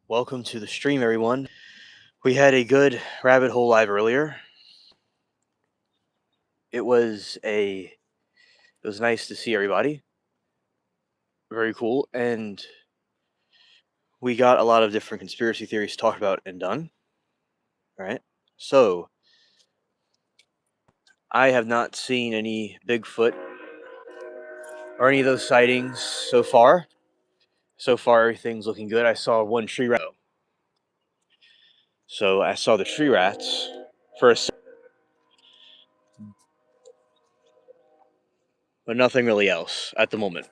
Welcome to the stream, everyone. We had a good rabbit hole live earlier. It was nice to see everybody. Very cool, and we got a lot of different conspiracy theories talked about and done. Right. So I have not seen any Bigfoot or any of those sightings so far. So far, everything's looking good. I saw one tree rat. So I saw the tree rats for a second, but nothing really else at the moment.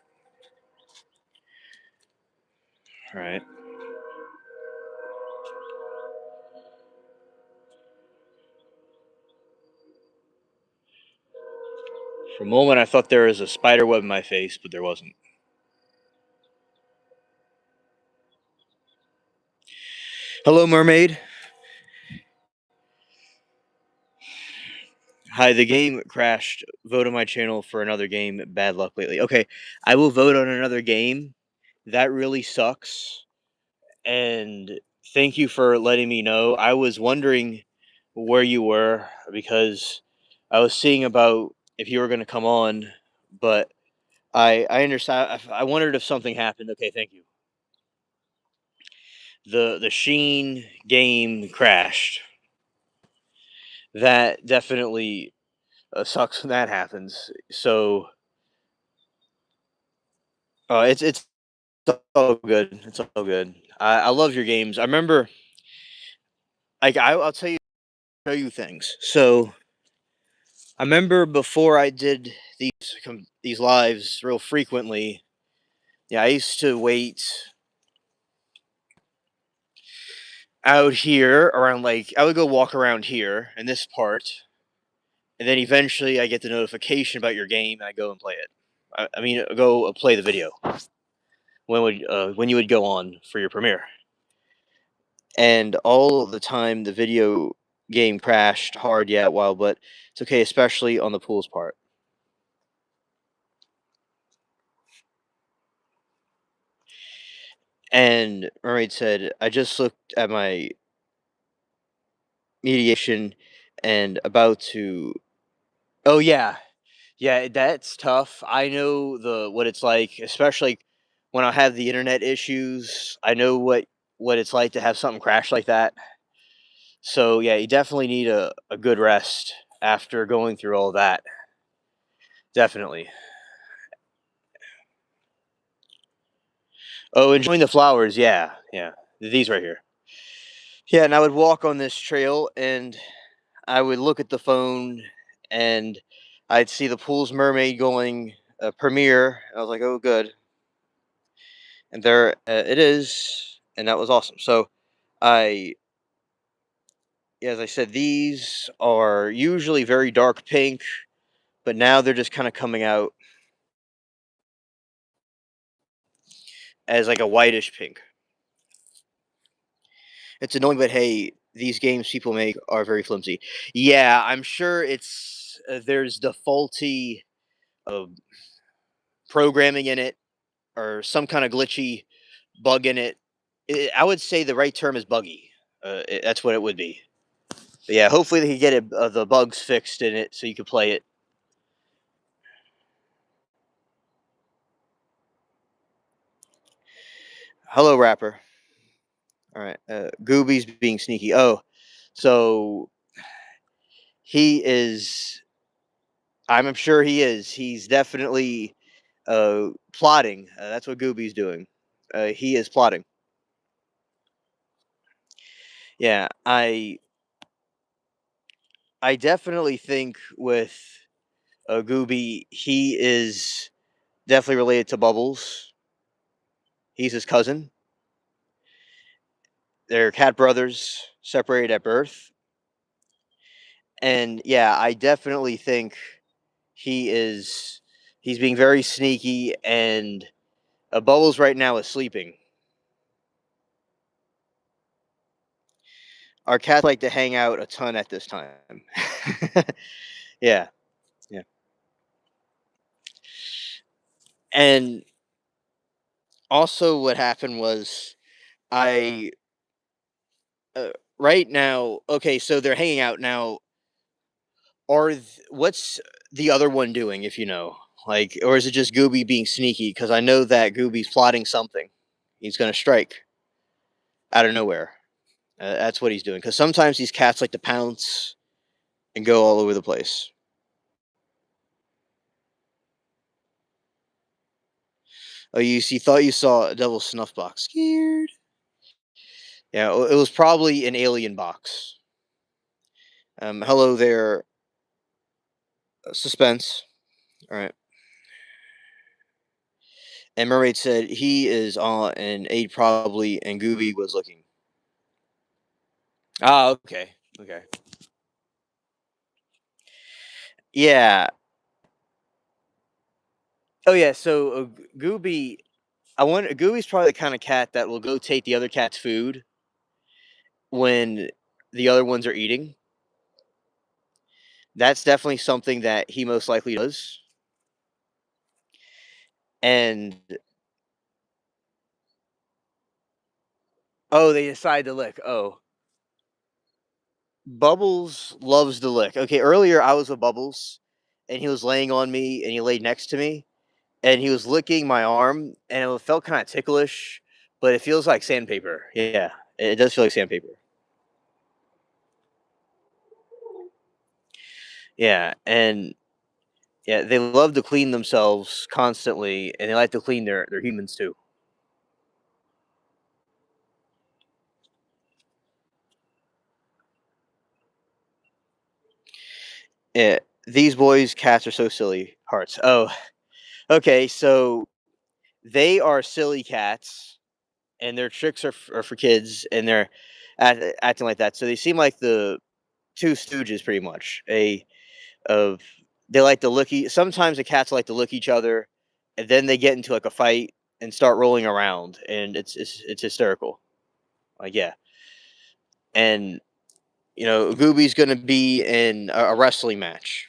All right. For a moment, I thought there was a spider web in my face, but there wasn't. Hello, mermaid. Hi, the game crashed. Vote on my channel for another game. Bad luck lately. Okay, I will vote on another game. That really sucks. And thank you for letting me know. I was wondering where you were because I was seeing about if you were going to come on, but I understand. I wondered if something happened. Okay, thank you. The Sheen game crashed. That definitely sucks when that happens. So it's all good. It's all good. I love your games. I remember, like, I'll tell you things. So I remember before I did these lives real frequently. Yeah, I used to wait out here around, like, I would go walk around here in this part, and then eventually I get the notification about your game, and I go and play it. I mean, go play the video when you would go on for your premiere. And all the time the video game crashed hard, yeah, while, but it's okay, especially on the pools part. And Mermaid said, I just looked at my mediation and about to. Oh yeah, yeah, that's tough. I know what it's like, especially when I have the internet issues. I know what it's like to have something crash like that. So yeah, you definitely need a good rest after going through all that. Definitely. Oh, enjoying the flowers. Yeah, yeah. These right here. Yeah, and I would walk on this trail and I would look at the phone and I'd see the pool's mermaid going premiere. I was like, oh, good. And there it is. And that was awesome. So I, yeah, as I said, these are usually very dark pink, but now they're just kind of coming out as like a whitish pink. It's annoying, but hey, these games people make are very flimsy. Yeah, I'm sure there's the faulty uh, programming in it or some kind of glitchy bug in it. I would say the right term is buggy. That's what it would be. But yeah, hopefully they can get the bugs fixed in it so you can play it. Hello, rapper. All right, Gooby's being sneaky. Oh, so he is. I'm sure he is. He's definitely plotting. That's what Gooby's doing. He is plotting. Yeah, I definitely think with Gooby, he is definitely related to Bubbles. He's his cousin. They're cat brothers, separated at birth. And yeah, I definitely think he is. He's being very sneaky, and Bubbles right now is sleeping. Our cats like to hang out a ton at this time. Yeah, yeah. And also, what happened was I uh, right now, okay, so they're hanging out now. What's the other one doing, if you know? Like, or is it just Gooby being sneaky? Because I know that Gooby's plotting something. He's gonna strike out of nowhere. That's what he's doing. Because sometimes these cats like to pounce and go all over the place. Oh, thought you saw a devil's snuff box. Scared. Yeah, it was probably an alien box. Hello there, suspense. All right. And Mermaid said he is on and Aid probably and Gooby was looking. Ah, okay. Okay. Yeah. Oh yeah, so Gooby I want Gooby's probably the kind of cat that will go take the other cat's food when the other ones are eating. That's definitely something that he most likely does. And oh, they decide to lick. Oh, Bubbles loves to lick. Okay, earlier I was with Bubbles and he was laying on me and he laid next to me and he was licking my arm and it felt kind of ticklish, but it feels like sandpaper. Yeah, it does feel like sandpaper. Yeah, and yeah, they love to clean themselves constantly and they like to clean their humans too. Yeah, these boys cats are so silly. Hearts. Oh, okay, so they are silly cats and their tricks are for kids and they're acting like that. So they seem like the two stooges pretty much. A of they like to sometimes the cats like to look each other and then they get into like a fight and start rolling around and it's hysterical. Like yeah. And Gooby's gonna be in a wrestling match.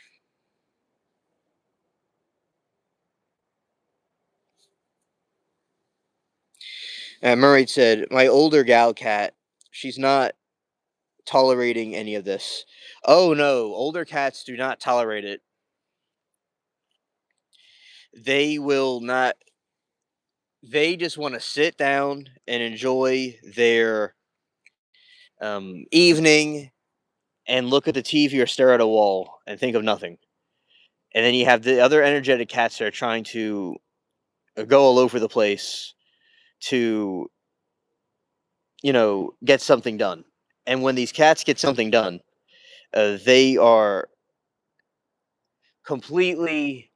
And Mermaid said, "My older gal cat, she's not tolerating any of this." Oh no, older cats do not tolerate it. They will not. They just want to sit down and enjoy their evening and look at the TV or stare at a wall and think of nothing. And then you have the other energetic cats that are trying to go all over the place to get something done. And when these cats get something done, they are completely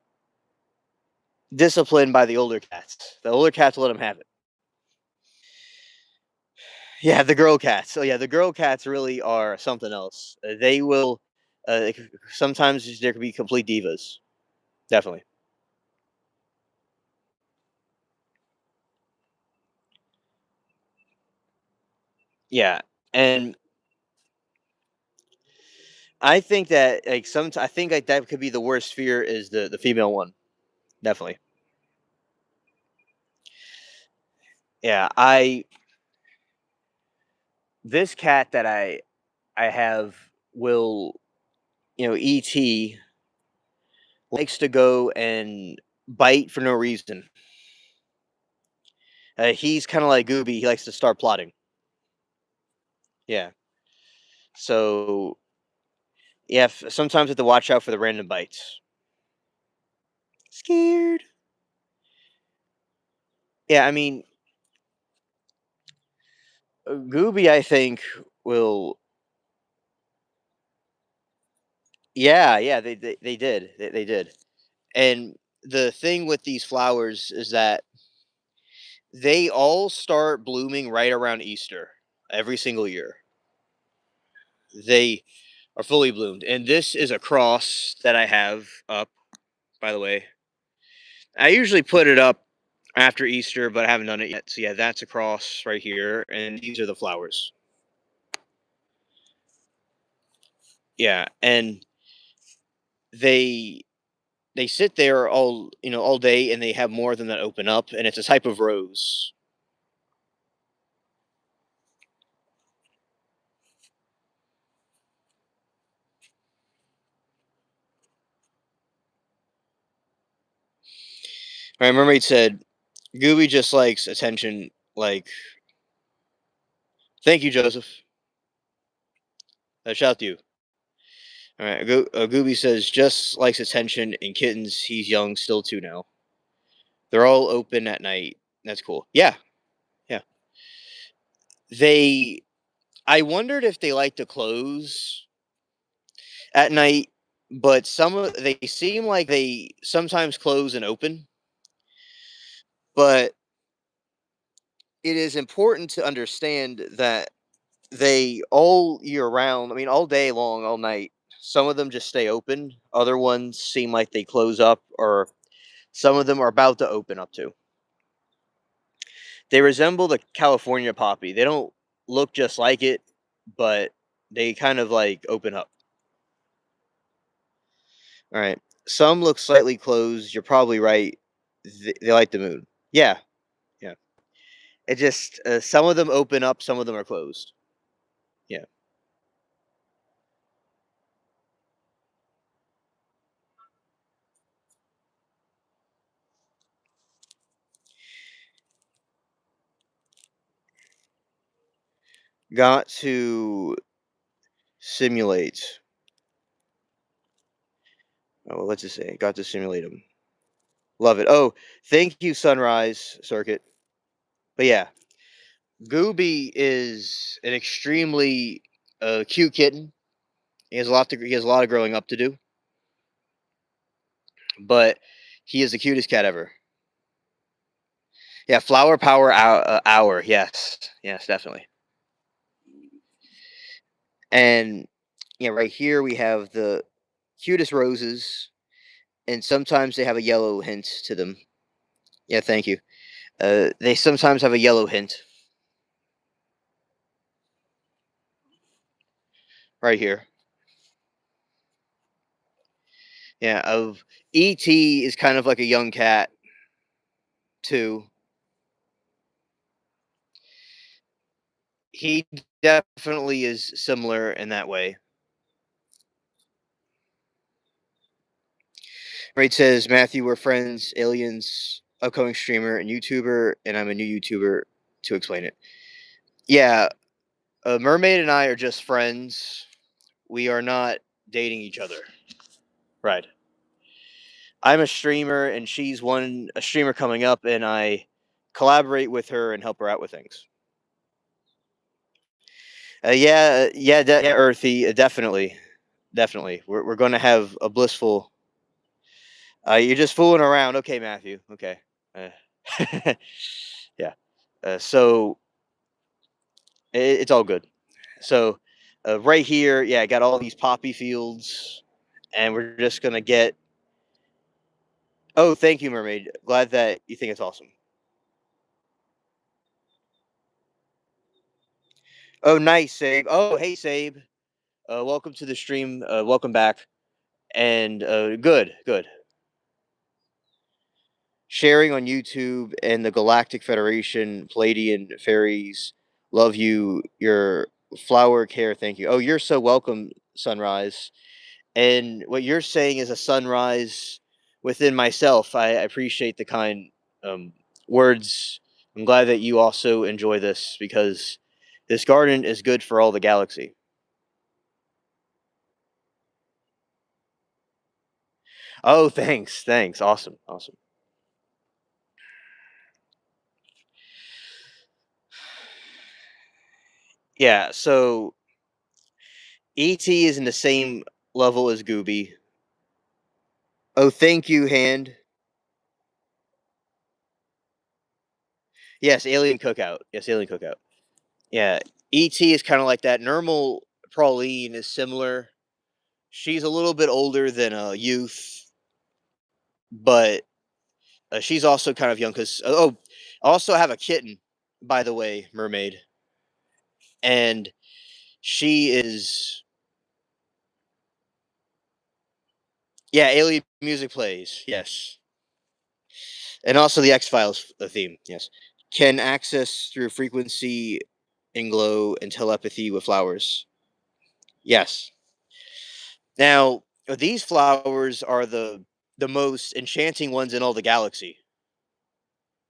disciplined by the older cats. The older cats let them have it. Yeah, the girl cats. So yeah, the girl cats really are something else. They will. Sometimes there can be complete divas. Definitely. Yeah, and I think that I think like that could be the worst fear is the female one. Definitely. Yeah, I this cat that I have will ET likes to go and bite for no reason. He's kind of like Gooby. He likes to start plotting. Yeah. So yeah, sometimes have to watch out for the random bites. Scared. Yeah, I mean, Gooby, I think will. Yeah, yeah, they did. They did. And the thing with these flowers is that they all start blooming right around Easter every single year. They are fully bloomed. And this is a cross that I have up, by the way. I usually put it up after Easter, but I haven't done it yet. So yeah, that's a cross right here, and these are the flowers. Yeah, and they they sit there all day, and they have more of them that open up, and it's a type of rose. All right, Mermaid said, Gooby just likes attention. Like, thank you, Joseph. Shout to you. All right, Gooby says, just likes attention and kittens. He's young, still two now. They're all open at night. That's cool. Yeah, yeah. They. I wondered if they like to close at night, but some of they seem like they sometimes close and open. But it is important to understand that they all year round, I mean, all day long, all night, some of them just stay open. Other ones seem like they close up, or some of them are about to open up too. They resemble the California poppy. They don't look just like it, but they kind of like open up. All right. Some look slightly closed. You're probably right. They like the moon. Yeah. Yeah. It just, some of them open up, some of them are closed. Yeah. Got to simulate. Oh, well, let's just say got to simulate them. Love it. Oh, thank you, Sunrise Circuit. But yeah, Gooby is an extremely cute kitten. He has a lot of growing up to do, but he is the cutest cat ever. Yeah, flower power hour. Yes, yes, definitely. And yeah, right here we have the cutest roses, and sometimes they have a yellow hint to them. Yeah, thank you. They sometimes have a yellow hint right here. Yeah, of ET is kind of like a young cat too. He definitely is similar in that way. Right, says Matthew, we're friends, aliens, upcoming streamer and YouTuber, and I'm a new YouTuber to explain it. Yeah, Mermaid and I are just friends. We are not dating each other. Right. I'm a streamer and she's a streamer coming up, and I collaborate with her and help her out with things. Yeah, Earthy, definitely, definitely. We're gonna have a blissful. You're just fooling around, okay, Matthew? Okay. Uh, yeah. So it's all good. So right here, yeah, I got all these poppy fields, and we're just gonna get. Oh, thank you, Mermaid. Glad that you think it's awesome. Oh, nice, Sabe. Oh, hey, Sabe. Welcome to the stream. Welcome back. And good, good. Sharing on YouTube and the Galactic Federation, Palladian fairies, love you. Your flower care, thank you. Oh, you're so welcome, Sunrise. And what you're saying is a sunrise within myself. I appreciate the kind um, words. I'm glad that you also enjoy this, because this garden is good for all the galaxy. Oh, thanks, thanks. Awesome, awesome. Yeah, so ET is in the same level as Gooby. Oh, thank you, Hand. Yes, Alien Cookout. Yes, Alien Cookout. Yeah, ET is kind of like that. Normal Praline is similar. She's a little bit older than Youth, but she's also kind of young. Cause oh, I also have a kitten, by the way, Mermaid, and she is, yeah. Alien music plays. Yes, and also the X Files theme. Yes, can access through frequency and glow and telepathy with flowers. Yes. Now, these flowers are the most enchanting ones in all the galaxy.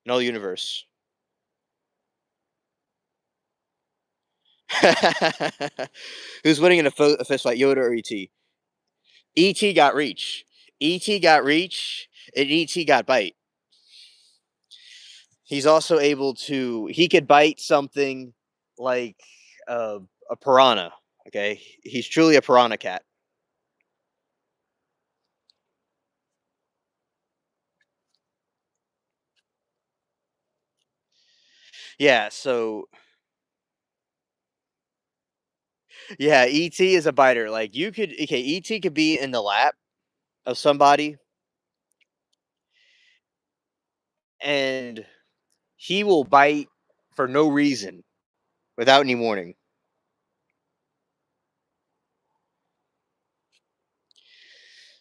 in all the universe. Who's winning in a fist fight, Yoda or ET? ET got reach. ET got reach, and ET got bite. He's also able to. He could bite something like a piranha. Okay, he's truly a piranha cat. Yeah. So yeah, ET is a biter. Like you could. Okay, ET could be in the lap of somebody, and he will bite for no reason without any warning.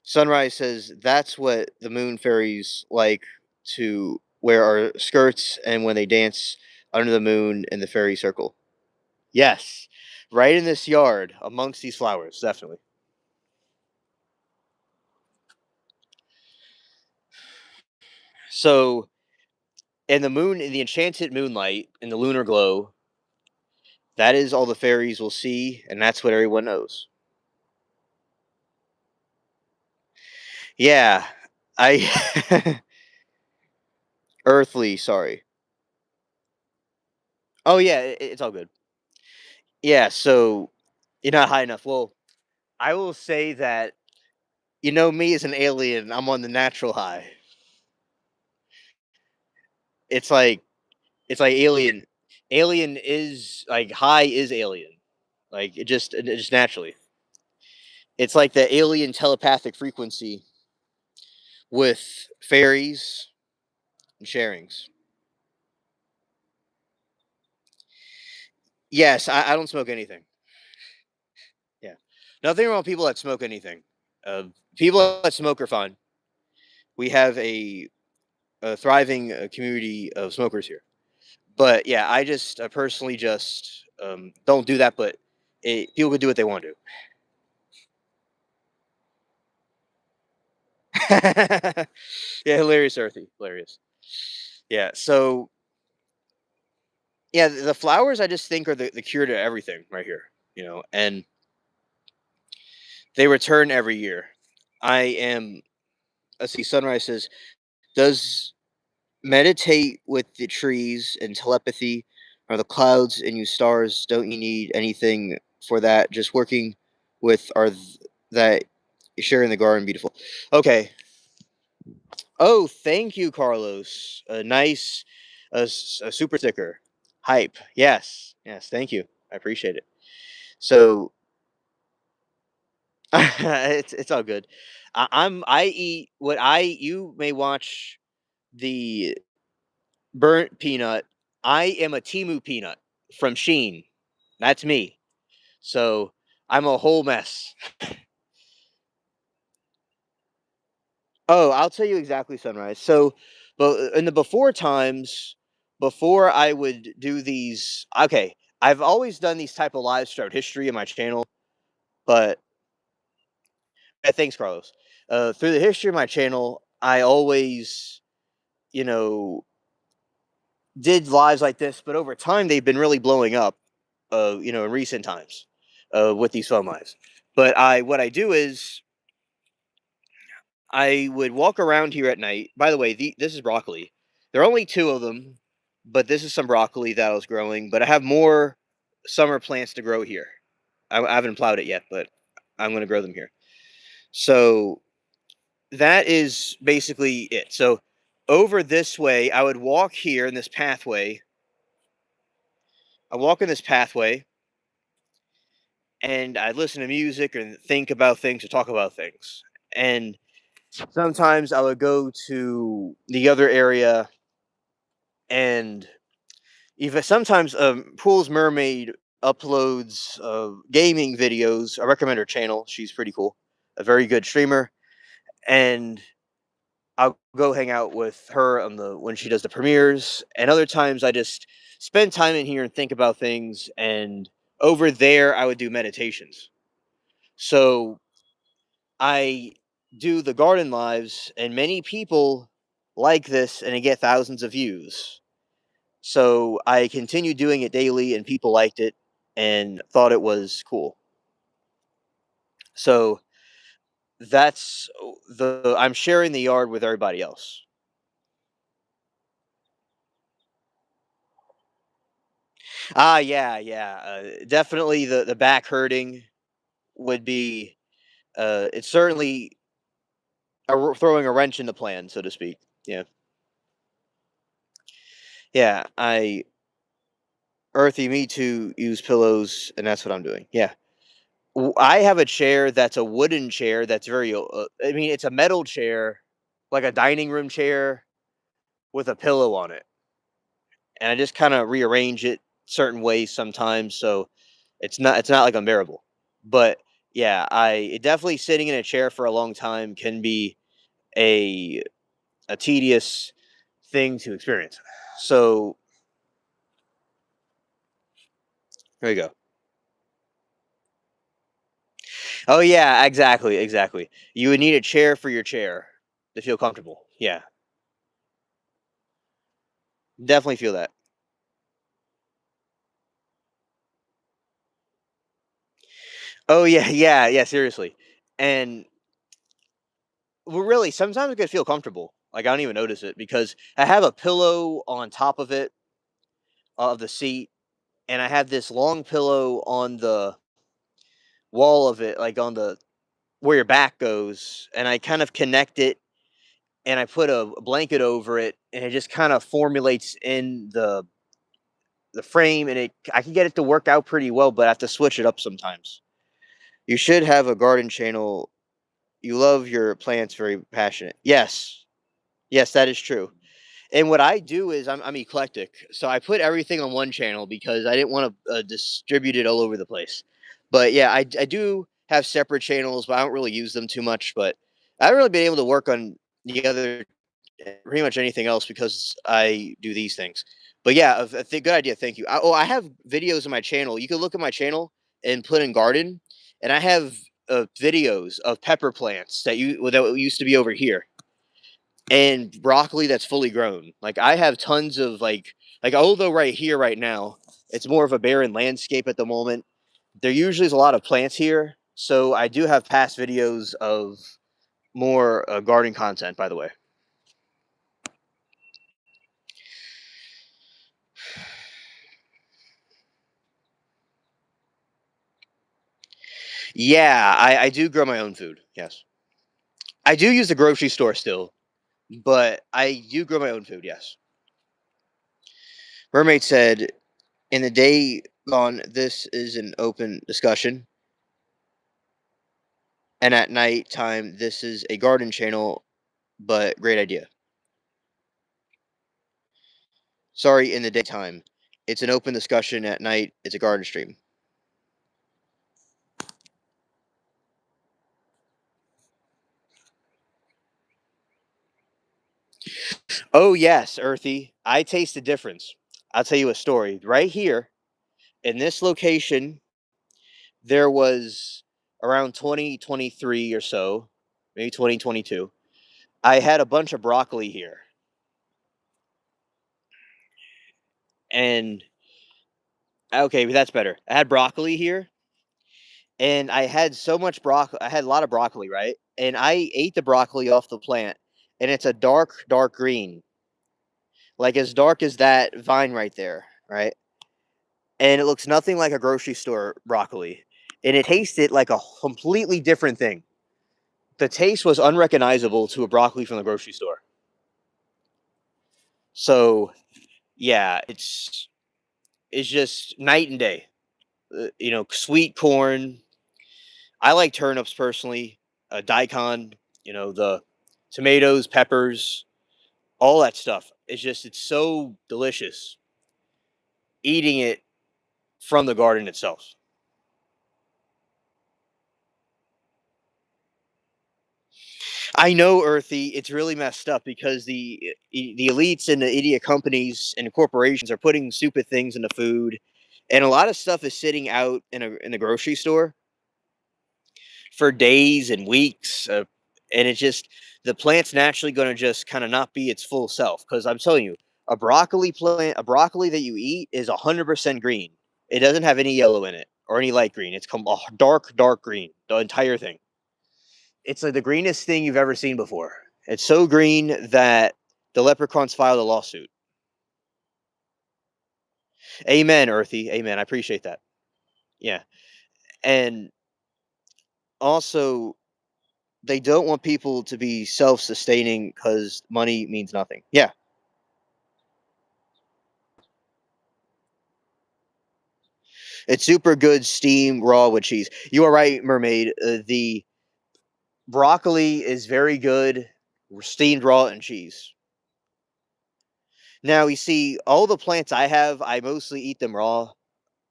Sunrise says that's what the moon fairies like to wear our skirts and when they dance under the moon in the fairy circle. Yes, right in this yard amongst these flowers, definitely. So, in the moon, in the enchanted moonlight, in the lunar glow, that is all the fairies will see, and that's what everyone knows. Yeah, I earthly, sorry. Oh yeah, it's all good. Yeah, so you're not high enough. Well, I will say that you know me as an alien, I'm on the natural high. It's like it's like alien. Alien is like high is alien. Like it just naturally. It's like the alien telepathic frequency with fairies and sharings. Yes, I don't smoke anything. Yeah. Nothing wrong with people that smoke anything. People that smoke are fine. We have a thriving community of smokers here. But yeah, I just personally just don't do that. But people can do what they want to. Yeah, hilarious, Earthy, hilarious. Yeah, so yeah, the flowers I just think are the cure to everything right here, you know, and they return every year. I am. Let's see. Sunrise says, "Does meditate with the trees and telepathy, or the clouds and you stars? Don't you need anything for that? Just working with that sharing the garden, beautiful." Okay, oh, thank you, Carlos. A nice, a super sticker. Hype. Yes, yes. Thank you. I appreciate it. So it's all good. I eat what I you may watch the burnt peanut. I am a Timu peanut from Sheen. That's me. So I'm a whole mess. Oh, I'll tell you exactly, Sunrise. So, but in the before times, before I would do these, okay, I've always done these type of lives throughout history in my channel, but thanks, Carlos. Through the history of my channel, I always, you know, did lives like this, but over time they've been really blowing up, in recent times, with these phone lives. But what I do is I would walk around here at night. By the way, this is broccoli. There are only two of them, but this is some broccoli that I was growing. But I have more summer plants to grow here. I haven't plowed it yet, but I'm going to grow them here. So that is basically it. So over this way, I would walk here in this pathway. I walk in this pathway, and I'd listen to music and think about things or talk about things. And sometimes I would go to the other area and even sometimes Pool's Mermaid uploads gaming videos. I recommend her channel. She's pretty cool. A very good streamer. And I'll go hang out with her on the when she does the premieres. And other times I just spend time in here and think about things. And over there I would do meditations. So I do the garden lives, and many people like this and it get thousands of views. So I continued doing it daily and people liked it and thought it was cool. So that's the I'm sharing the yard with everybody else. Ah, yeah, yeah. Definitely the back hurting would be it's certainly throwing a wrench in the plan, so to speak. Yeah. Yeah, I earthy me to use pillows and that's what I'm doing. Yeah. I have a chair that's a wooden chair that's very I mean it's a metal chair, like a dining room chair with a pillow on it. And I just kind of rearrange it certain ways sometimes so it's not like unbearable. But yeah, I it definitely sitting in a chair for a long time can be a a tedious thing to experience. So there you go. Oh yeah, exactly, exactly. You would need a chair for your chair to feel comfortable. Yeah, definitely feel that. Oh yeah, yeah, yeah. Seriously, and well, really, sometimes it could feel comfortable. Like I don't even notice it because I have a pillow on top of it of the seat, and I have this long pillow on the wall of it, like on the where your back goes, and I kind of connect it and I put a blanket over it, and it just kind of formulates in the frame, and it I can get it to work out pretty well, but I have to switch it up sometimes. You should have a garden channel. You love your plants, very passionate. Yes, yes, that is true. And what I do is I'm eclectic, so I put everything on one channel because I didn't want to distribute it all over the place. But yeah, I do have separate channels, but I don't really use them too much. But I haven't really been able to work on the other pretty much anything else because I do these things. But yeah, good idea. Thank you. I have videos on my channel. You can look at my channel and put in garden, and I have videos of pepper plants that used to be over here and broccoli that's fully grown. Like I have tons of like although right here right now it's more of a barren landscape at the moment. There usually is a lot of plants here, so I do have past videos of more garden content. By the way, yeah, I do grow my own food. Yes, I do use the grocery store still, but I do grow my own food. Yes, Mermaid said in the day gone, this is an open discussion, and at night time, this is a garden channel. But great idea. Sorry, in the daytime. It's an open discussion at night. It's a garden stream. Oh, yes, Earthy. I taste the difference. I'll tell you a story. Right here, in this location, there was around 2023 or so, maybe 2022. I had a bunch of broccoli here. And okay, that's better. I had broccoli here, and I had so much broccoli. I had a lot of broccoli, right? And I ate the broccoli off the plant, and it's a dark, dark green, like as dark as that vine right there, right? And it looks nothing like a grocery store broccoli. And it tasted like a completely different thing. The taste was unrecognizable to a broccoli from the grocery store. So yeah, it's just night and day. Sweet corn. I like turnips personally. Daikon. The tomatoes, peppers, all that stuff. It's so delicious eating it from the garden itself. I know, Earthy. It's really messed up because the elites and the idiot companies and corporations are putting stupid things in the food, and a lot of stuff is sitting out in the grocery store for days and weeks, and it just the plant's naturally going to just kind of not be its full self. Because I'm telling you, a broccoli that you eat is 100% green. It doesn't have any yellow in it or any light green. It's a dark, dark green, the entire thing. It's like the greenest thing you've ever seen before. It's so green that the leprechauns filed a lawsuit. Amen, Earthy. Amen. I appreciate that. Yeah. And also, they don't want people to be self-sustaining because money means nothing. Yeah. It's super good steam raw with cheese. You are right, Mermaid. The broccoli is very good steamed raw and cheese. Now, you see, all the plants I have, I mostly eat them raw,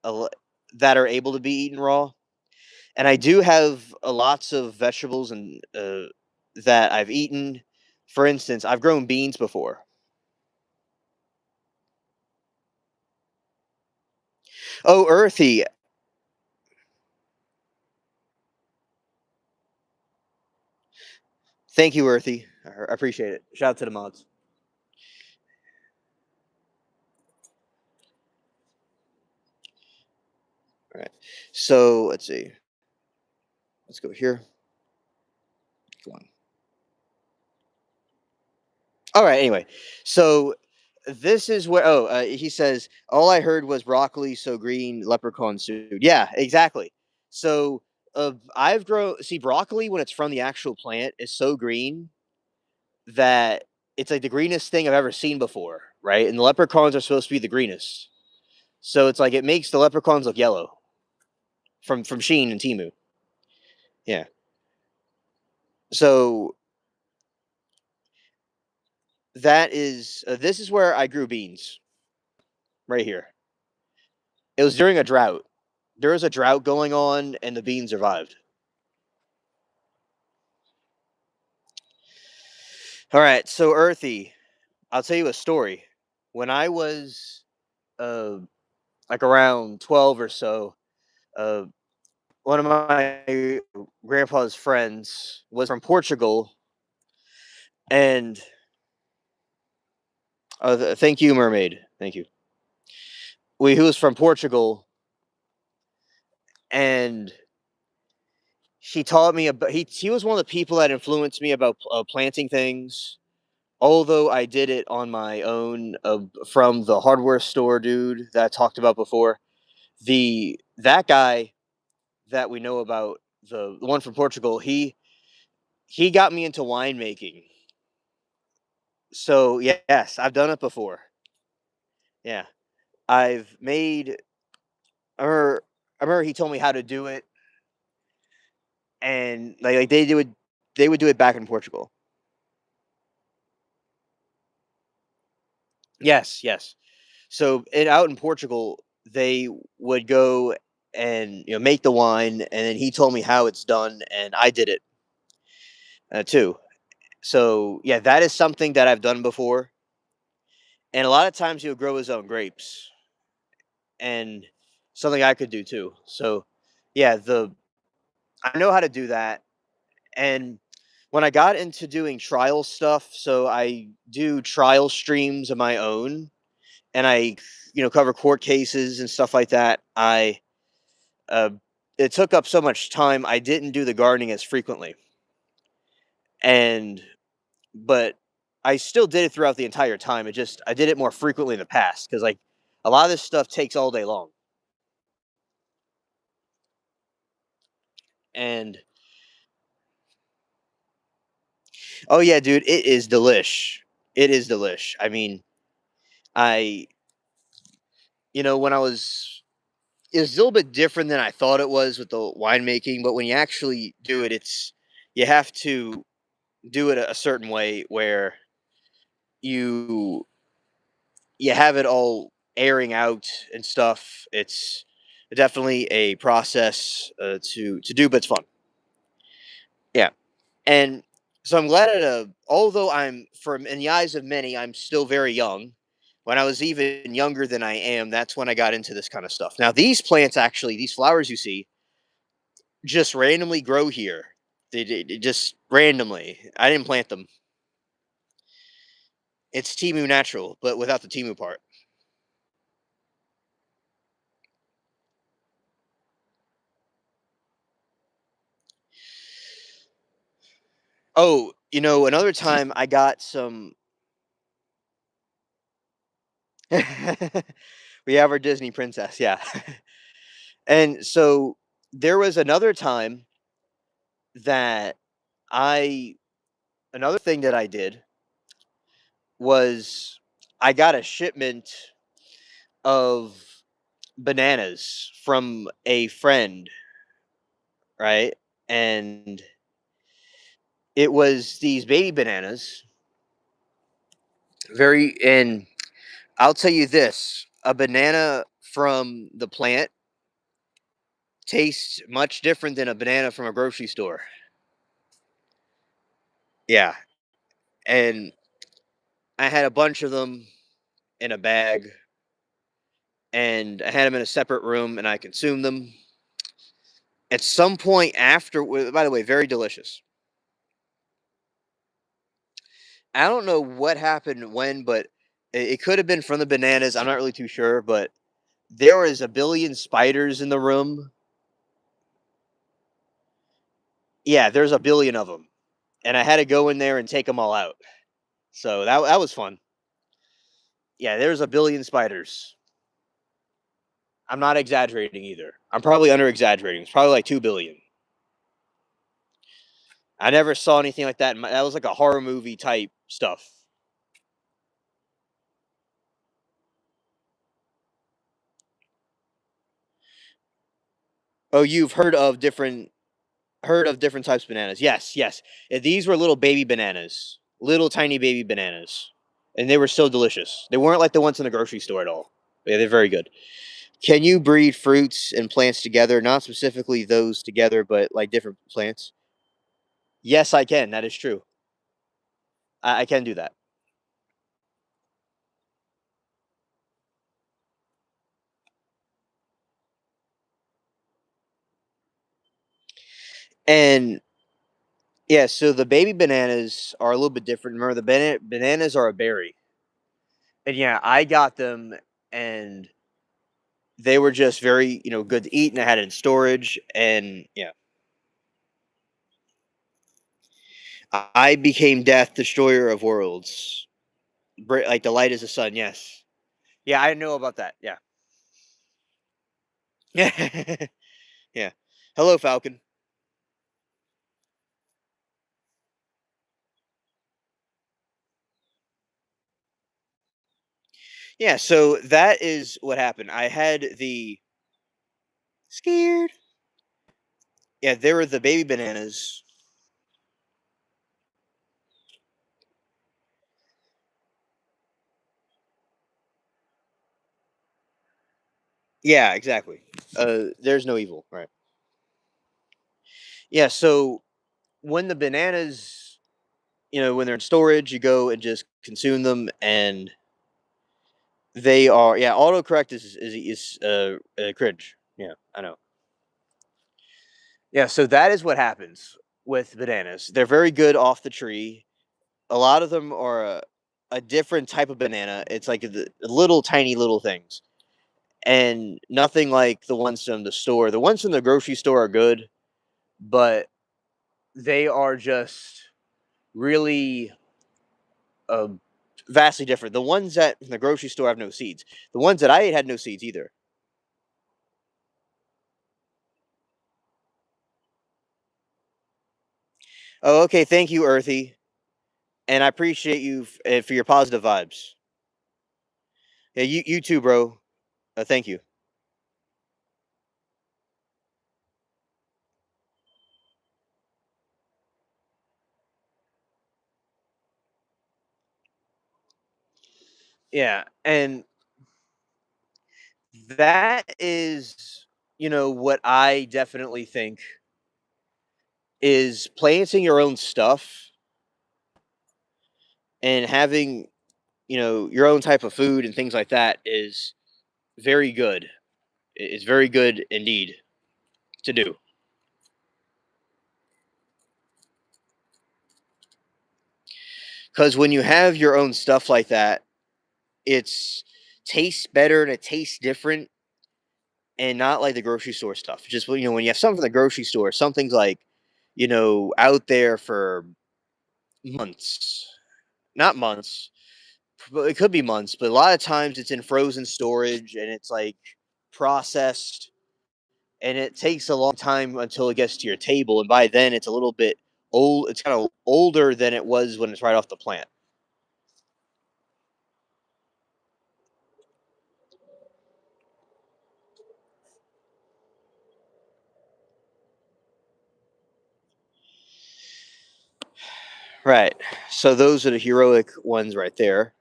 that are able to be eaten raw. And I do have lots of vegetables and that I've eaten. For instance, I've grown beans before. Oh, earthy. Thank you, earthy. I appreciate it. Shout out to the mods. All right. So let's see. Let's go here. Go on. All right. Anyway, so this is where. Oh, he says all I heard was broccoli so green, leprechaun suit. Yeah, exactly. So I've grown. See, broccoli when it's from the actual plant is so green that it's like the greenest thing I've ever seen before, right? And the leprechauns are supposed to be the greenest. So it's like it makes the leprechauns look yellow from Sheen and Timu. Yeah. So that is this is where I grew beans right here. It was during a drought. There was a drought going on, and the beans survived. All right, so Earthy, I'll tell you a story. When I was uh, like around 12 or so, uh, one of my grandpa's friends was from Portugal, and thank you, mermaid. Thank you. He was from Portugal, and he taught me about. He was one of the people that influenced me about planting things. Although I did it on my own from the hardware store dude that I talked about before. That guy that we know about, the one from Portugal, he got me into winemaking. So yes, I've done it before. Yeah, I've made. I remember he told me how to do it, and they would do it back in Portugal. Yes, yes. So out in Portugal, they would go and make the wine, and then he told me how it's done, and I did it too. So yeah, that is something that I've done before, and a lot of times he'll grow his own grapes, and something I could do too. So yeah, the I know how to do that, and when I got into doing trial stuff, so I do trial streams of my own, and I cover court cases and stuff like that. Uh, it took up so much time. I didn't do the gardening as frequently, and but I still did it throughout the entire time. I did it more frequently in the past because like a lot of this stuff takes all day long. And oh yeah, dude, it is delish. It is delish. I mean, I when I was it was a little bit different than I thought it was with the winemaking, but when you actually do it, you have to do it a certain way where you you have it all airing out and stuff. It's definitely a process to do, but it's fun. Yeah, and so I'm glad at although I'm from in the eyes of many, I'm still very young. When I was even younger than I am, that's when I got into this kind of stuff. Now these plants, actually, these flowers you see, just randomly grow here. They just randomly. I didn't plant them. It's Timu natural, but without the Timu part. Oh, another time I got some. We have our Disney princess, yeah. And so there was another time that I another thing that I did was I got a shipment of bananas from a friend, right? And it was these baby bananas, and I'll tell you this, a banana from the plant tastes much different than a banana from a grocery store. Yeah, and I had a bunch of them in a bag, and I had them in a separate room, and I consumed them. At some point after, by the way, very delicious. I don't know what happened when, but it could have been from the bananas. I'm not really too sure, but there was a billion spiders in the room. Yeah, there's a billion of them, and I had to go in there and take them all out. So that was fun. Yeah, there's a billion spiders. I'm not exaggerating either. I'm probably under exaggerating. It's probably like 2 billion. I never saw anything like that. That was like a horror movie type stuff. Oh, you've heard of different types of bananas. Yes, yes. These were little baby bananas, little tiny baby bananas, and they were so delicious. They weren't like the ones in the grocery store at all. Yeah, they're very good. Can you breed fruits and plants together? Not specifically those together, but like different plants. Yes, I can. That is true. I can do that. And yeah, so the baby bananas are a little bit different. Remember, the bananas are a berry, and yeah, I got them, and they were just very, good to eat, and I had it in storage, and yeah, I became death, destroyer of worlds. Like the light is the sun. Yes, yeah, I know about that. Yeah, yeah, yeah. Hello, Falcon. Yeah, so that is what happened. I had the scared. Yeah, there were the baby bananas. Yeah, exactly. There's no evil, right? Yeah, so when the bananas, when they're in storage, you go and just consume them, and they are, yeah. Autocorrect is cringe. Yeah, I know. Yeah, so that is what happens with bananas. They're very good off the tree. A lot of them are a different type of banana. It's like the little tiny little things, and nothing like the ones from the store. The ones from the grocery store are good, but they are just really uh, vastly different. The ones that from the grocery store have no seeds. The ones that I ate had no seeds either. Oh, okay. Thank you, Earthy, and I appreciate you for your positive vibes. Yeah, you too, bro. Thank you. Yeah, and that is, what I definitely think is planting your own stuff and having, your own type of food and things like that is very good. It's very good indeed to do. Because when you have your own stuff like that, it's tastes better and it tastes different, and not like the grocery store stuff. Just when you have something from the grocery store, something's like out there for months, not months, but it could be months. But a lot of times it's in frozen storage and it's like processed, and it takes a long time until it gets to your table. And by then, it's a little bit old. It's kind of older than it was when it's right off the plant. Right. So those are the heroic ones right there.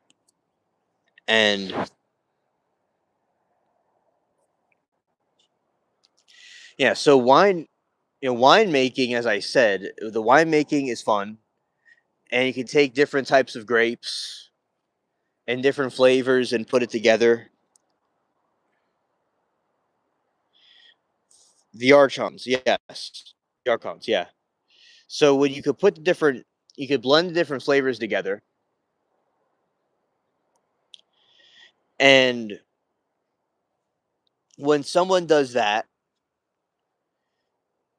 And yeah, so winemaking, as I said, the winemaking is fun, and you can take different types of grapes and different flavors and put it together. The archons, yes, the archons, yeah. So when you could blend the different flavors together, and when someone does that,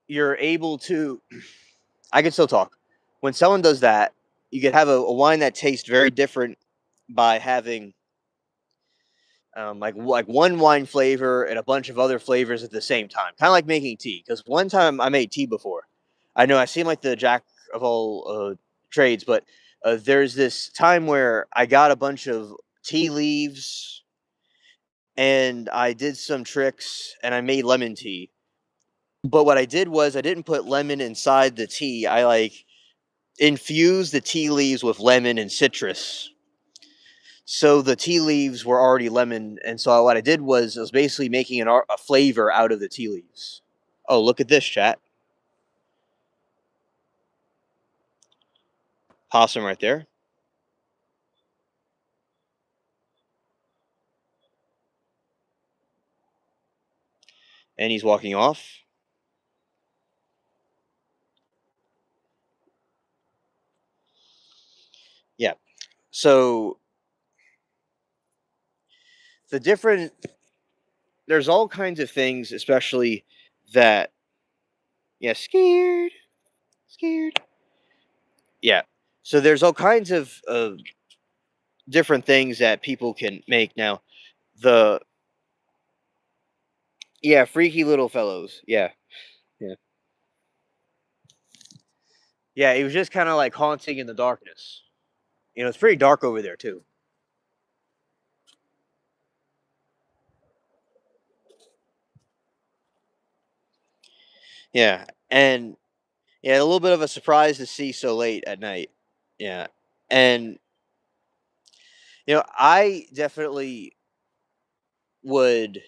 you're able to. I can still talk. When someone does that, you could have a wine that tastes very different by having like one wine flavor and a bunch of other flavors at the same time, kind of like making tea. Because one time I made tea before. I know I seem like the jack of all trades, but there's this time where I got a bunch of tea leaves and I did some tricks and I made lemon tea. But what I did was I didn't put lemon inside the tea. I like infused the tea leaves with lemon and citrus. So the tea leaves were already lemon, and so what I did was I was basically making a flavor out of the tea leaves. Oh, look at this, chat. Possum right there, and he's walking off. Yeah. So the different there's all kinds of things, especially that yeah, scared. Yeah. So there's all kinds of different things that people can make now. The Yeah, freaky little fellows. Yeah. Yeah. Yeah, he was just kind of like haunting in the darkness. It's pretty dark over there too. Yeah, and yeah, a little bit of a surprise to see so late at night. Yeah, and I definitely would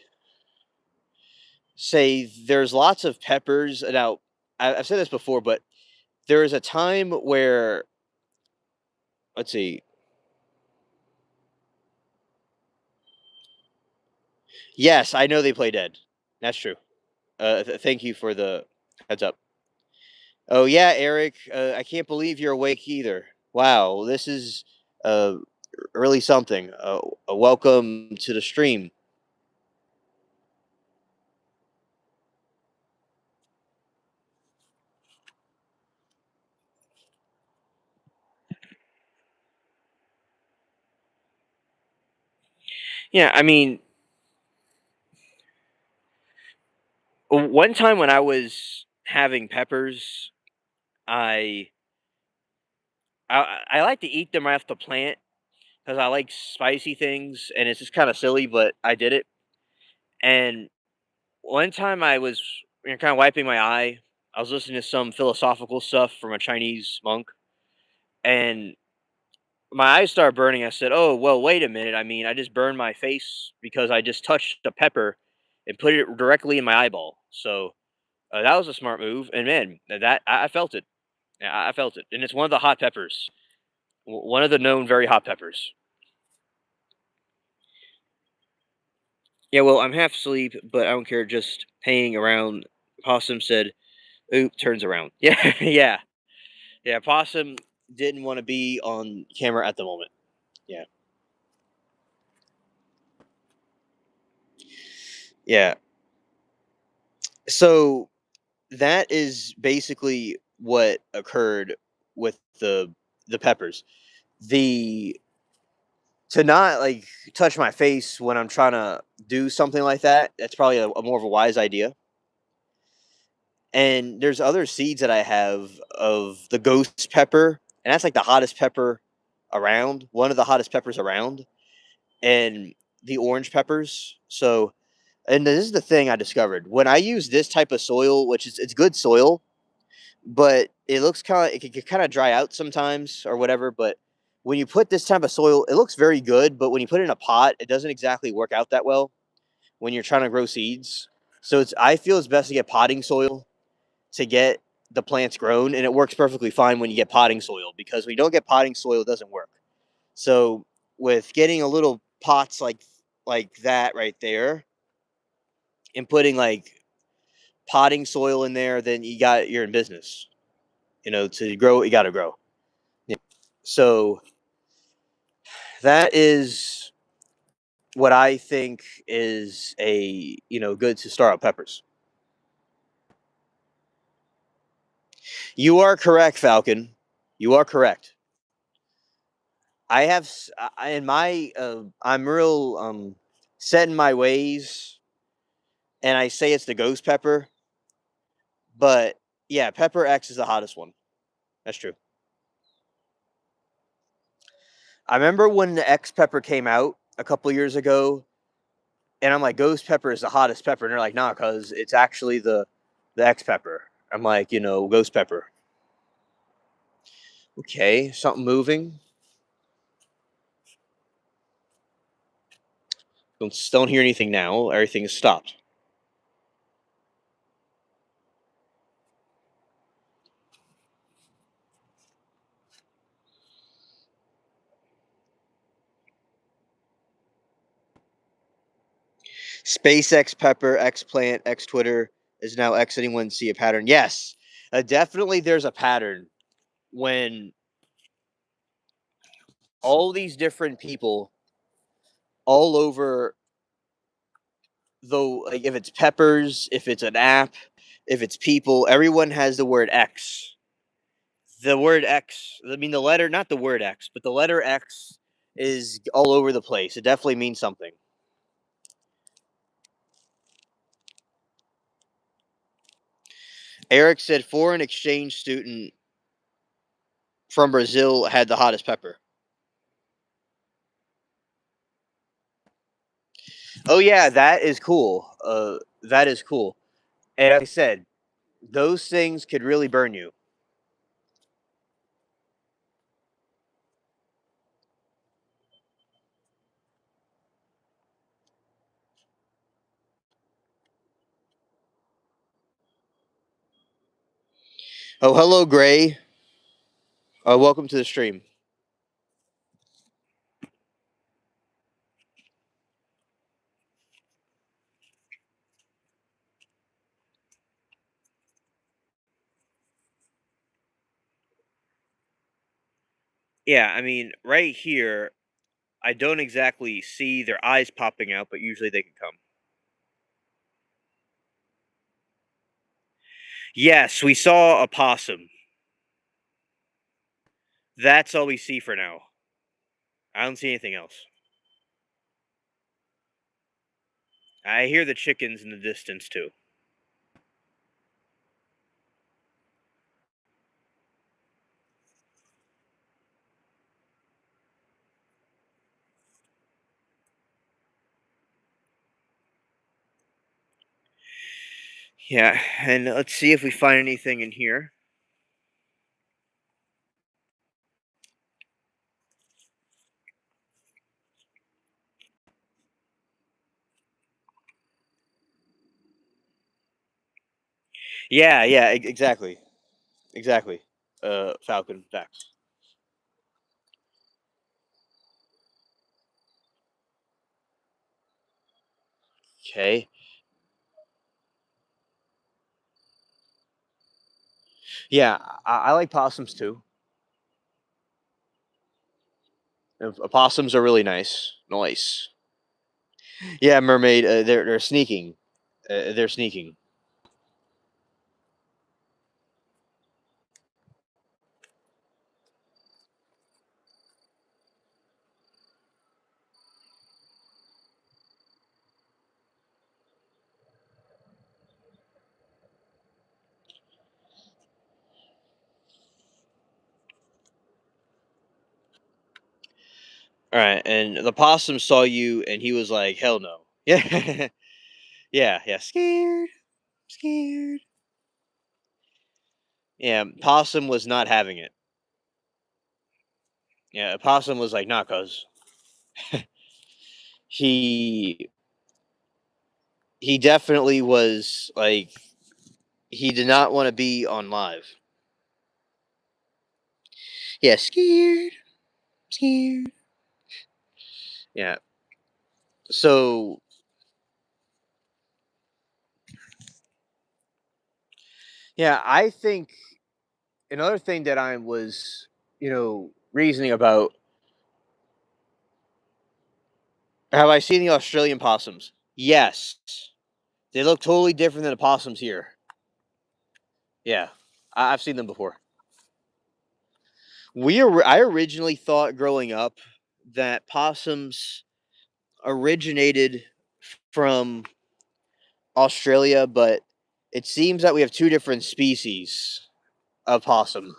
say there's lots of peppers. Now, I've said this before, but there is a time where let's see. Yes, I know they play dead. That's true. Thank you for the heads up. Oh yeah, Eric. I can't believe you're awake either. Wow, this is uh really something. Welcome to the stream. Yeah, I mean, one time when I was having peppers, I I like to eat them right off the plant because I like spicy things, and it's just kind of silly, but I did it. And one time I was kind of wiping my eye. I was listening to some philosophical stuff from a Chinese monk, and my eyes started burning. I said, "Oh, well, wait a minute. I mean, I just burned my face because I just touched a pepper and put it directly in my eyeball." So that was a smart move, and man, that I felt it. Yeah, I felt it, and it's one of the hot peppers, one of the known very hot peppers. Yeah, well, I'm half asleep, but I don't care. Just hanging around. Possum said, "Oop," turns around. Yeah, yeah, yeah. Possum didn't want to be on camera at the moment. Yeah. Yeah. So that is basically what occurred with the peppers. The To not like touch my face when I'm trying to do something like that, that's probably a more of a wise idea. And there's other seeds that I have of the ghost pepper, and that's like the hottest pepper around, one of the hottest peppers around, and the orange peppers. So, and this is the thing I discovered when I use this type of soil, which is it's good soil, but it looks kind of it can kind of dry out sometimes or whatever. But when you put this type of soil, it looks very good. But when you put it in a pot, it doesn't exactly work out that well when you're trying to grow seeds. So it's I feel it's best to get potting soil to get the plants grown, and it works perfectly fine when you get potting soil because when you don't get potting soil, it doesn't work. So with getting a little pots like that right there and putting like potting soil in there, then you're in business. To grow what you got to grow. Yeah. So that is what I think is a good to start out peppers. You are correct, Falcon. You are correct. I have in my I'm real set in my ways, and I say it's the ghost pepper, but yeah, pepper X is the hottest one. That's true. I remember when the X pepper came out a couple years ago, and I'm like, ghost pepper is the hottest pepper, and they're like, nah, cause it's actually the X pepper. I'm like, ghost pepper. Okay, something moving. Don't hear anything now. Everything is stopped. SpaceX pepper, X plant, X Twitter is now X anyone see a pattern? Yes, definitely. There's a pattern when all these different people all over though, like if it's peppers, if it's an app, if it's people, everyone has the word X. The word X, I mean the letter, not the word X, but the letter X is all over the place. It definitely means something. Eric said foreign exchange student from Brazil had the hottest pepper. Oh yeah, that is cool. That is cool. And like I said, those things could really burn you. Oh, hello, Gray. Welcome to the stream. Yeah, I mean, right here, I don't exactly see their eyes popping out, but usually they can come. Yes, we saw a possum. That's all we see for now. I don't see anything else. I hear the chickens in the distance too. Yeah, and let's see if we find anything in here. Yeah, yeah, exactly. Exactly. Falcon facts. Okay. Yeah, I like possums too. Opossums are really nice. Nice. Yeah, mermaid. They're sneaking. They're sneaking. All right, and the possum saw you, and he was like, "Hell no." Yeah, yeah. Scared, scared. Yeah, possum was not having it. Yeah, possum was like, "Nah, cuz." He he definitely was like he did not want to be on live. Yeah, scared, scared. Yeah. So yeah, I think another thing that I was, reasoning about. Have I seen the Australian possums? Yes. They look totally different than the possums here. Yeah, I've seen them before. I originally thought growing up that possums originated from Australia, but it seems that we have two different species of possum.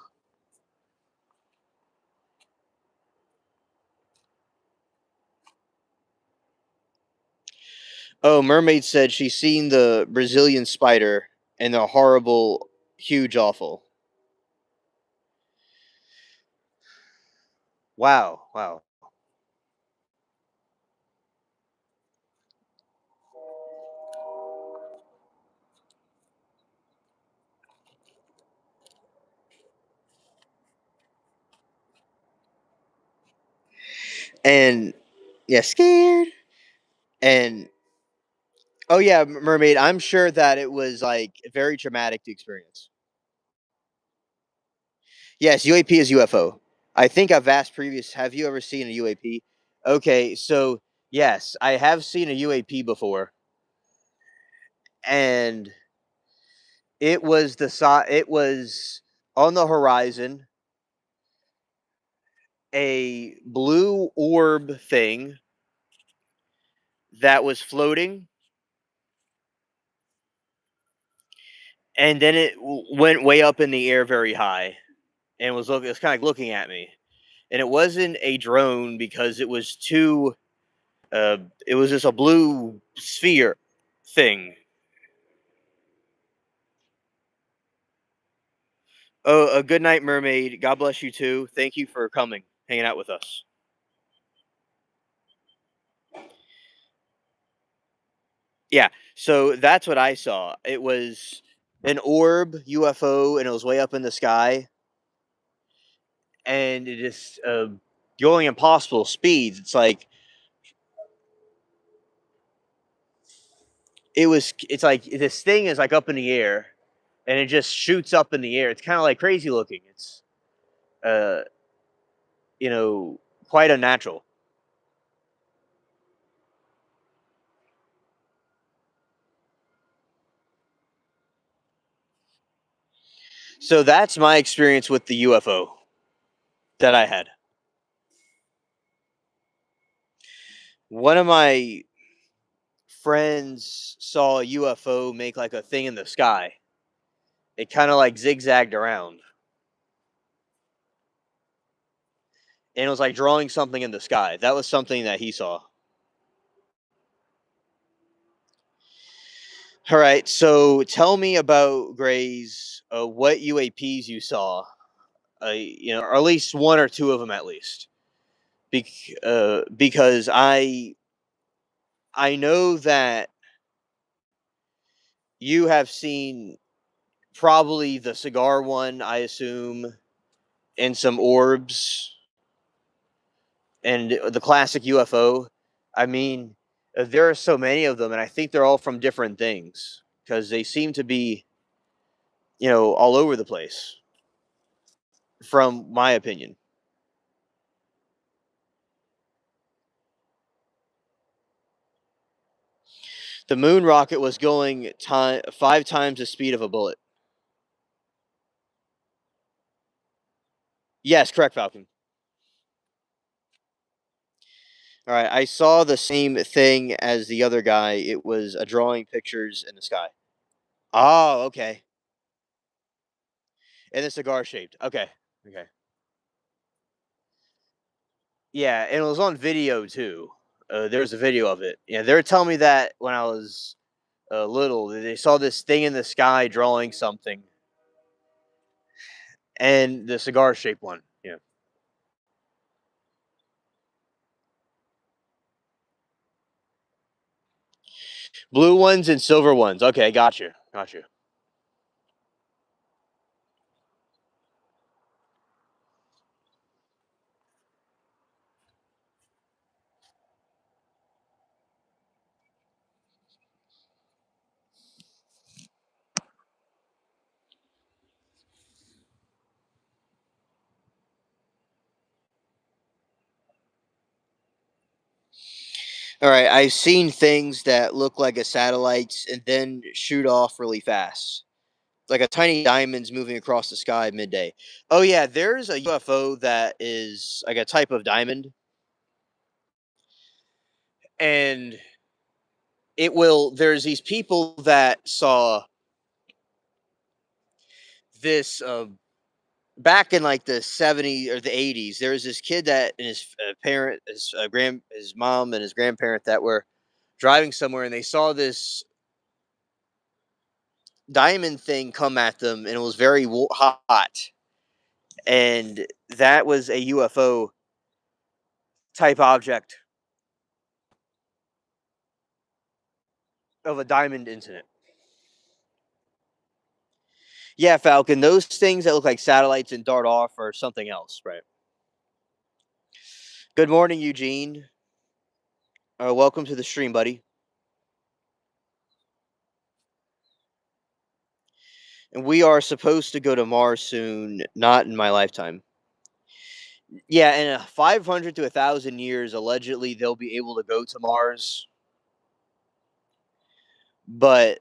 Oh, Mermaid said she's seen the Brazilian spider and the horrible, huge, awful. Wow, wow. And yeah, scared. And oh yeah, Mermaid. I'm sure that it was like very traumatic to experience. Yes, UAP is UFO. I think I've asked previous. Have you ever seen a UAP? Okay, so yes, I have seen a UAP before, and It was on the horizon, a blue orb thing that was floating, and then went way up in the air, very high, and was looking. It was kind of looking at me, and it wasn't a drone because it was too. It was just a blue sphere thing. Oh, a good night, mermaid. God bless you too. Thank you for coming, hanging out with us. Yeah, so that's what I saw. It was an orb UFO, and it was way up in the sky, and it is going impossible speeds. It's like It's like this thing is like up in the air, and it just shoots up in the air. It's kind of like crazy looking. It's uh, you know, quite unnatural. So that's my experience with the UFO that I had. One of my friends saw a UFO make like a thing in the sky. It kind of like zigzagged around, and it was like drawing something in the sky. That was something that he saw. All right, so tell me about Gray's. What UAPs you saw? Or at least one or two of them, at least. Because I know that you have seen probably the cigar one, I assume, and some orbs and the classic UFO. I mean, there are so many of them, and I think they're all from different things because they seem to be, all over the place, from my opinion. The moon rocket was going 5 times the speed of a bullet. Yes, correct, Falcon. All right, I saw the same thing as the other guy. It was a drawing pictures in the sky. Oh, okay. And it's cigar shaped. Okay. Okay. Yeah, and it was on video too. There was a video of it. Yeah, they were telling me that when I was little, they saw this thing in the sky drawing something, and the cigar shaped one. Yeah, blue ones and silver ones. Okay, got you. Got you. All right, I've seen things that look like a satellites and then shoot off really fast, like a tiny diamond's moving across the sky midday. Oh yeah, there's a UFO that is like a type of diamond, and it will. There's these people that saw this back in like the 70s or the 80s. There was this kid that and his his mom and his grandparent that were driving somewhere, and they saw this diamond thing come at them, and it was very hot, and that was a UFO type object of a diamond incident. Yeah, Falcon. Those things that look like satellites and dart off are something else, right? Good morning, Eugene. Welcome to the stream, buddy. And we are supposed to go to Mars soon, not in my lifetime. Yeah, in 500 to 1,000 years, allegedly they'll be able to go to Mars. But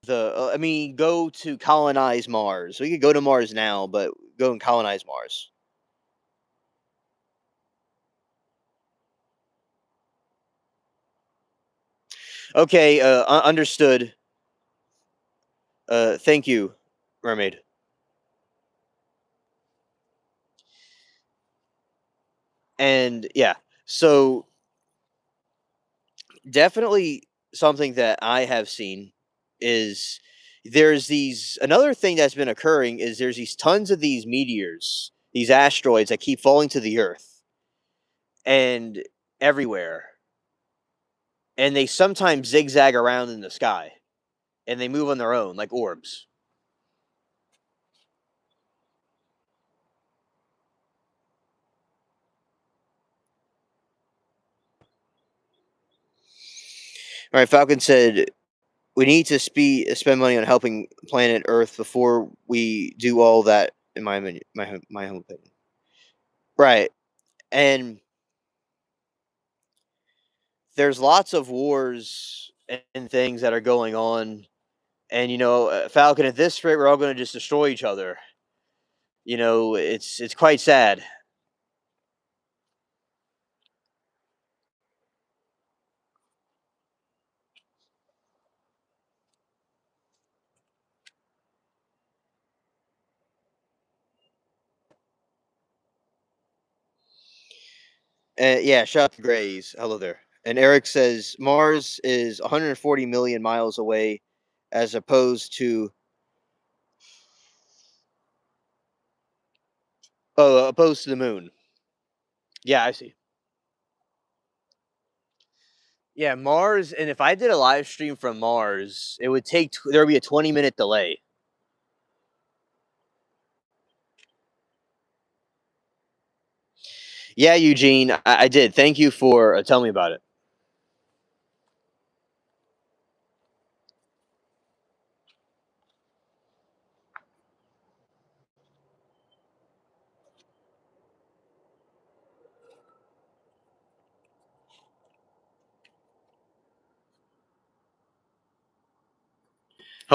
I mean, go to colonize Mars. We could go to Mars now, but go and colonize Mars. Okay, understood. Thank you, mermaid. And yeah, so definitely something that I have seen is there's these another thing that's been occurring is there's these tons of these meteors, these asteroids that keep falling to the earth and everywhere. And they sometimes zigzag around in the sky and they move on their own like orbs. All right, Falcon said we need to spend money on helping planet Earth before we do all that. In my opinion, my humble opinion, right? And there's lots of wars and things that are going on, and Falcon. At this rate, we're all going to just destroy each other. It's quite sad. Yeah, shout out to Grays. Hello there. And Eric says Mars is 140 million miles away, as opposed to the moon. Yeah, I see. Yeah, Mars. And if I did a live stream from Mars, it would take there would be a 20-minute delay. Yeah, Eugene, I did. Thank you for telling me about it.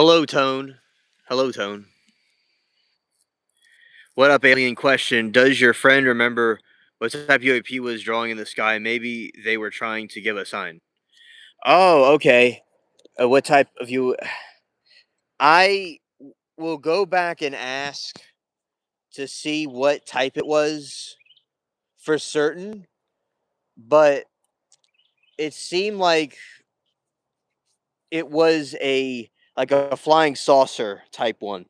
Hello, Tone. Hello, Tone. What up, alien question? Does your friend remember what type UAP was drawing in the sky? Maybe they were trying to give a sign. Oh, okay. What type of you? I will go back and ask to see what type it was for certain, but it seemed like it was a flying saucer type one.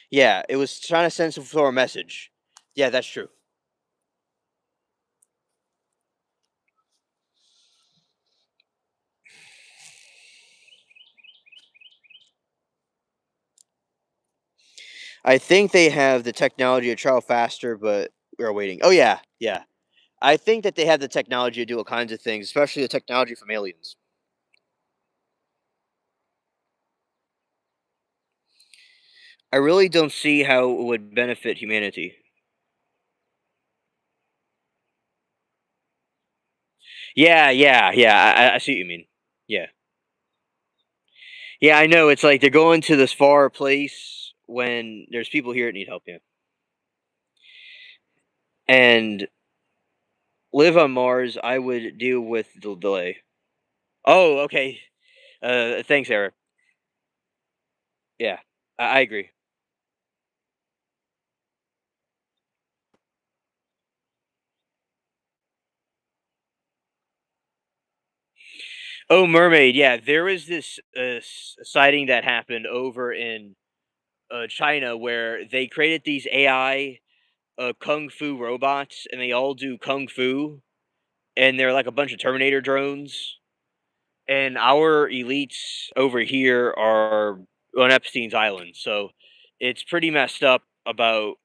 Yeah, it was trying to send some sort of message. Yeah, that's true. I think they have the technology to travel faster, but we're waiting. Oh yeah, yeah. I think that they have the technology to do all kinds of things, especially the technology from aliens. I really don't see how it would benefit humanity. Yeah, yeah, yeah. I see what you mean. Yeah, yeah. I know. It's like they're going to this far place when there's people here that need help. Yeah, and live on Mars. I would deal with the delay. Oh, okay. Thanks, Eric. Yeah, I agree. Oh, mermaid. Yeah, there was this sighting that happened over in China where they created these AI kung fu robots, and they all do kung fu, and they're like a bunch of Terminator drones. And our elites over here are on Epstein's island, so it's pretty messed up about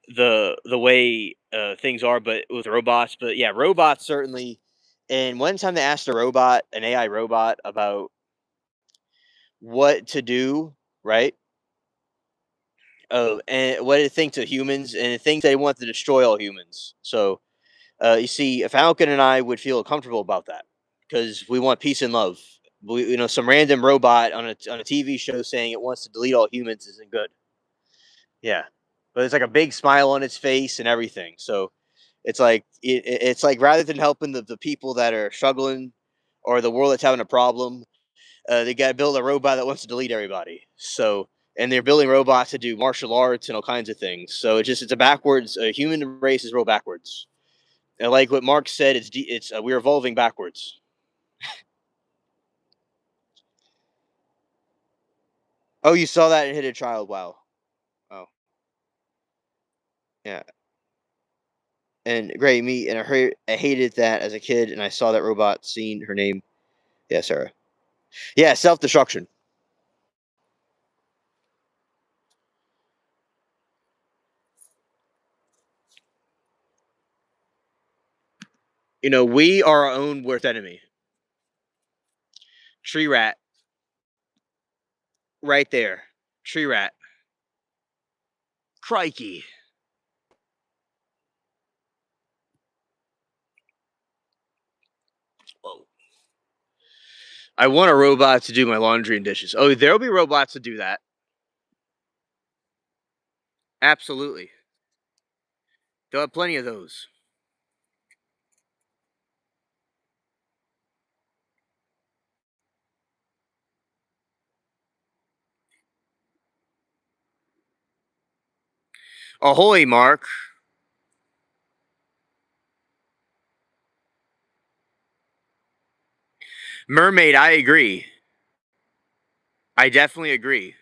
the way things are, but with robots. But yeah, robots certainly. And one time they asked a robot, an AI robot, about what to do, right? Oh, and what it thinks of humans, and it thinks they want to destroy all humans. So, you see, Falcon and I would feel comfortable about that because we want peace and love. Some random robot on a TV show saying it wants to delete all humans isn't good. Yeah, but it's like a big smile on its face and everything. So it's like rather than helping the people that are struggling or the world that's having a problem, they got to build a robot that wants to delete everybody. So, and they're building robots to do martial arts and all kinds of things. So it's a backwards. Human race is real backwards. And like what Mark said, we're evolving backwards. Oh, you saw that and hit a child. Wow. Oh, yeah. And great me and I hated that as a kid, and I saw that robot scene. Her name, yeah, Sarah. Yeah, self destruction. We are our own worst enemy. Tree rat, right there. Tree rat. Crikey. Whoa. I want a robot to do my laundry and dishes. Oh, there'll be robots to do that. Absolutely. They'll have plenty of those. Ahoy, Mark. Mermaid, I agree. I definitely agree.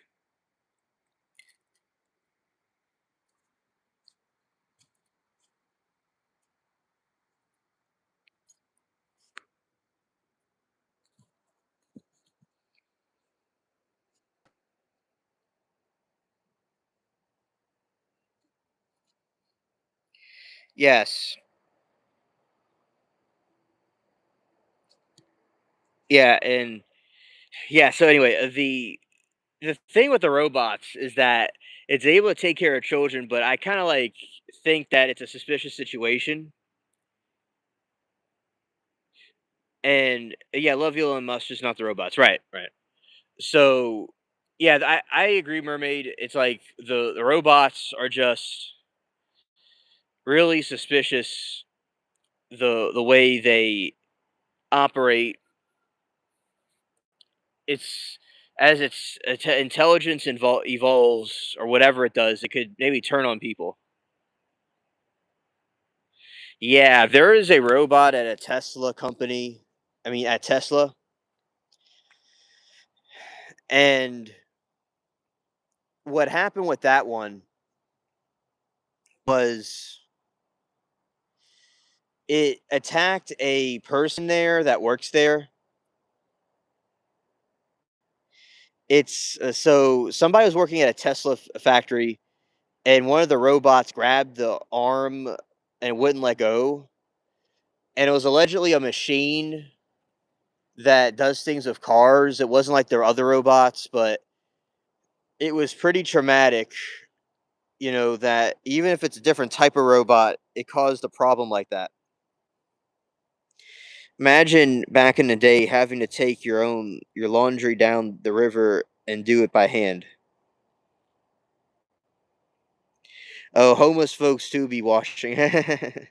Yes. Yeah, and yeah, so anyway, the thing with the robots is that it's able to take care of children, but I kind of like think that it's a suspicious situation. And yeah, love Elon Musk, just not the robots. Right, right. So yeah, I agree, Mermaid. It's like the robots are just really suspicious. The way they operate, it's as intelligence evolves or whatever it does, it could maybe turn on people. Yeah, there is a robot at a Tesla company. I mean, at Tesla, and what happened with that one was it attacked a person there that works there. It's so somebody was working at a Tesla factory, and one of the robots grabbed the arm and wouldn't let go. And it was allegedly a machine that does things with cars. It wasn't like their other robots, but it was pretty traumatic. That even if it's a different type of robot, it caused a problem like that. Imagine back in the day having to take your laundry down the river and do it by hand. Oh, homeless folks too be washing the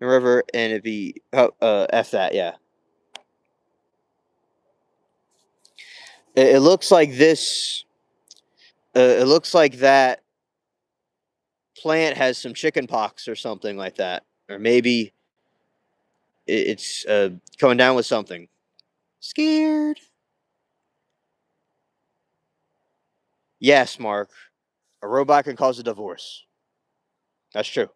river, and it'd be f that, yeah. It looks like this. It looks like that plant has some chicken pox or something like that, or maybe it's coming down with something. Scared. Yes, Mark. A robot can cause a divorce. That's true.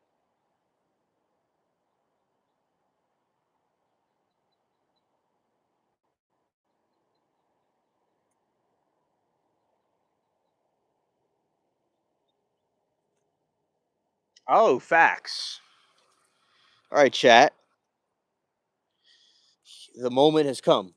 Oh, facts. All right, chat. The moment has come.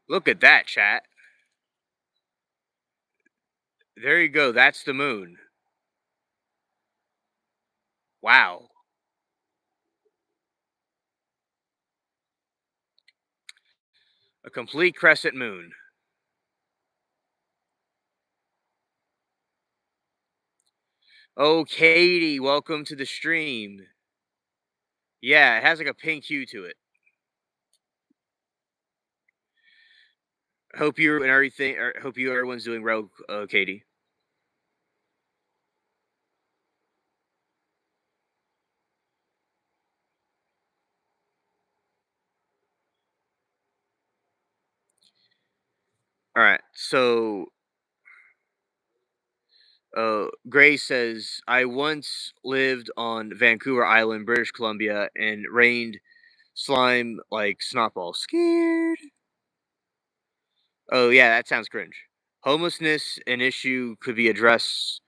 Look at that, chat. There you go. That's the moon. Wow. A complete crescent moon. Oh, Katie, welcome to the stream. Yeah, it has like a pink hue to it. Hope you and everything. Hope you everyone's doing well, Katie. All right. So, Gray says, I once lived on Vancouver Island, British Columbia, and rained slime like snotballs. Scared. Oh yeah, that sounds cringe. Homelessness an issue could be addressed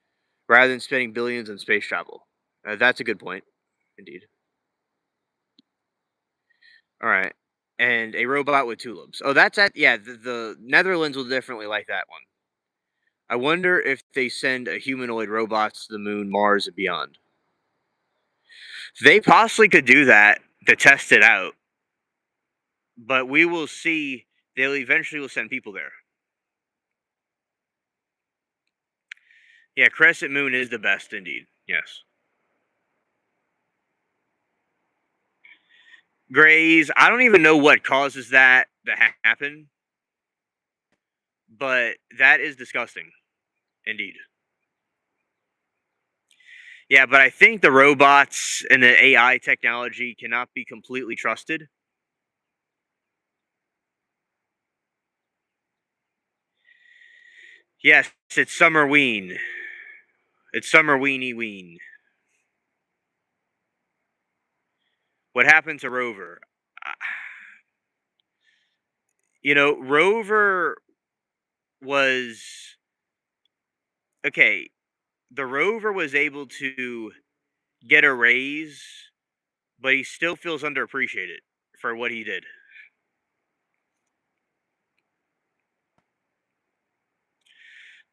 rather than spending billions on space travel. That's a good point, indeed. All right. And a robot with tulips. Oh, that's at yeah. The Netherlands will definitely like that one. I wonder if they send a humanoid robots to the moon, Mars, and beyond. They possibly could do that to test it out, but we will see. They'll eventually will send people there. Yeah, Crescent Moon is the best, indeed. Yes. Grays. I don't even know what causes that to happen, but that is disgusting, indeed. Yeah, but I think the robots and the AI technology cannot be completely trusted. Yes, it's Summerween. It's Summer Weenie Ween. What happened to Rover? Uh, Rover was okay. The Rover was able to get a raise, but he still feels underappreciated for what he did.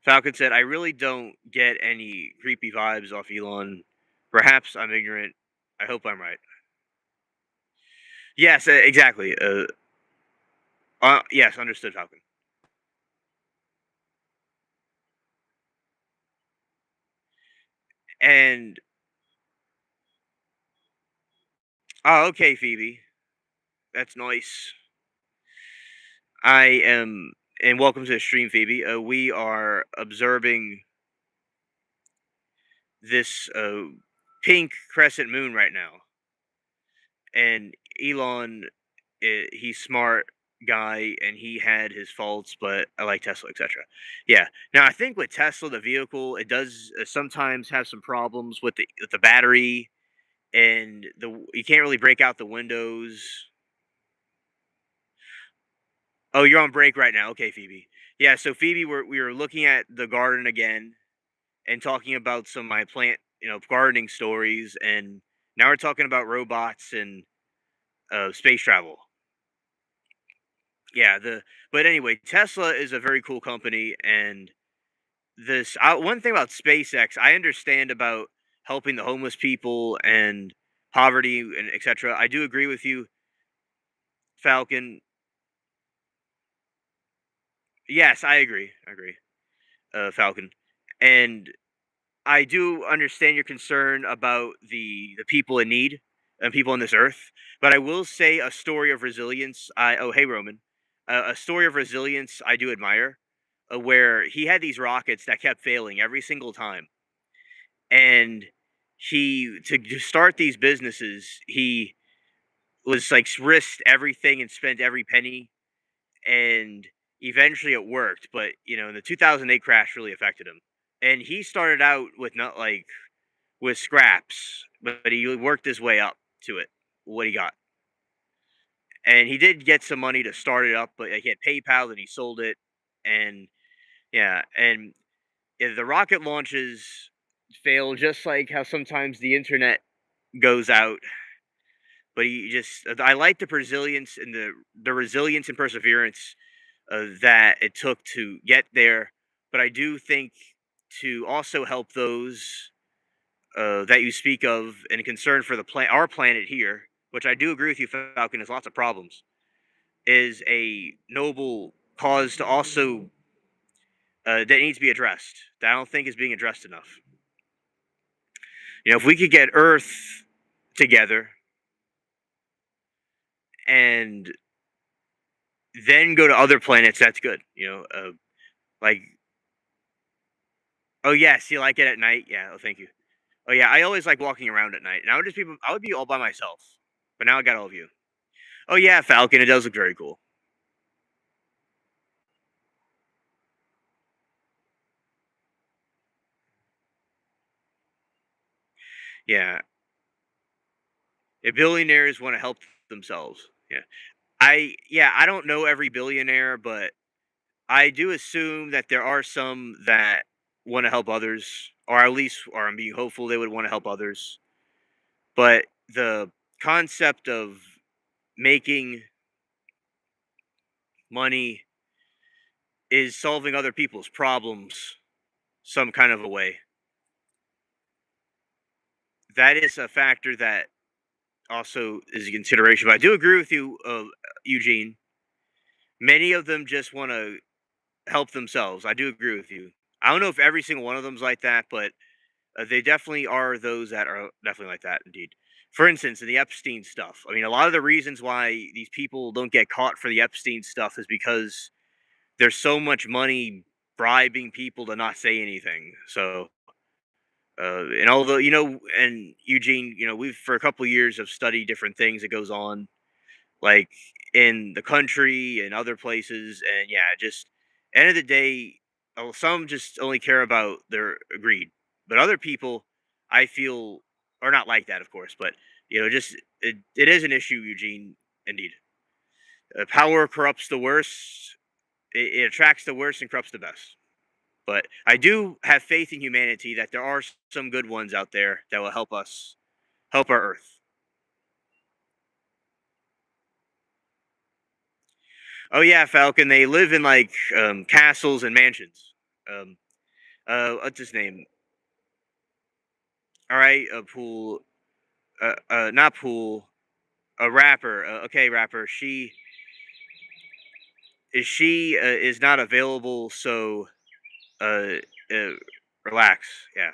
Falcon said, "I really don't get any creepy vibes off Elon. Perhaps I'm ignorant. I hope I'm right." Yes, exactly. Yes, understood, Falcon. And oh, okay, Phoebe, that's nice. I am, and welcome to the stream, Phoebe. We are observing this pink crescent moon right now, and Elon, he's smart guy, and he had his faults, but I like Tesla, etc. Yeah. Now I think with Tesla, the vehicle, it does sometimes have some problems with the battery, and the you can't really break out the windows. Oh, you're on break right now. Okay, Phoebe. Yeah, so Phoebe, we were looking at the garden again and talking about some of my plant, gardening stories, and now we're talking about robots and space travel. Yeah, the but anyway, Tesla is a very cool company, and one thing about SpaceX, I understand about helping the homeless people and poverty and etc. I do agree with you, Falcon. Yes, I agree. I agree, Falcon, and I do understand your concern about the people in need and people on this earth, but I will say a story of resilience. Hey Roman, a story of resilience I do admire, where he had these rockets that kept failing every single time, and he to start these businesses, he was like risked everything and spent every penny, and eventually it worked. But the 2008 crash really affected him, and he started out with not like with scraps, but he worked his way up to it, what he got. And he did get some money to start it up, but he had PayPal and he sold it. And yeah, and the rocket launches fail just like how sometimes the internet goes out. But I like the resilience and the resilience and perseverance that it took to get there. But I do think to also help those that you speak of and concern for our planet here, which I do agree with you, Falcon, has lots of problems, is a noble cause to also that needs to be addressed. That I don't think is being addressed enough. If we could get Earth together and then go to other planets, that's good. Like, oh yes, you like it at night? Yeah, oh, thank you. Oh yeah, I always like walking around at night, and I would be all by myself, but now I got all of you. Oh yeah, Falcon, it does look very cool. Yeah, if billionaires want to help themselves. Yeah. I don't know every billionaire, but I do assume that there are some that want to help others, or at least, or I'm being hopeful they would want to help others. But the concept of making money is solving other people's problems some kind of a way. That is a factor that also is a consideration. But I do agree with you, Eugene. Many of them just want to help themselves. I do agree with you. I don't know if every single one of them's like that, but they definitely are those that are definitely like that indeed. For instance, in the Epstein stuff, I mean, a lot of the reasons why these people don't get caught for the Epstein stuff is because there's so much money bribing people to not say anything. So, and although and Eugene, we've for a couple years have studied different things that goes on like in the country and other places. And yeah, just end of the day, some just only care about their greed, but other people, I feel, are not like that, of course. But just it is an issue, Eugene. Indeed, power corrupts the worst. It attracts the worst and corrupts the best. But I do have faith in humanity that there are some good ones out there that will help us help our Earth. Oh yeah, Falcon. They live in like castles and mansions. Um, what's his name? All right, Pool. Not Pool. A rapper. Okay, rapper. She is not available. So uh, uh relax. Yeah.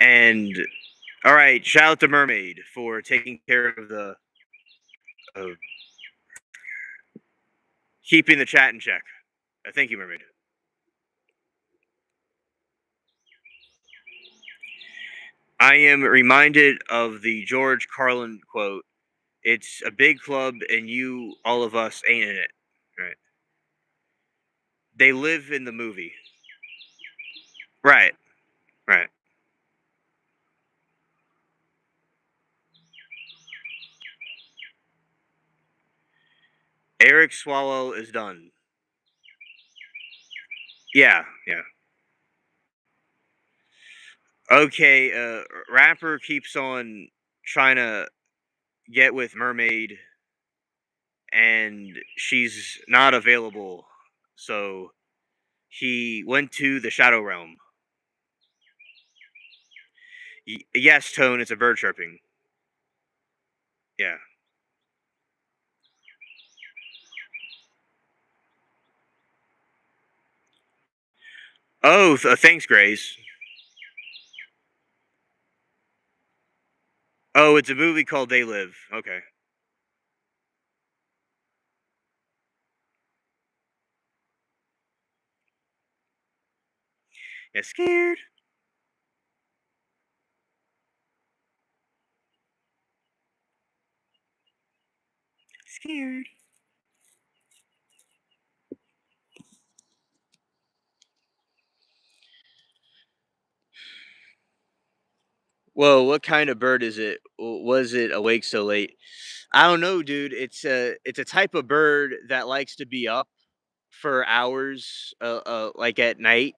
And all right, shout out to Mermaid for taking care of the uh, keeping the chat in check. Thank you, Mermaid. I am reminded of the George Carlin quote. It's a big club, and you, all of us, ain't in it. Right? They live in the movie. Right. Right. Eric Swallow is done. Yeah. Yeah. Okay. Rapper keeps on trying to get with Mermaid, and she's not available. So he went to the Shadow Realm. Yes, Tone. It's a bird chirping. Yeah. Oh, thanks, Grace. Oh, it's a movie called They Live. Okay. Yeah, scared. Scared. Whoa, what kind of bird is it? Was it awake so late? I don't know, dude. It's a type of bird that likes to be up for hours, like at night,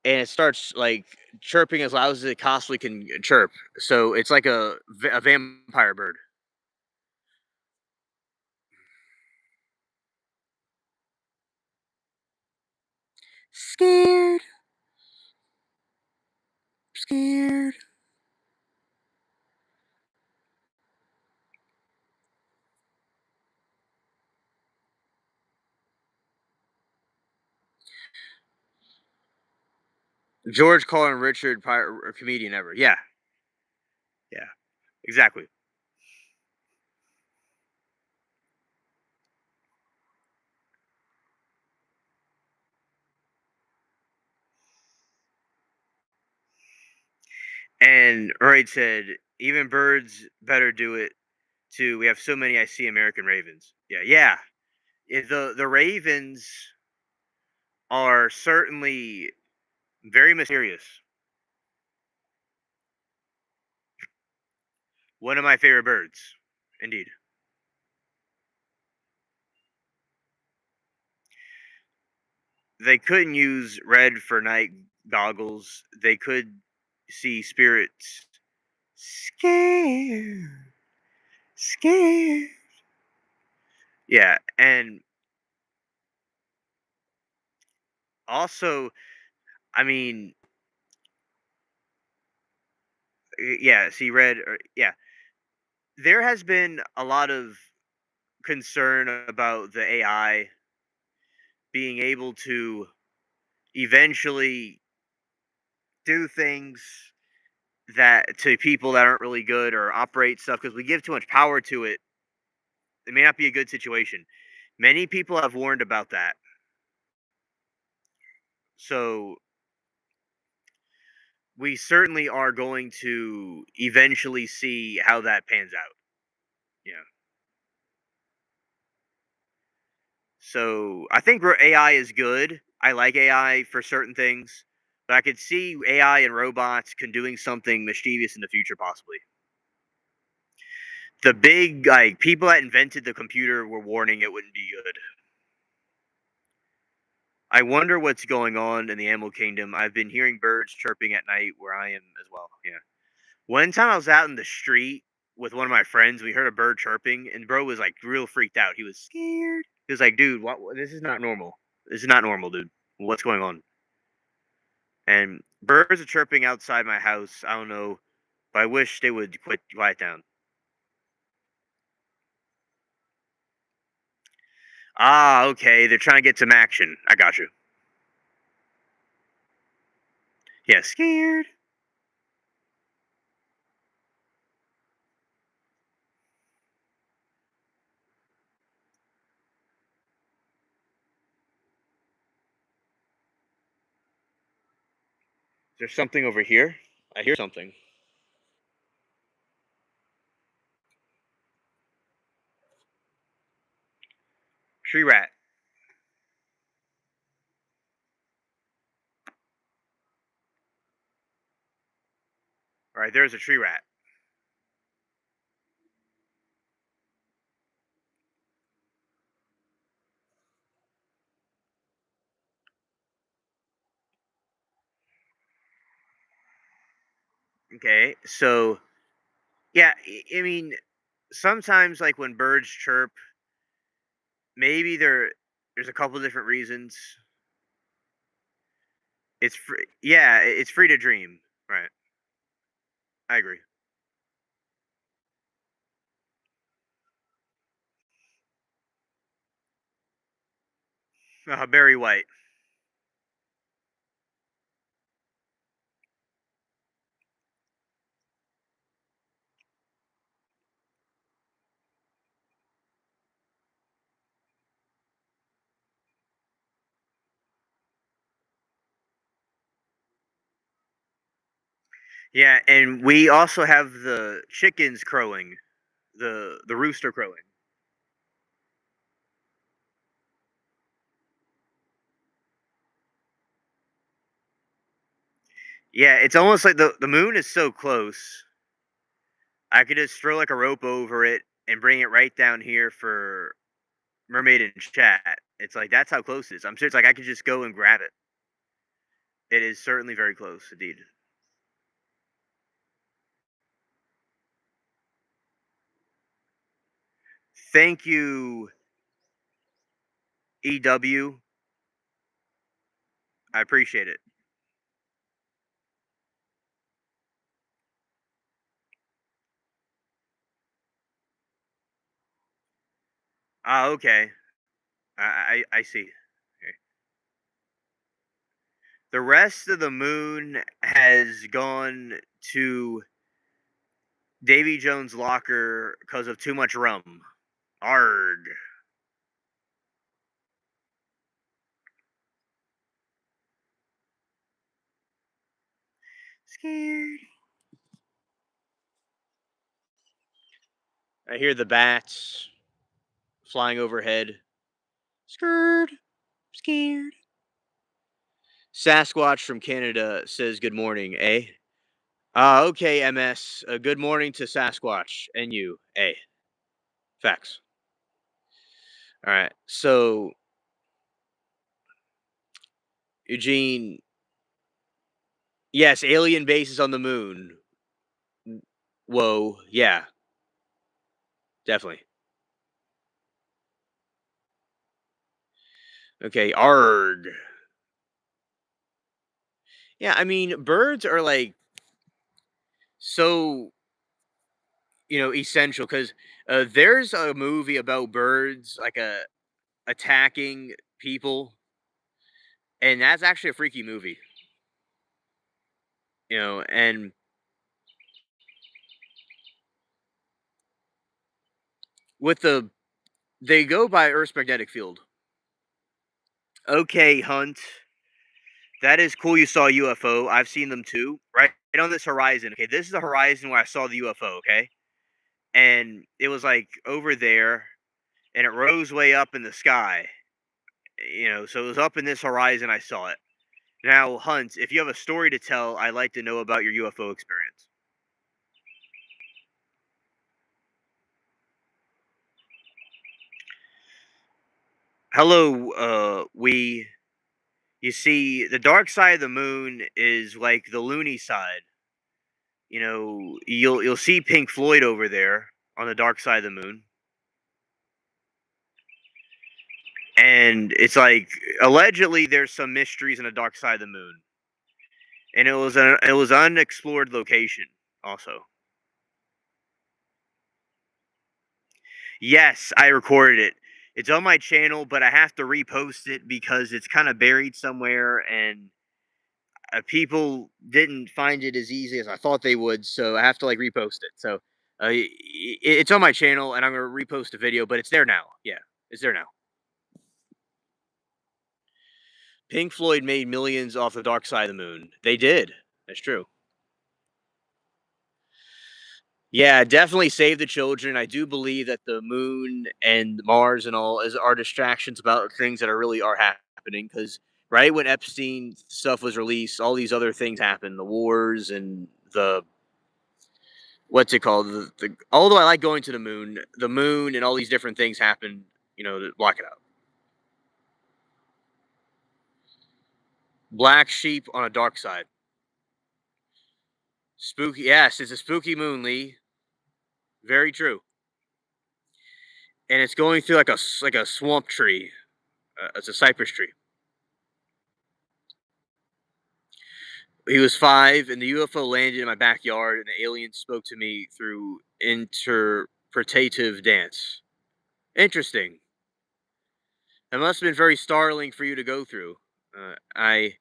and it starts like chirping as loud as it possibly can chirp. So it's like a vampire bird. Scared, scared. George Carlin Richard, comedian ever. Yeah, yeah, exactly. And Wright said, even birds better do it too. We have so many I see American ravens. Yeah, yeah. The ravens are certainly very mysterious. One of my favorite birds. Indeed. They couldn't use red for night goggles. They could see spirits. Scared. Scared. Yeah, and also, I mean, yeah, see red or yeah. There has been a lot of concern about the AI being able to eventually do things that to people that aren't really good or operate stuff because we give too much power to it. It may not be a good situation. Many people have warned about that. So we certainly are going to eventually see how that pans out. Yeah. So I think AI is good. I like AI for certain things, but I could see AI and robots can doing something mischievous in the future, possibly. The big like people that invented the computer were warning it wouldn't be good. I wonder what's going on in the animal kingdom. I've been hearing birds chirping at night where I am as well. Yeah. One time I was out in the street with one of my friends. We heard a bird chirping, and bro was like real freaked out. He was scared. He was like, "Dude, this is not normal. This is not normal, dude. What's going on?" And birds are chirping outside my house. I don't know, but I wish they would quiet down. Ah, okay. They're trying to get some action. I got you. Yeah, scared. Is there something over here? I hear something. Tree rat. All right, there's a tree rat. Okay, so yeah, I mean, sometimes like when birds chirp, maybe there's a couple different reasons. It's free. Yeah, it's free to dream. Right. I agree. Barry White. Yeah, and we also have the chickens crowing, the rooster crowing. Yeah, it's almost like the moon is so close. I could just throw like a rope over it and bring it right down here for mermaid in chat. It's like that's how close it is. I'm sure it's like I could just go and grab it. It is certainly very close indeed. Thank you, EW. I appreciate it. Ah, okay. I see. Okay. The rest of the moon has gone to Davy Jones' locker because of too much rum. Arg. Scared. I hear the bats flying overhead. Scared. Scared. Sasquatch from Canada says good morning, eh? Okay, MS. Good morning to Sasquatch and you, eh? Facts. All right. So, Eugene, yes, alien bases on the moon. Whoa, yeah, definitely. Okay, arg. Yeah, I mean, birds are like so, essential because there's a movie about birds, like attacking people, and that's actually a freaky movie, and with they go by Earth's magnetic field. Okay, Hunt. That is cool you saw a UFO. I've seen them too. Right on this horizon. Okay, this is the horizon where I saw the UFO, okay? And it was like over there and it rose way up in the sky. So it was up in this horizon I saw it. Now, Hunt, if you have a story to tell, I'd like to know about your UFO experience. Hello, we you see the dark side of the moon is like the loony side. you'll see Pink Floyd over there on the dark side of the moon, and it's like allegedly there's some mysteries on the dark side of the moon, and it was unexplored location also. Yes, I recorded it. It's on my channel, but I have to repost it because it's kind of buried somewhere, and people didn't find it as easy as I thought they would. So I have to like repost it. So it's on my channel, and I'm gonna repost a video, but it's there now. Yeah, it's there now. Pink Floyd made millions off the dark side of the moon. They did. That's true. Yeah, definitely save the children. I do believe that the moon and Mars and all is are distractions about things that are happening. Because right when Epstein stuff was released, all these other things happened, the wars and the what's it called? Although I like going to the moon and all these different things happen, to block it out. Black sheep on a dark side. Spooky. Yes, it's a spooky moon, Lee. Very true. And it's going through like a swamp tree. It's a cypress tree. He was 5, and the UFO landed in my backyard, and the alien spoke to me through interpretative dance. Interesting. That must have been very startling for you to go through. I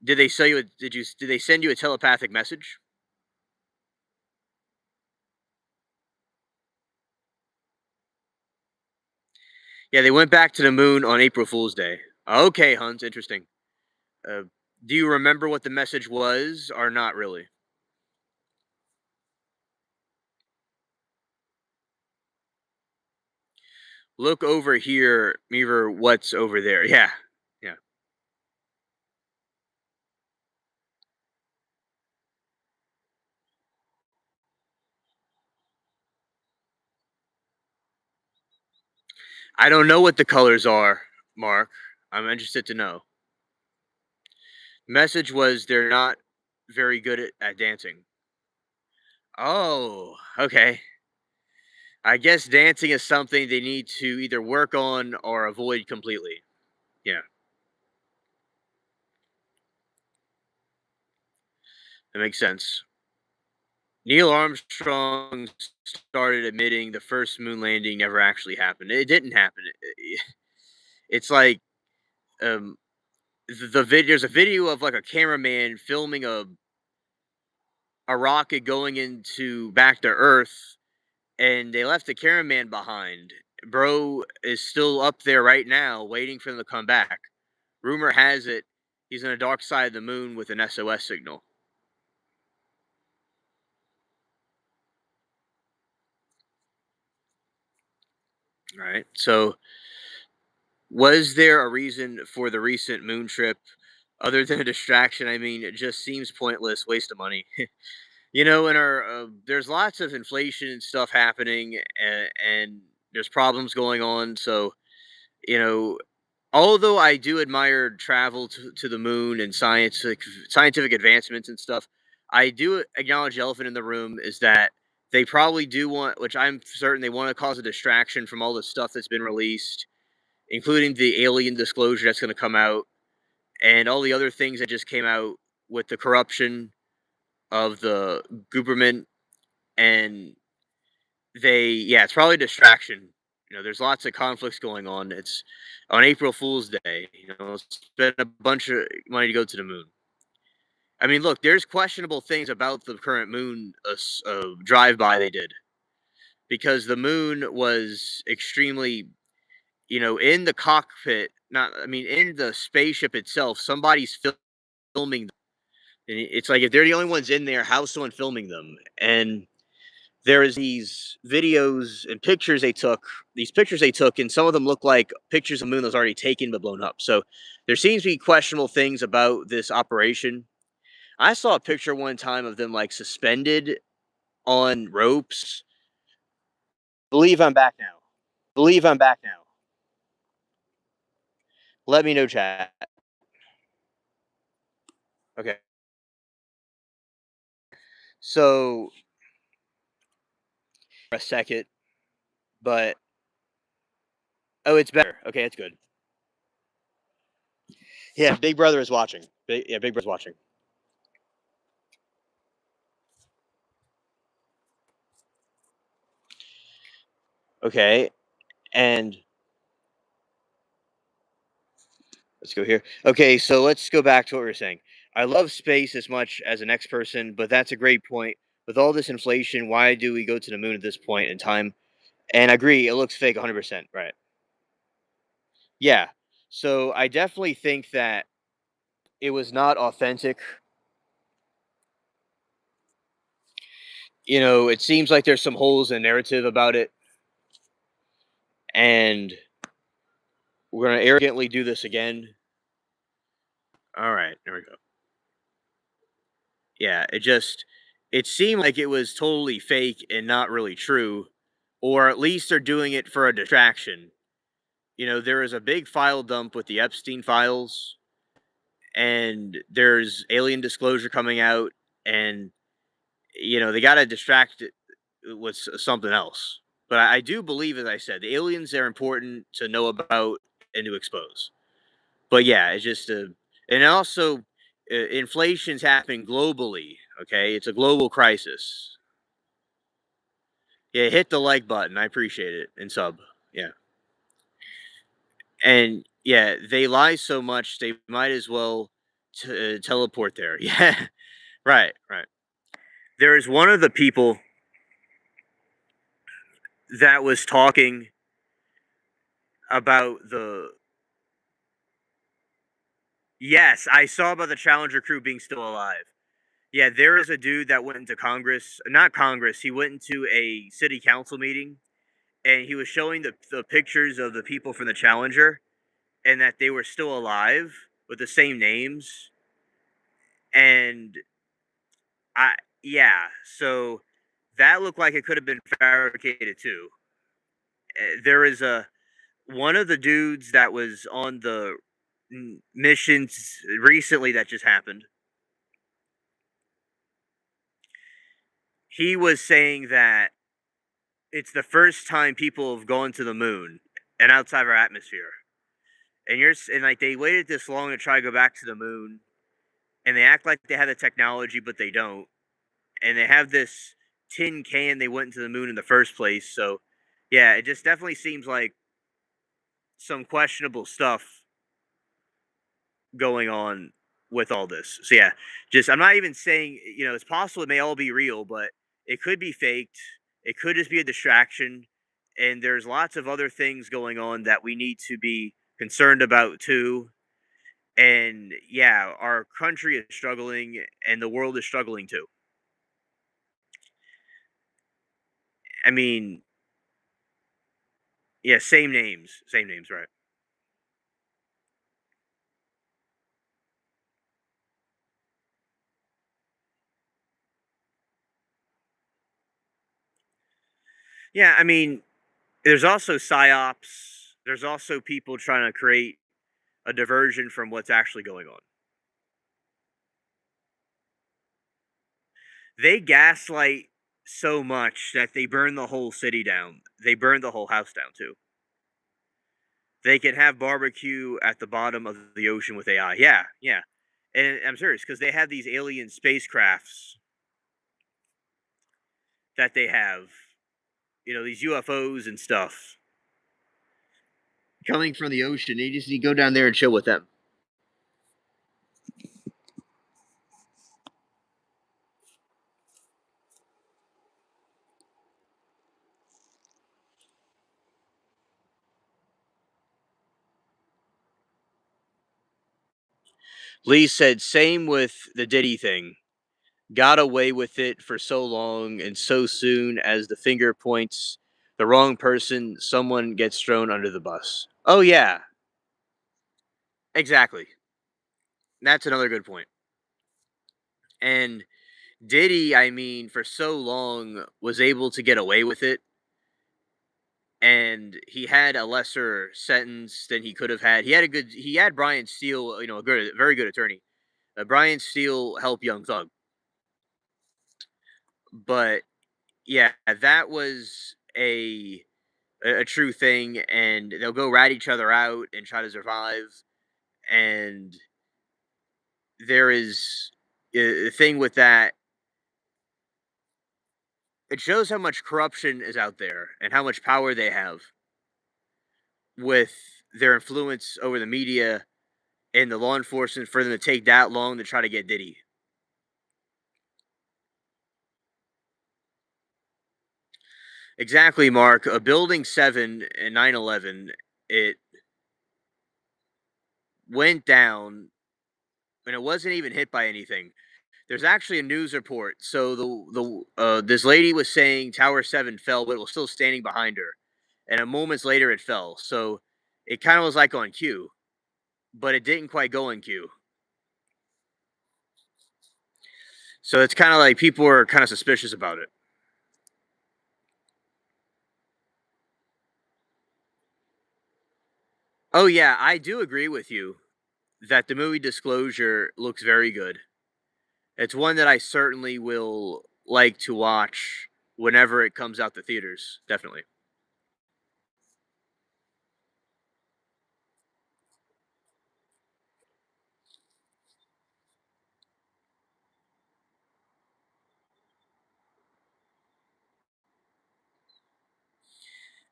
did they say you? Did they send you a telepathic message? Yeah, they went back to the moon on April Fool's Day. Okay, Hunt. Interesting. Uh, do you remember what the message was, or not really? Look over here, Meaver. What's over there? Yeah, yeah. I don't know what the colors are, Mark. I'm interested to know. Message was they're not very good at dancing. Oh, okay. I guess dancing is something they need to either work on or avoid completely. Yeah, that makes sense. Neil Armstrong started admitting the first moon landing never actually happened. It didn't happen. It's like um, there's a video of like a cameraman filming a rocket going into back to Earth, and they left the cameraman behind. Bro is still up there right now, waiting for them to come back. Rumor has it he's on the dark side of the moon with an SOS signal. All right. So, was there a reason for the recent moon trip other than a distraction? I mean, it just seems pointless, waste of money. In our there's lots of inflation and stuff happening, and there's problems going on. So, you know, although I do admire travel to the moon and scientific advancements and stuff, I do acknowledge the elephant in the room is that they probably do want, which I'm certain they want to cause a distraction from all the stuff that's been released, including the alien disclosure that's going to come out and all the other things that just came out with the corruption of the government. And yeah, it's probably a distraction. There's lots of conflicts going on. It's on April Fool's Day. Spend a bunch of money to go to the moon. I mean, look, there's questionable things about the current moon drive by they did because the moon was extremely, in the cockpit. Not, I mean, in the spaceship itself, somebody's filming. And it's like if they're the only ones in there, how's someone filming them? And there is these videos and pictures they took. These pictures they took, and some of them look like pictures of the moon that was already taken but blown up. So there seems to be questionable things about this operation. I saw a picture one time of them like suspended on ropes. Believe I'm back now. Believe I'm back now. Let me know, chat. Okay. So a second, but oh, it's better. Okay, that's good. Yeah, Big Brother is watching. Yeah, Big Brother's watching. Okay, and let's go here. Okay, so let's go back to what we were saying. I love space as much as an X person, but that's a great point. With all this inflation, why do we go to the moon at this point in time? And I agree, it looks fake 100%. Right. Yeah. So I definitely think that it was not authentic. It seems like there's some holes in narrative about it, and we're going to arrogantly do this again. All right, there we go. Yeah, it seemed like it was totally fake and not really true, or at least they're doing it for a distraction. There is a big file dump with the Epstein files, and there's alien disclosure coming out, and they got to distract it with something else. But I do believe, as I said, the aliens are important to know about and to expose. But yeah, it's just and also inflation's happening globally. Okay, it's a global crisis. Yeah, hit the like button. I appreciate it and sub. Yeah, and yeah, they lie so much they might as well teleport there. Yeah, right, right. There is one of the people that was talking about the. Yes, I saw about the Challenger crew being still alive. Yeah, there is a dude that went into Congress, not Congress. He went into a city council meeting, and he was showing the pictures of the people from the Challenger, and that they were still alive with the same names. And I yeah, so that looked like it could have been fabricated too. There is a one of the dudes that was on the missions recently that just happened. He was saying that it's the first time people have gone to the moon and outside our atmosphere. And like they waited this long to try to go back to the moon, and they act like they have the technology, but they don't. And they have this tin can they went into the moon in the first place. So, yeah, it just definitely seems like some questionable stuff going on with all this. So, yeah, just I'm not even saying it's possible it may all be real, but it could be faked. It could just be a distraction, and there's lots of other things going on that we need to be concerned about too. And yeah, our country is struggling, and the world is struggling too. I mean, yeah, same names, right? Yeah, I mean, there's also psyops. There's also people trying to create a diversion from what's actually going on. They gaslight so much that they burn the whole city down. They burn the whole house down too. They can have barbecue at the bottom of the ocean with AI. Yeah, yeah. And I'm serious because they have these alien spacecrafts that they have, these UFOs and stuff coming from the ocean. You just need to go down there and chill with them. Lee said, same with the Diddy thing. Got away with it for so long, and so soon as the finger points the wrong person, someone gets thrown under the bus. Oh, yeah, exactly. That's another good point. And Diddy, I mean, for so long was able to get away with it, and he had a lesser sentence than he could have had. He had Brian Steele, very good attorney. Brian Steele helped Young Thug. But yeah, that was a true thing, and they'll go rat each other out and try to survive. And there is a thing with that. It shows how much corruption is out there and how much power they have with their influence over the media and the law enforcement for them to take that long to try to get Diddy. Exactly, Mark. A building 7 in 9/11, it went down and it wasn't even hit by anything. There's actually a news report. So this lady was saying Tower 7 fell, but it was still standing behind her. And a moments later it fell. So it kind of was like on cue, but it didn't quite go on cue. So it's kind of like people were kind of suspicious about it. Oh yeah, I do agree with you that the movie Disclosure looks very good. It's one that I certainly will like to watch whenever it comes out to theaters, definitely.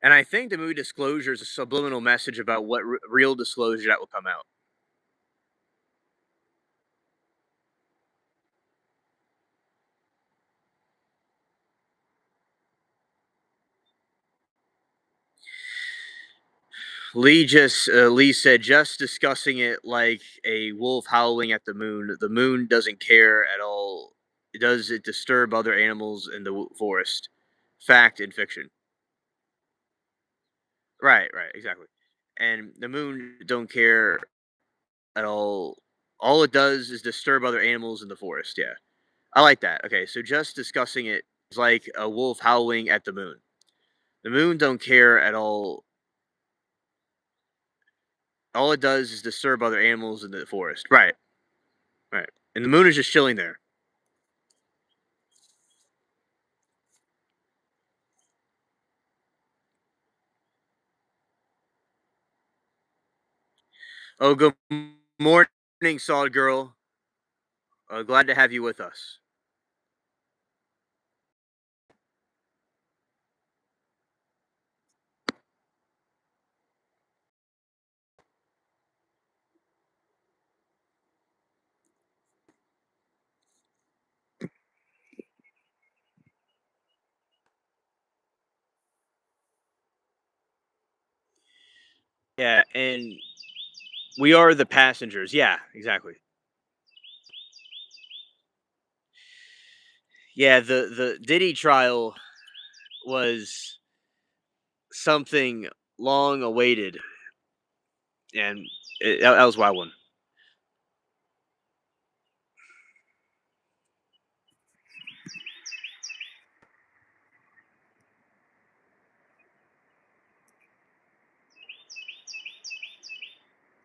And I think the movie Disclosure is a subliminal message about what real disclosure that will come out. Lee said just discussing it like a wolf howling at the moon. The moon doesn't care at all. Does it disturb other animals in the forest? Fact and fiction. Right, right, exactly. And the moon don't care at all. All it does is disturb other animals in the forest. Yeah, I like that. Okay, so just discussing it is like a wolf howling at the moon. The moon don't care at all. All it does is disturb other animals in the forest. Right, right. And the moon is just chilling there. Oh, good morning, Solid Girl. Glad to have you with us. Yeah, and we are the passengers. Yeah, exactly. Yeah, the Diddy trial was something long awaited, and that was why one.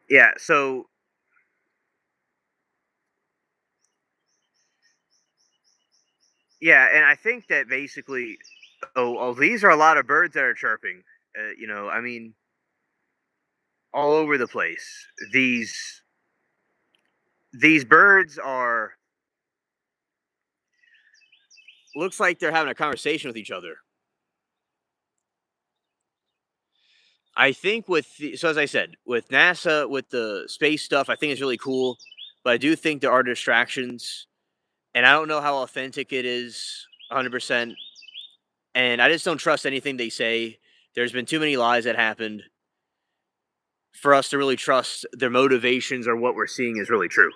Yeah. So yeah, and I think that basically, these are a lot of birds that are chirping. I mean, all over the place. These birds are looks like they're having a conversation with each other. I think so as I said, with NASA, with the space stuff, I think it's really cool, but I do think there are distractions, and I don't know how authentic it is 100%, and I just don't trust anything they say. There's been too many lies that happened for us to really trust their motivations or what we're seeing is really true.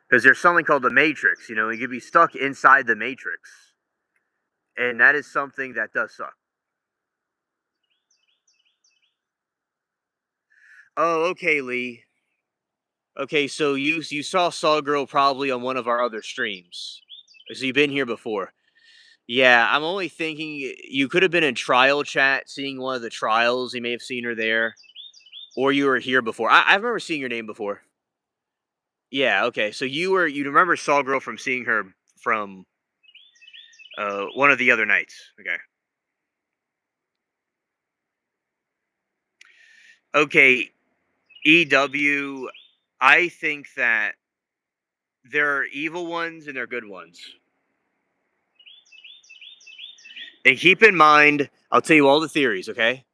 Because there's something called the matrix, you could be stuck inside the matrix, and that is something that does suck. Oh, okay, Lee. Okay, so you saw Saw Girl probably on one of our other streams. So you've been here before. Yeah, I'm only thinking you could have been in trial chat, seeing one of the trials. You may have seen her there, or you were here before. I remember seeing your name before. Yeah, okay. So you remember Saw Girl from seeing her from one of the other nights. Okay. Okay, EW, I think that there are evil ones and there are good ones. And keep in mind, I'll tell you all the theories, okay?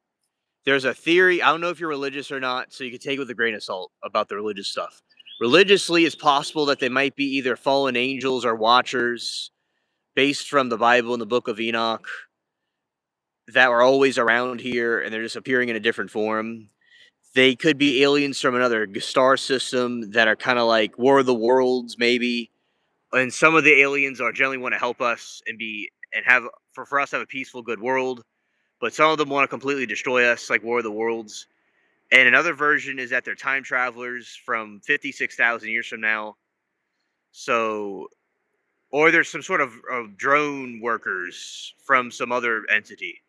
There's a theory, I don't know if you're religious or not, so you can take it with a grain of salt about the religious stuff. Religiously, it's possible that they might be either fallen angels or watchers based from the Bible and the book of Enoch that were always around here and they're just appearing in a different form. They could be aliens from another star system that are kind of like War of the Worlds, maybe. And some of the aliens are generally want to help us and be and have for us to have a peaceful, good world. But some of them want to completely destroy us, like War of the Worlds. And another version is that they're time travelers from 56,000 years from now. So, or there's some sort of drone workers from some other entity.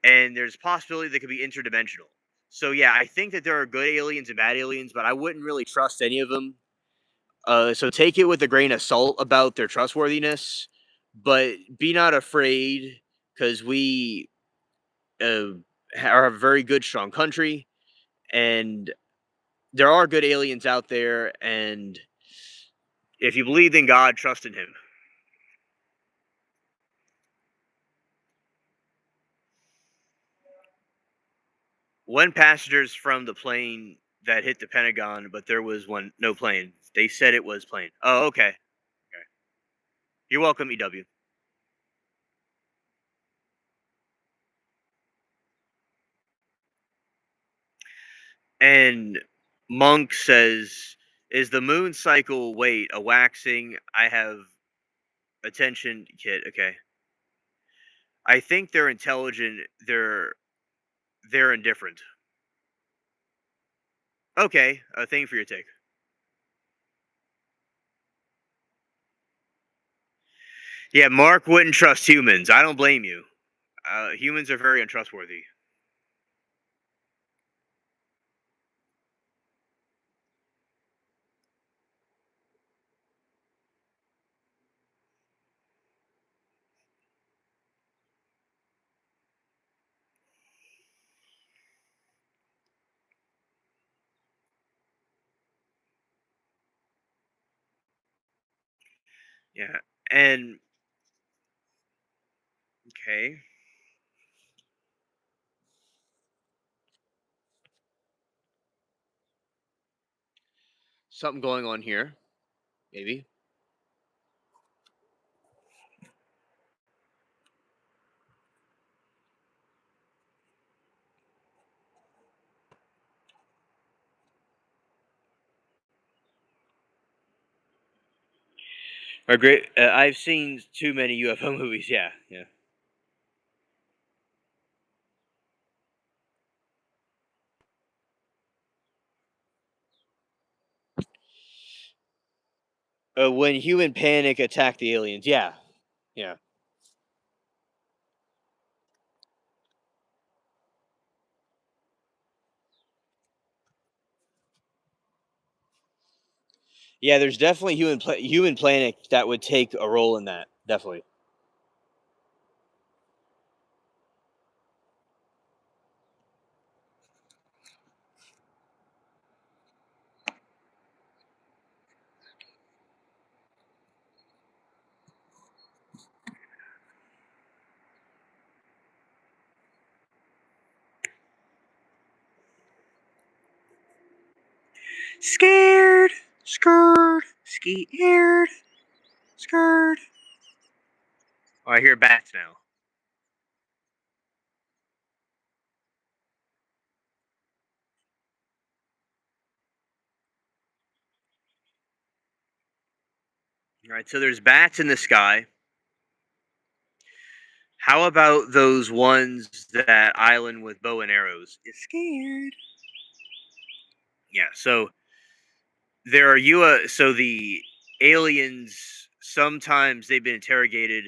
And there's a possibility they could be interdimensional. So yeah, I think that there are good aliens and bad aliens, but I wouldn't really trust any of them. So take it with a grain of salt about their trustworthiness, but be not afraid because we uh, are a very good, strong country, and there are good aliens out there. And if you believe in God, trust in Him. One passengers from the plane that hit the Pentagon, but there was one no plane. They said it was plane. Oh, okay. Okay. You're welcome, EW. And Monk says, "Is the moon cycle wait a waxing? I have attention, kid. Okay, I think they're intelligent. They're indifferent. Okay, thank you for your take. Yeah, Mark wouldn't trust humans. I don't blame you. Humans are very untrustworthy. Yeah, and okay, something going on here, maybe. Are great. I've seen too many UFO movies. Yeah, yeah. When human panic attacked the aliens. Yeah, yeah. Yeah, there's definitely human planet that would take a role in that. Definitely. Scared, scared, scared, scared. Oh, I hear bats now. All right, so there's bats in the sky. How about those ones that island with bow and arrows? Is scared. Yeah, so there are so the aliens sometimes they've been interrogated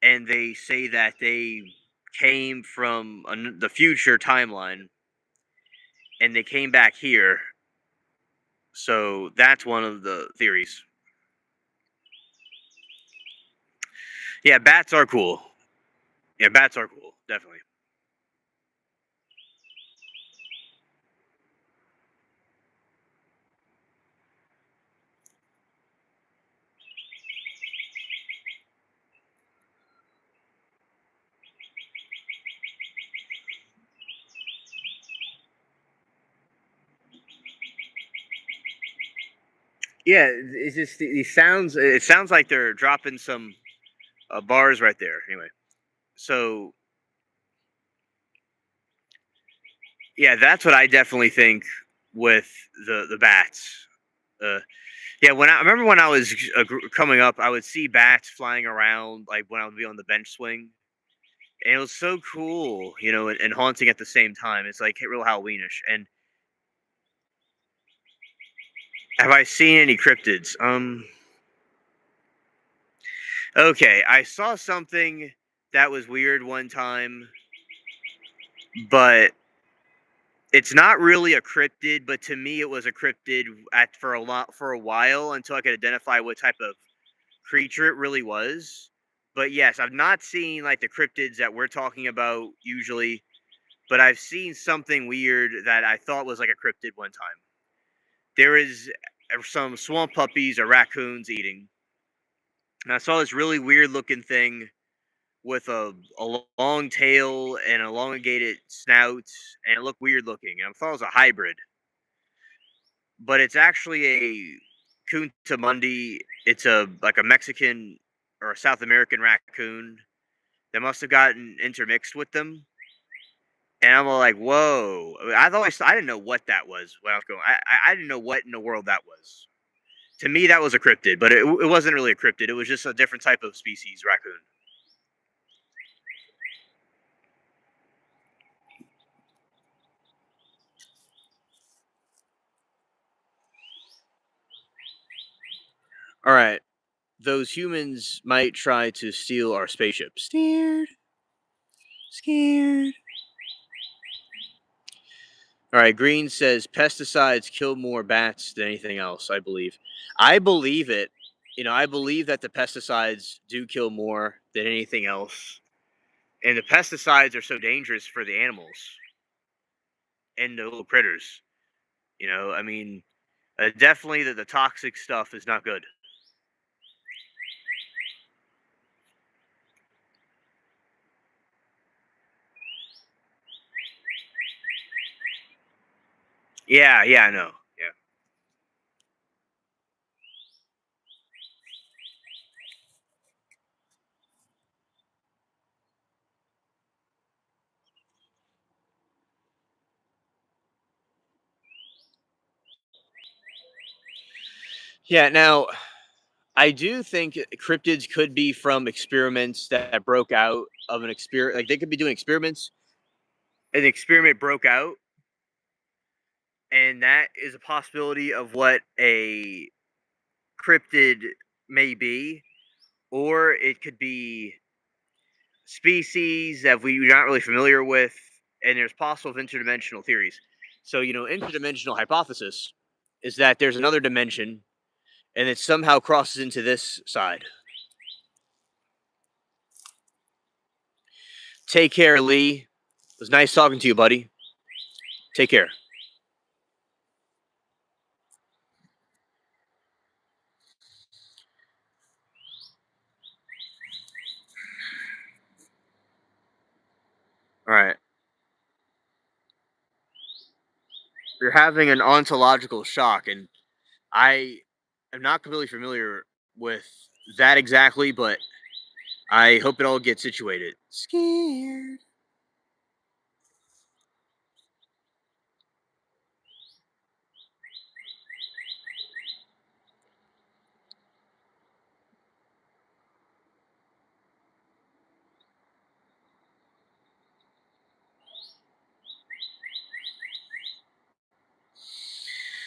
and they say that they came from the future timeline and they came back here So that's one of the theories. Yeah, bats are cool. Yeah, bats are cool, definitely. Yeah, it's just these sounds. It sounds like they're dropping some bars right there. Anyway, so yeah, that's what I definitely think with the bats. Uh, yeah, when I remember when I was coming up, I would see bats flying around like when I would be on the bench swing, and it was so cool, and haunting at the same time. It's like real Halloweenish. And have I seen any cryptids? Okay, I saw something that was weird one time, but it's not really a cryptid. But to me, it was a cryptid for a while until I could identify what type of creature it really was. But yes, I've not seen like the cryptids that we're talking about usually, but I've seen something weird that I thought was like a cryptid one time. There is some swamp puppies or raccoons eating, and I saw this really weird looking thing with a long tail and elongated snout, and it looked weird looking. And I thought it was a hybrid, but it's actually a Kuntamundi. It's a like a Mexican or a South American raccoon that must have gotten intermixed with them. And I'm all like, whoa! I didn't know what that was when I was going. I didn't know what in the world that was. To me, that was a cryptid, but it wasn't really a cryptid. It was just a different type of species raccoon. All right, those humans might try to steal our spaceship. Scared, scared. All right, Green says pesticides kill more bats than anything else, I believe. I believe it. I believe that the pesticides do kill more than anything else. And the pesticides are so dangerous for the animals and the little critters. I mean, definitely the toxic stuff is not good. Yeah, yeah, I know. Yeah. Yeah, now I do think cryptids could be from experiments that broke out of an experiment. Like they could be doing experiments. An experiment broke out, and that is a possibility of what a cryptid may be, or it could be species that we're not really familiar with, and there's possible interdimensional theories. So, interdimensional hypothesis is that there's another dimension, and it somehow crosses into this side. Take care, Lee. It was nice talking to you, buddy. Take care. All right. You're having an ontological shock, and I am not completely familiar with that exactly, but I hope it all gets situated. Scared.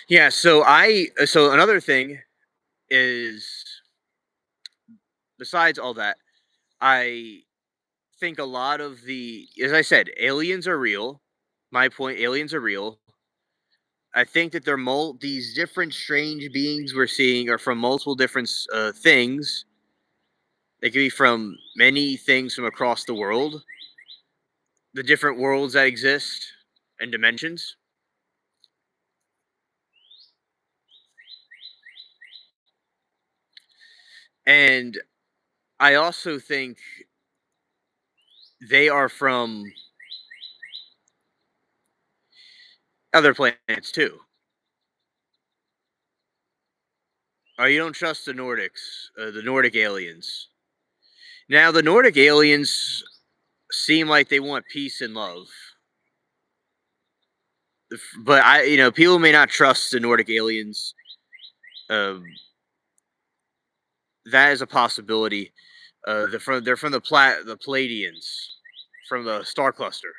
Yeah, so another thing is besides all that, I think a lot of as I said, aliens are real. My point, aliens are real. I think that these different strange beings we're seeing are from multiple different things. They could be from many things from across the world, the different worlds that exist and dimensions. And I also think they are from other planets too. Oh, you don't trust the Nordic aliens. Now, the Nordic aliens seem like they want peace and love. But people may not trust the Nordic aliens. Um, that is a possibility. They're from the Palladians, from the star cluster.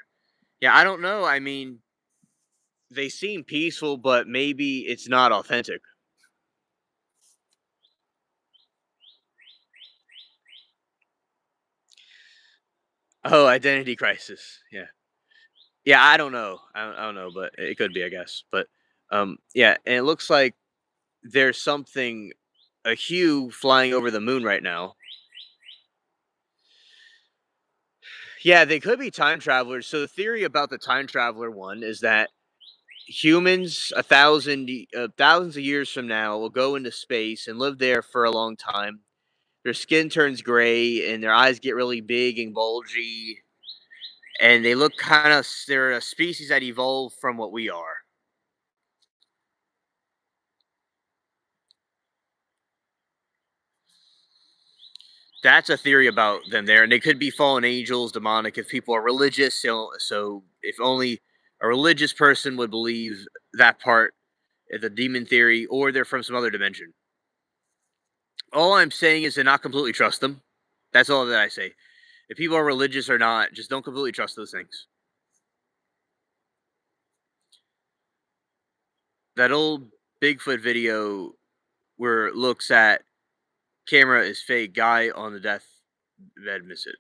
Yeah, I don't know. I mean, they seem peaceful, but maybe it's not authentic. Oh, identity crisis. Yeah, yeah. I don't know, but it could be, I guess. But yeah, and it looks like there's something, a hue flying over the moon right now. Yeah, they could be time travelers. So the theory about the time traveler one is that humans thousands of years from now will go into space and live there for a long time. Their skin turns gray and their eyes get really big and bulgy, and they look kind of they're a species that evolved from what we are. That's a theory about them there, and they could be fallen angels, demonic. If people are religious, so if only a religious person would believe that part, the demon theory, or they're from some other dimension. All I'm saying is to not completely trust them. That's all that I say. If people are religious or not, just don't completely trust those things. That old Bigfoot video where it looks at camera is fake, guy on the death bed miss it.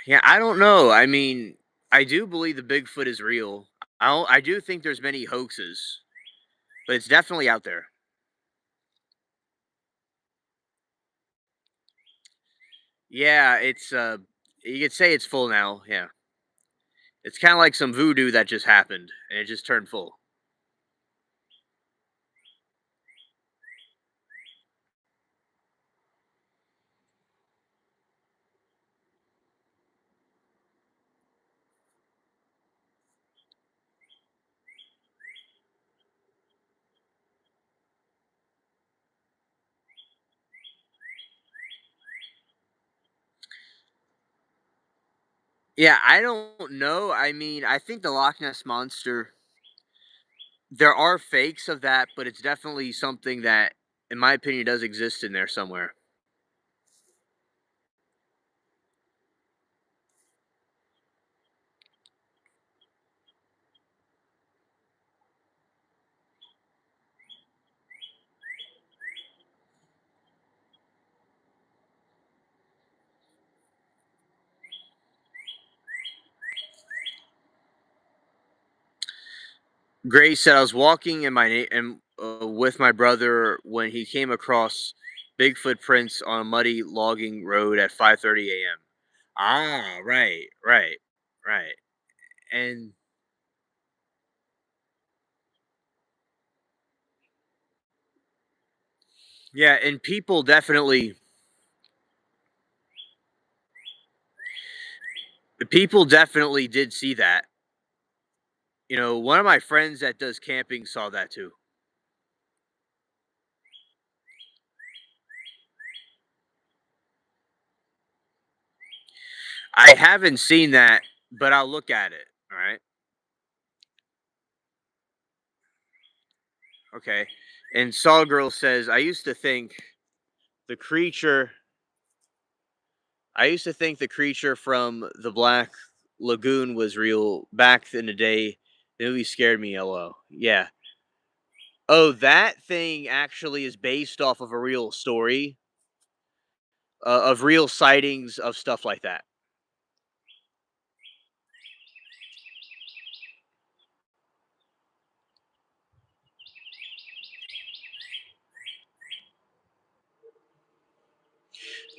Yeah, I don't know. I mean, I do believe the Bigfoot is real. I do think there's many hoaxes, but it's definitely out there. Yeah, it's you could say it's full now. Yeah. It's kind of like some voodoo that just happened and it just turned full. Yeah, I don't know. I mean, I think the Loch Ness monster, there are fakes of that, but it's definitely something that in my opinion does exist in there somewhere. Gray said I was walking in with my brother when he came across big footprints on a muddy logging road at 5:30 a.m. Ah, right, right, right. And yeah, and people definitely did see that. One of my friends that does camping saw that too. I haven't seen that, but I'll look at it. All right. Okay. And Saw Girl says, the creature I used to think the creature from the Black Lagoon was real back in the day. The movie scared me, LO. Yeah. Oh, that thing actually is based off of a real story, of real sightings of stuff like that.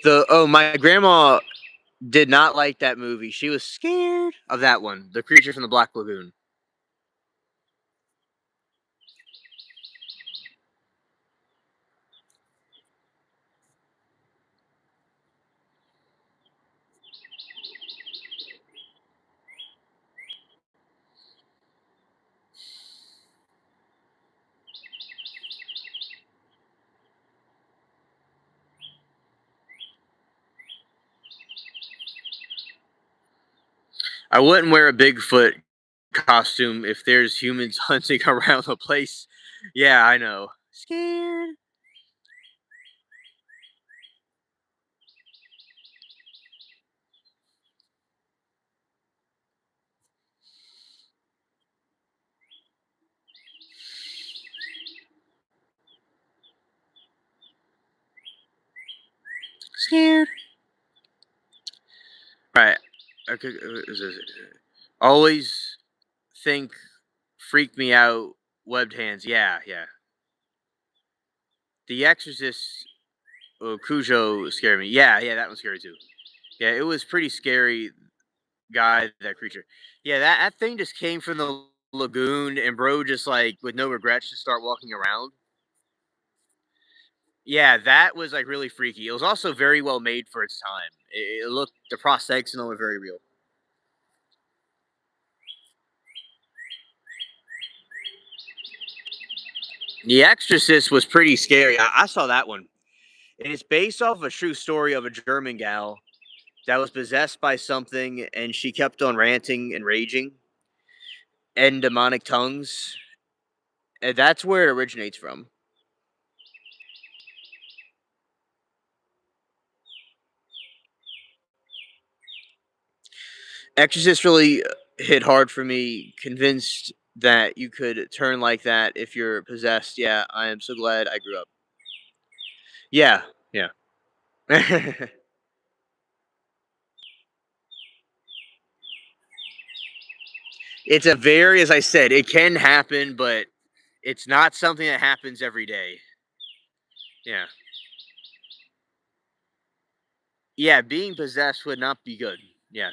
My grandma did not like that movie. She was scared of that one, The Creature from the Black Lagoon. I wouldn't wear a Bigfoot costume if there's humans hunting around the place. Yeah, I know. Scared. Scared. Right. Okay. Always think freak me out webbed hands. Yeah, yeah. The Exorcist Cujo scared me. Yeah, yeah, that one's scary too. Yeah, it was pretty scary guy, that creature. Yeah, that thing just came from the lagoon and bro just like with no regrets just start walking around. Yeah, that was like really freaky. It was also very well made for its time. It looked the prosthetics and all were very real. The Exorcist was pretty scary. I saw that one. And it's based off a true story of a German gal that was possessed by something and she kept on ranting and raging and demonic tongues. And that's where it originates from. Exorcist really hit hard for me, convinced that you could turn like that if you're possessed. Yeah, I am so glad I grew up. Yeah, yeah. It's a very, as I said, it can happen, but it's not something that happens every day. Yeah. Yeah, being possessed would not be good. Yeah.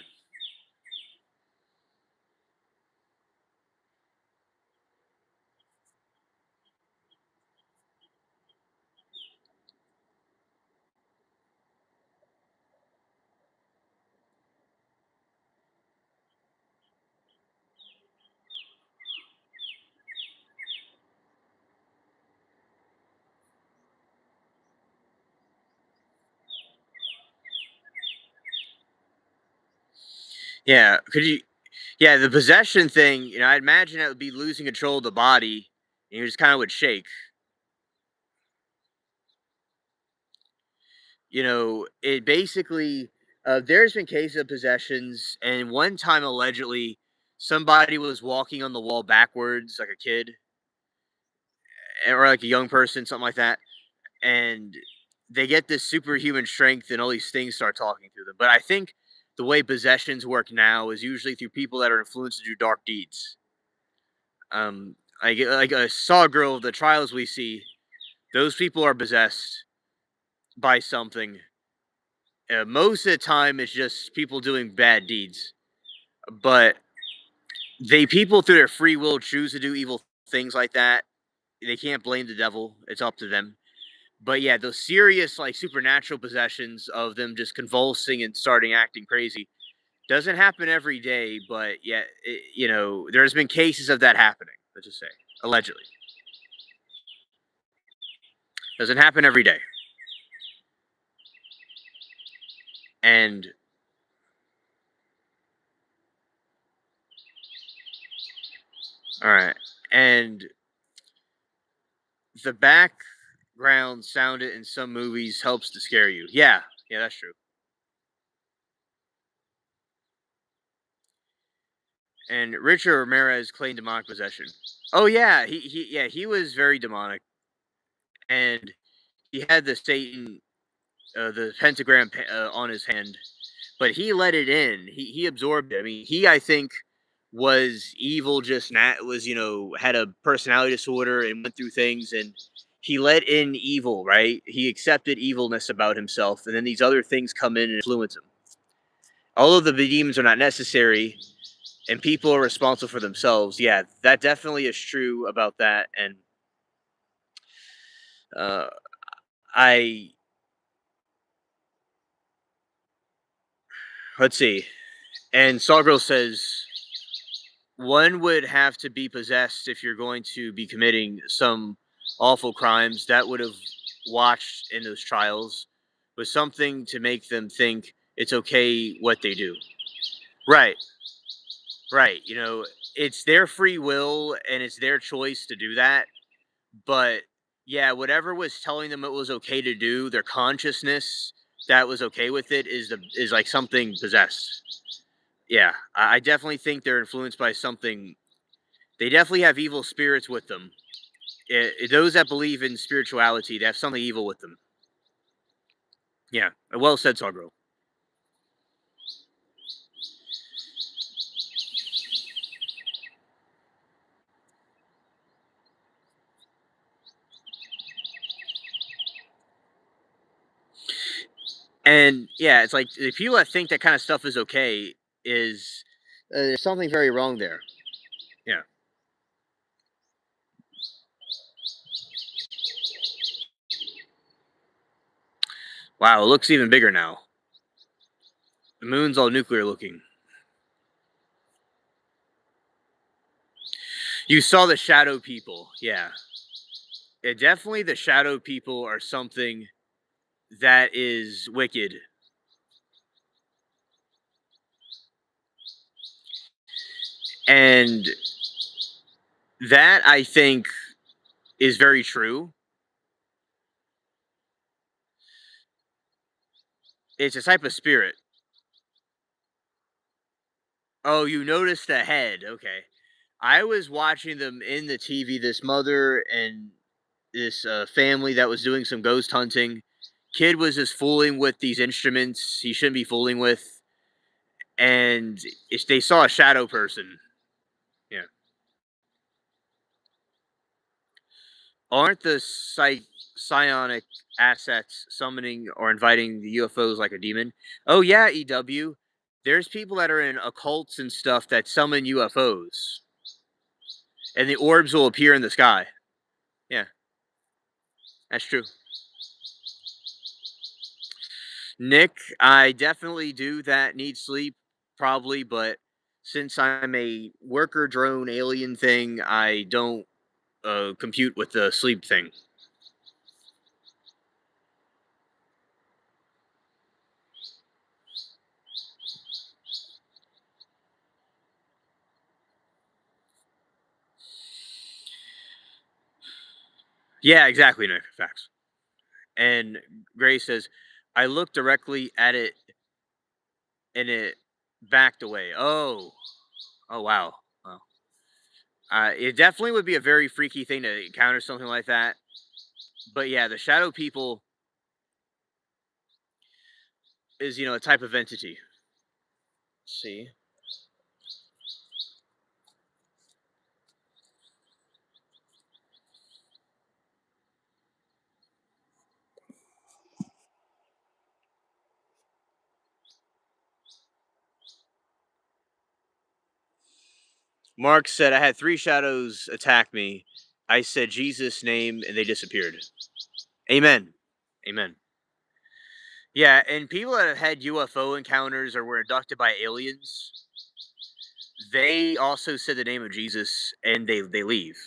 Yeah. Could you Yeah, the possession thing, I imagine it would be losing control of the body and you just kind of would shake. It basically there's been cases of possessions, and one time allegedly somebody was walking on the wall backwards, like a kid or like a young person, something like that, and they get this superhuman strength, and all these things start talking to them. But I think the way possessions work now is usually through people that are influenced to do dark deeds. Like a Saw Girl, the trials we see, those people are possessed by something. Most of the time, it's just people doing bad deeds. But they people through their free will choose to do evil things like that. They can't blame the devil. It's up to them. But yeah, those serious like supernatural possessions of them just convulsing and starting acting crazy doesn't happen every day. But yeah, there's been cases of that happening. Let's just say allegedly doesn't happen every day. And all right, and the background sounded in some movies helps to scare you. Yeah, yeah, that's true. And Richard Ramirez claimed demonic possession. Oh yeah, he was very demonic, and he had the Satan, the pentagram on his hand, but he let it in. He absorbed it. I mean, I think was evil. Just was had a personality disorder and went through things, and he let in evil, right? He accepted evilness about himself, and then these other things come in and influence him. All of the demons are not necessary, and people are responsible for themselves. Yeah, that definitely is true about that. And uh, I let's see. And Sawgirl says one would have to be possessed if you're going to be committing some awful crimes that would have watched in those trials with something to make them think it's okay what they do. Right, right. It's their free will and it's their choice to do that. But yeah, whatever was telling them it was okay to do, their consciousness that was okay with it is like something possessed. Yeah, I definitely think they're influenced by something. They definitely have evil spirits with them. Those that believe in spirituality, they have something evil with them. Yeah, well said, Sawgirl. And yeah, it's like the people that think that kind of stuff is okay is there's something very wrong there. Yeah. Wow, it looks even bigger now. The moon's all nuclear looking. You saw the shadow people. Yeah. Definitely the shadow people are something that is wicked. And that I think is very true. It's a type of spirit. Oh, you noticed the head. Okay. I was watching them in the TV, this mother and this family that was doing some ghost hunting. Kid was just fooling with these instruments he shouldn't be fooling with. And they saw a shadow person. Yeah. Aren't the psionic assets summoning or inviting the UFOs like a demon? Oh, yeah, EW. There's people that are in occults and stuff that summon UFOs, and the orbs will appear in the sky. Yeah, that's true. Nick, I definitely do that. Need sleep, probably, but since I'm a worker drone alien thing, I don't compute with the sleep thing. Yeah, exactly, Nick. Facts. And Gray says, I looked directly at it and it backed away. Oh, oh wow. Wow. It definitely would be a very freaky thing to encounter something like that. But yeah, the shadow people is a type of entity. Let's see. Mark said I had three shadows attack me. I said Jesus' name and they disappeared. Amen. Amen. Yeah, and people that have had UFO encounters or were abducted by aliens, they also said the name of Jesus and they leave.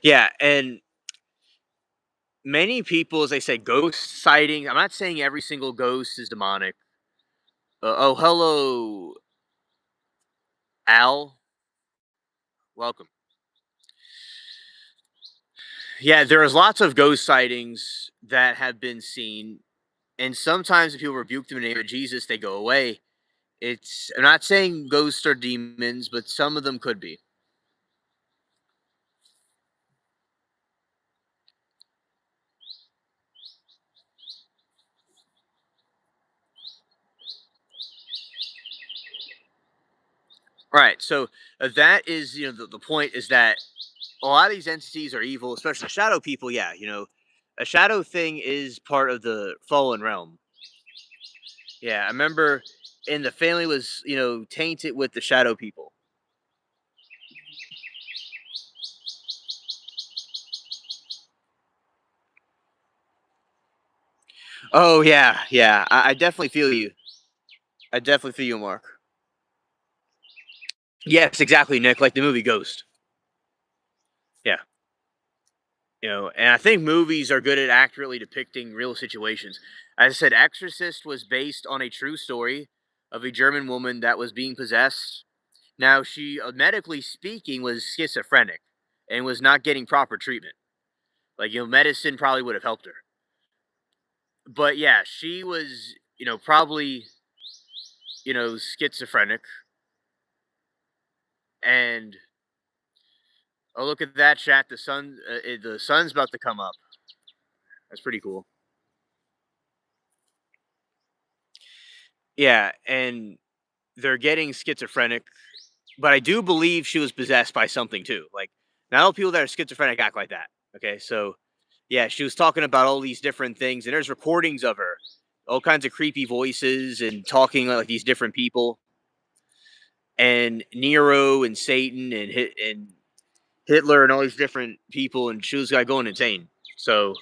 Yeah, and many people, as I say, ghost sighting. I'm not saying every single ghost is demonic. Oh, hello, Al. Welcome. Yeah, there's lots of ghost sightings that have been seen, and sometimes if people rebuke them in the name of Jesus, they go away. I'm not saying ghosts are demons, but some of them could be. Right. So that is, the point is that a lot of these entities are evil, especially shadow people. Yeah, a shadow thing is part of the fallen realm. Yeah, I remember, and the family was, tainted with the shadow people. Oh yeah, yeah. I definitely feel you. I definitely feel you, Mark. Yes, exactly, Nick. Like the movie Ghost. Yeah. And I think movies are good at accurately depicting real situations. As I said, Exorcist was based on a true story of a German woman that was being possessed. Now, she, medically speaking, was schizophrenic and was not getting proper treatment. Like, medicine probably would have helped her. But yeah, she was, probably, schizophrenic. And oh, look at that chat. The sun's about to come up. That's pretty cool. Yeah, and they're getting schizophrenic, but I do believe she was possessed by something too. Like, not all people that are schizophrenic act like that. Okay, so yeah, she was talking about all these different things, and there's recordings of her, all kinds of creepy voices and talking like these different people, and Nero and Satan and Hitler and all these different people, and she was like going insane. So,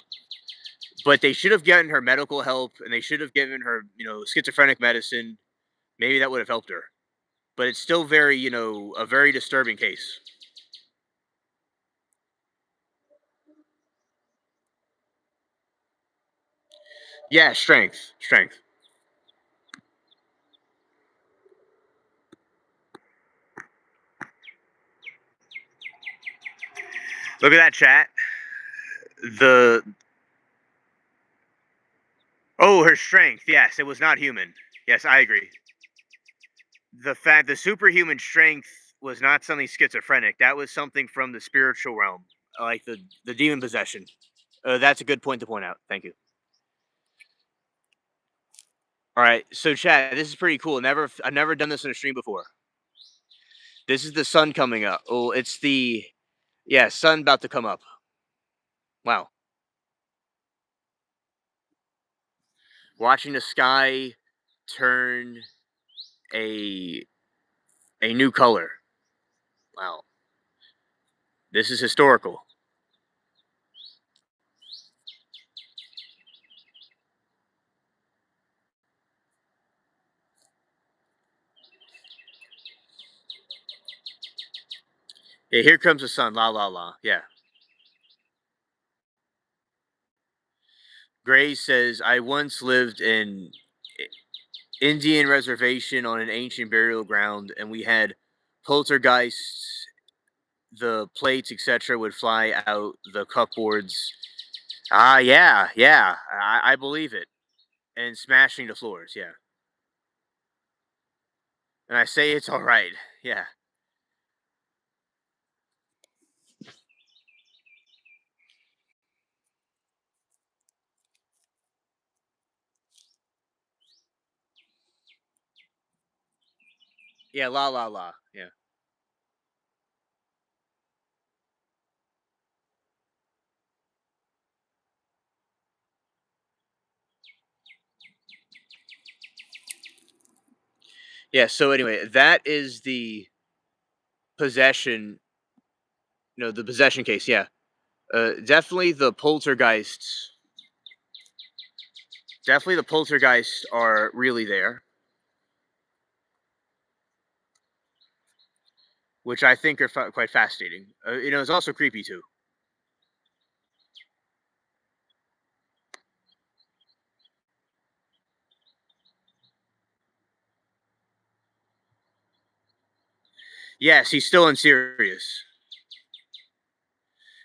but they should have gotten her medical help, and they should have given her, schizophrenic medicine. Maybe that would have helped her. But it's still very, a very disturbing case. Yeah, strength, strength. Look at that chat. The Oh, her strength. Yes, it was not human. Yes, I agree. The superhuman strength was not something schizophrenic. That was something from the spiritual realm, like the demon possession. That's a good point to point out. Thank you. All right, so chat. This is pretty cool. I've never done this in a stream before. This is the sun coming up. Oh, it's the yeah sun about to come up. Wow, watching the sky turn a a new color. Wow, this is historical. Yeah, here comes the sun. La la la. Yeah. Gray says, I once lived in Indian reservation on an ancient burial ground, and we had poltergeists. The plates, etc., would fly out the cupboards. Ah, yeah, yeah, I believe it. And smashing the floors, yeah. And I say it's all right, yeah, yeah, la la la, yeah, yeah. So anyway, that is the possession. No, the possession case, yeah. Definitely the poltergeists. Definitely the poltergeists are really there, which I think are quite fascinating. It's also creepy too. Yes, he's still unserious.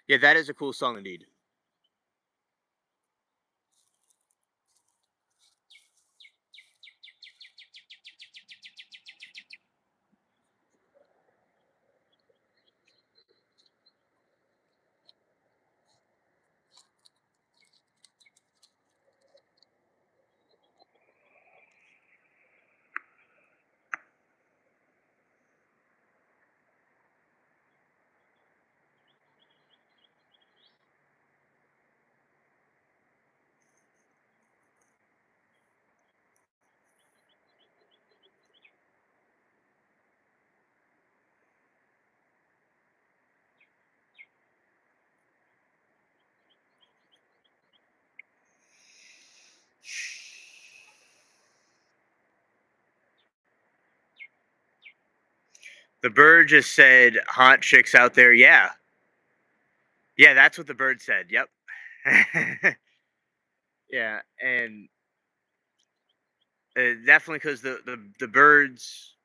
Yeah, that is a cool song indeed. The bird just said, "Hot chicks out there." Yeah, yeah, that's what the bird said. Yep. Yeah, and definitely because the birds.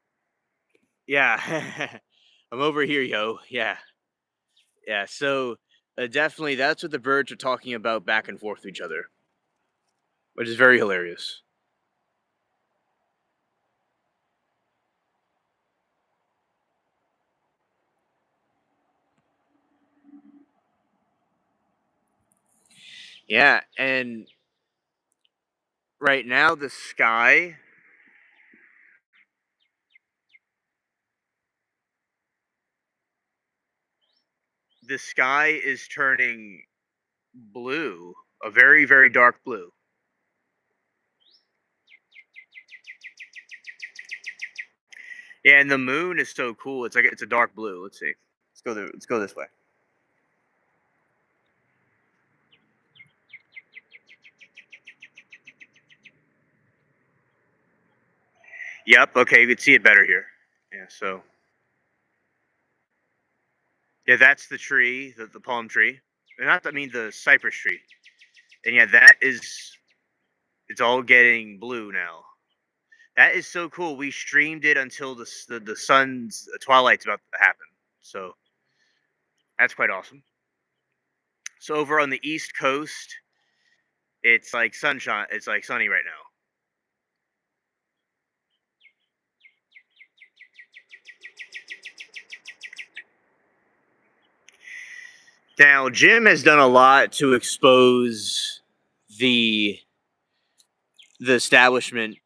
Yeah, I'm over here, yo. Yeah, yeah. So definitely, that's what the birds are talking about back and forth to each other, which is very hilarious. Yeah, and right now the sky is turning blue, a very very dark blue. Yeah, and the moon is so cool. It's a dark blue. Let's see. Let's go there. Let's go this way. Yep. Okay, you can see it better here. Yeah. So yeah, that's the tree, the palm tree. Not I mean the cypress tree. And yeah, that is it's all getting blue now. That is so cool. We streamed it until the sun's twilight's about to happen. So that's quite awesome. So over on the East Coast, it's like sunshine. It's like sunny right now. Now Jim has done a lot to expose the the establishment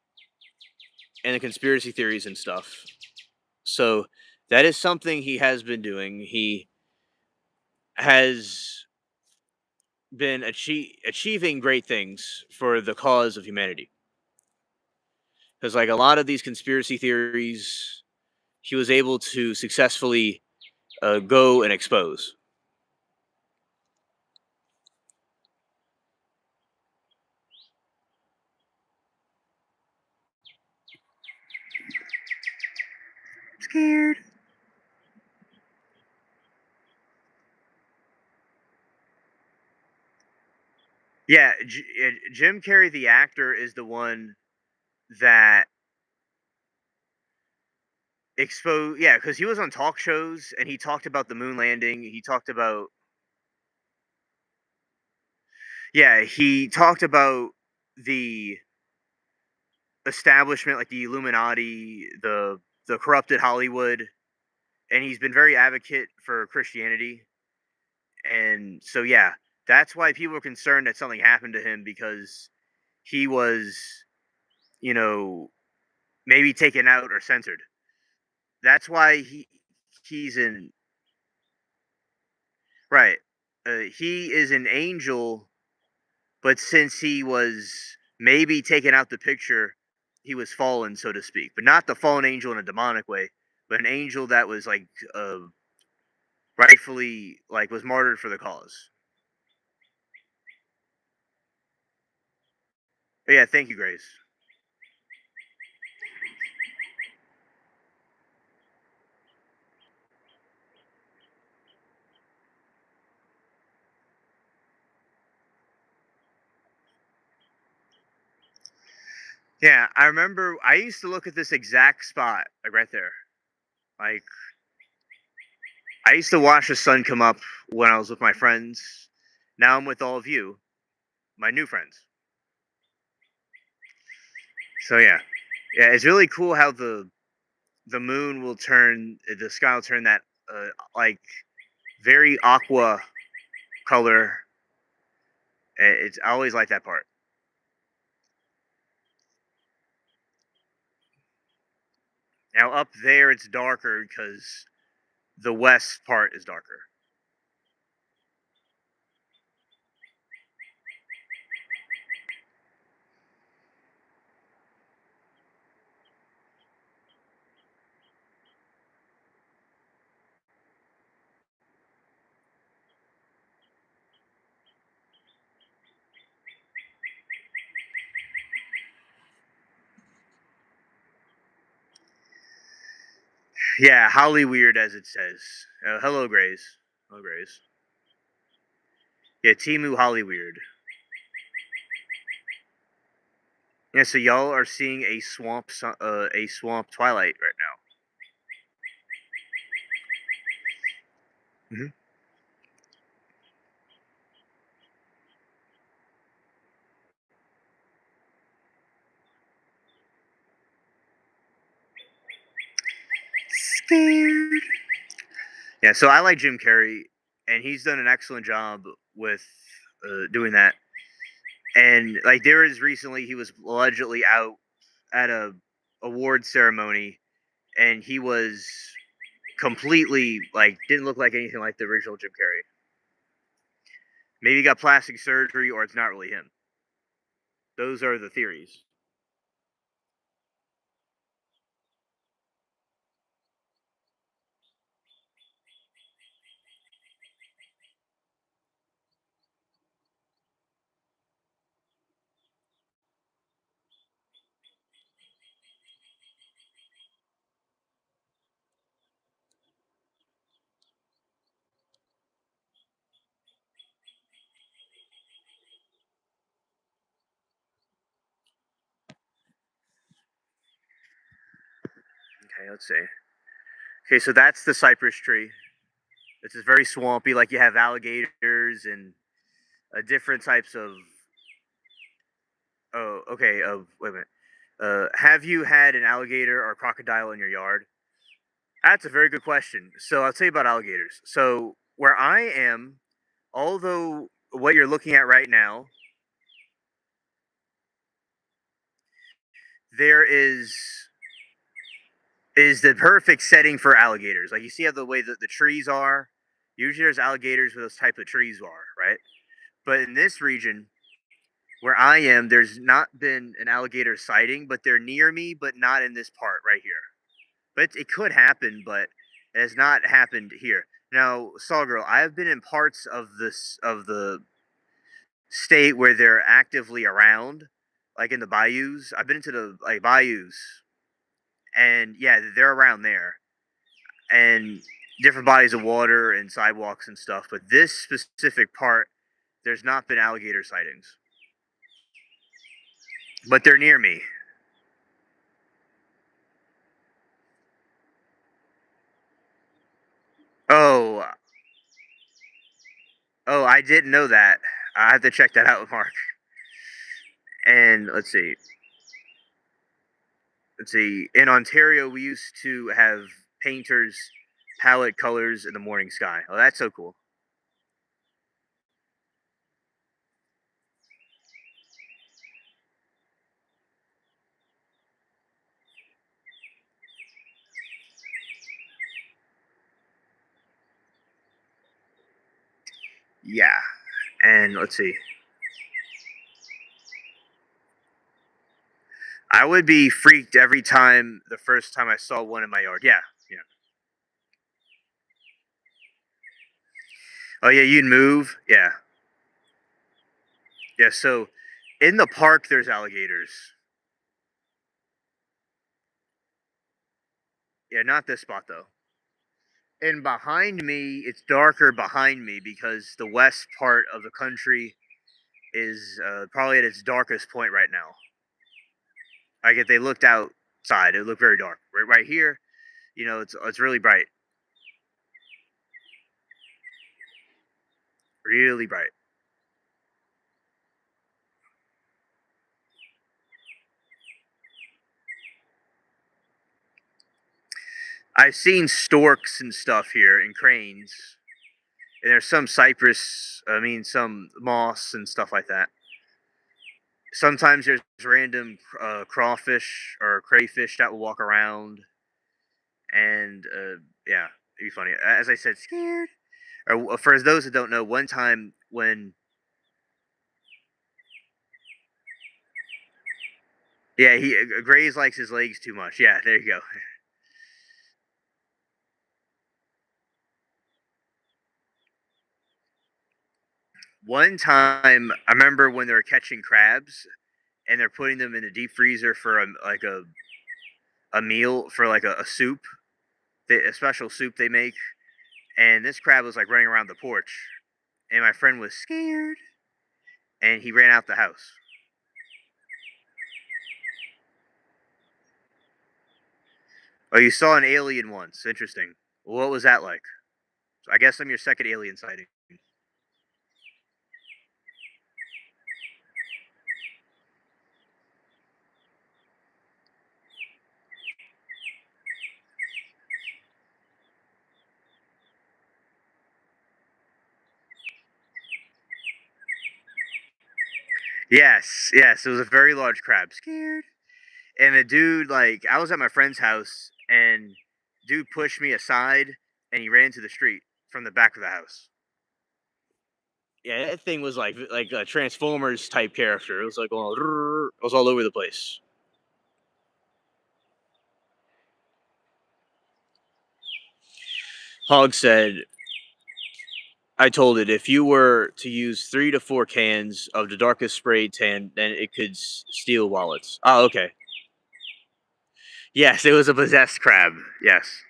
and the conspiracy theories and stuff. So that is something he has been doing. He has been achieving great things for the cause of humanity. Because like a lot of these conspiracy theories, he was able to successfully go and expose. Scared. Yeah, Jim Carrey, the actor, is the one that exposed. Yeah, because he was on talk shows and he talked about the moon landing. He talked about he talked about the establishment, like the Illuminati, the corrupted Hollywood, and he's been very advocate for Christianity. And so yeah, that's why people are concerned that something happened to him because he was, you know, maybe taken out or censored. That's why he's in right. He is an angel, but since he was maybe taken out the picture, he was fallen, so to speak. But not the fallen angel in a demonic way, but an angel that was like rightfully like was martyred for the cause. But yeah, thank you, Grace. Yeah, I remember I used to look at this exact spot, like right there. Like I used to watch the sun come up when I was with my friends. Now I'm with all of you, my new friends. So yeah, yeah, it's really cool how the moon will turn the sky will turn that like very aqua color. It's I always like that part. Now up there it's darker because the west part is darker. Yeah, Holly weird as it says. Hello, Grace. Hello, Grace. Yeah, Timu Holly weird. Yeah, so y'all are seeing a a swamp twilight right now. Scared. Yeah, so I like Jim Carrey, and he's done an excellent job with doing that. And like there is recently, he was allegedly out at a award ceremony, and he was completely like didn't look like anything like the original Jim Carrey. Maybe he got plastic surgery, or it's not really him. Those are the theories. Okay, let's see. Okay, so that's the cypress tree. This is very swampy. Like you have alligators and different types of. Oh, okay. Wait a minute. Have you had an alligator or crocodile in your yard? That's a very good question. So I'll tell you about alligators. So where I am, although what you're looking at right now, there is the perfect setting for alligators. Like you see how the way that the trees are. Usually there's alligators where those type of trees are, right? But in this region, where I am, there's not been an alligator sighting, but they're near me, but not in this part right here. But it could happen, but it has not happened here. Now, Sawgirl, I have been in parts of this of the state where they're actively around, like in the bayous. I've been into the like bayous, and yeah, they're around there, and different bodies of water and sidewalks and stuff. But this specific part, there's not been alligator sightings, but they're near me. Oh, oh, I didn't know that. I have to check that out with Mark. And let's see. In Ontario, we used to have painters palette colors in the morning sky. Oh, that's so cool. Yeah. And let's see. I would be freaked every time the first time I saw one in my yard. Yeah. Yeah. Oh yeah, you'd move. Yeah. Yeah. So in the park, there's alligators. Yeah, not this spot though. And behind me, it's darker behind me because the west part of the country is probably at its darkest point right now. Like if they looked outside, it would look very dark. Right here, it's really bright. really bright. I've seen storks and stuff here and cranes, and there's some cypress. I mean, some moss and stuff like that. Sometimes there's random crawfish or crayfish that will walk around, and yeah, it'd be funny. As I said, scared. Or for those that don't know, one time when yeah, he Grays likes his legs too much. Yeah, there you go. One time, I remember when they were catching crabs and they're putting them in the deep freezer for a meal for like a soup, a special soup they make. And this crab was like running around the porch, and my friend was scared, and he ran out the house. Oh, you saw an alien once. Interesting. What was that like? I guess I'm your second alien sighting. Yes, yes, it was a very large crab. Scared. And the dude, like, I was at my friend's house, and dude pushed me aside, and he ran to the street from the back of the house. Yeah, that thing was like a Transformers type character. It was like all, it was all over the place. Hog said, I told it if you were to use 3 to 4 cans of the darkest spray tan, then it could steal wallets. Oh, okay. Yes, it was a possessed crab. Yes.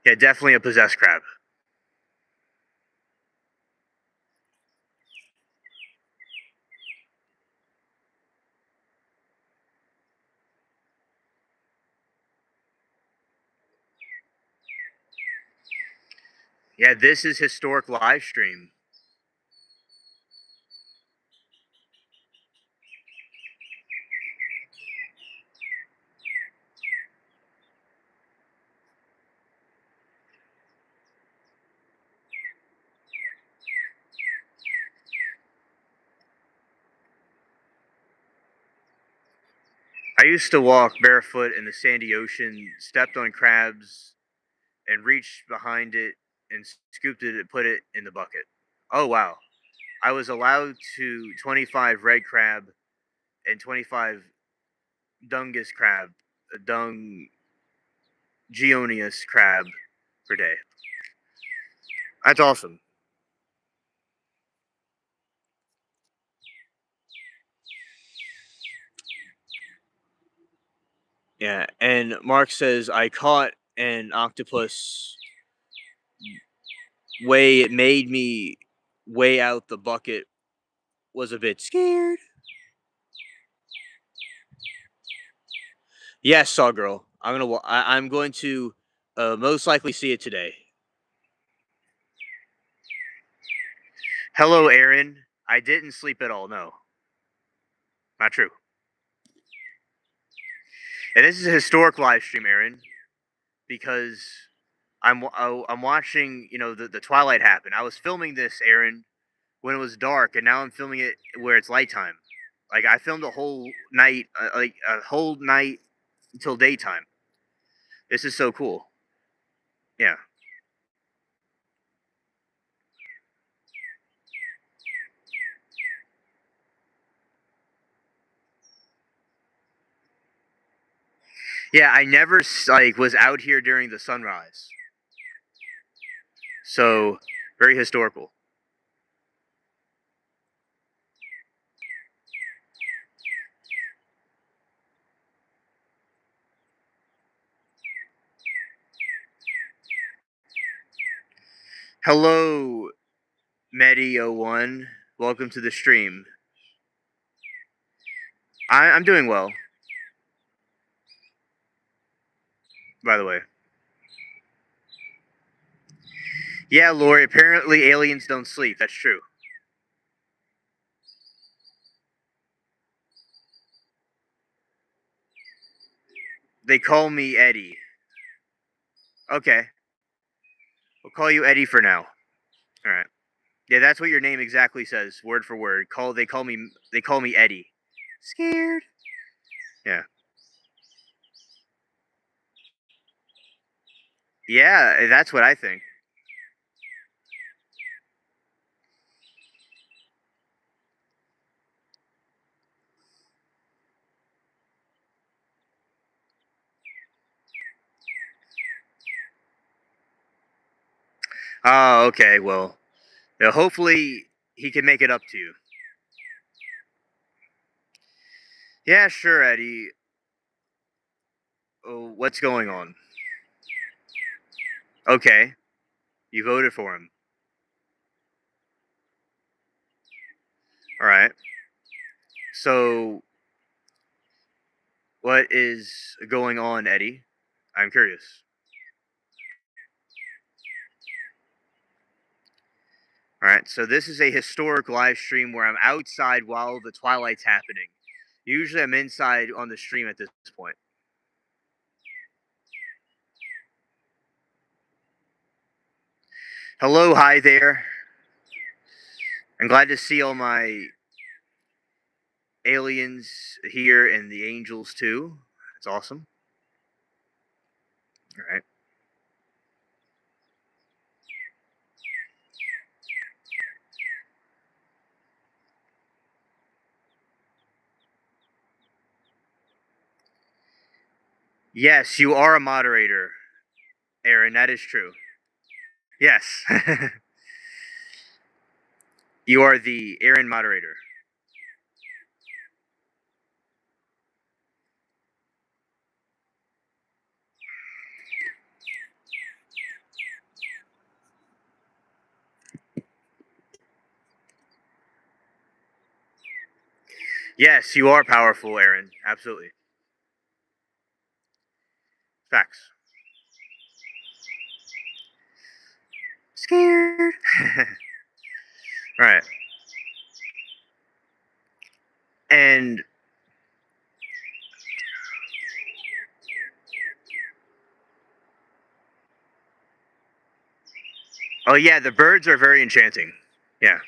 Yeah, definitely a possessed crab. Yeah, this is historic live stream. I used to walk barefoot in the sandy ocean, stepped on crabs, and reached behind it and scooped it and put it in the bucket. Oh, wow. I was allowed to 25 red crab and 25 dungus crab, dung geonius crab per day. That's awesome. Yeah, and Mark says I caught an octopus way it made me weigh out the bucket was a bit scared. Yes, Saw Girl. I'm going to most likely see it today. Hello, Aaron. I didn't sleep at all. No, not true. And this is a historic live stream, Aaron, because I'm watching. You know, the twilight happen. I was filming this, Aaron, when it was dark, and now I'm filming it where it's light time. Like I filmed a whole night, like a whole night until daytime. This is so cool. Yeah. Yeah, I never like was out here during the sunrise. So, very historical. Hello, Medi01. Welcome to the stream. I'm doing well. by the way. Yeah, Lori, apparently aliens don't sleep. That's true. They call me Eddie. Okay. We'll call you Eddie for now. All right. Yeah, that's what your name exactly says, word for word. They call me Eddie. Scared. Yeah. Yeah, that's what I think. Oh, okay. Well, yeah, hopefully he can make it up to you. Yeah, sure, Eddie. Oh, what's going on? Okay, you voted for him. All right. So, what is going on, Eddie? I'm curious. All right. So this is a historic live stream where I'm outside while the twilight's happening. Usually, I'm inside on the stream at this point. Hello, hi there. I'm glad to see all my aliens here and the angels too. It's awesome. All right. Yes, you are a moderator, Aaron. That is true. Yes. You are the Aaron moderator. Yes, you are powerful, Aaron. Absolutely. Facts. Scared. Right. And oh yeah, the birds are very enchanting. Yeah.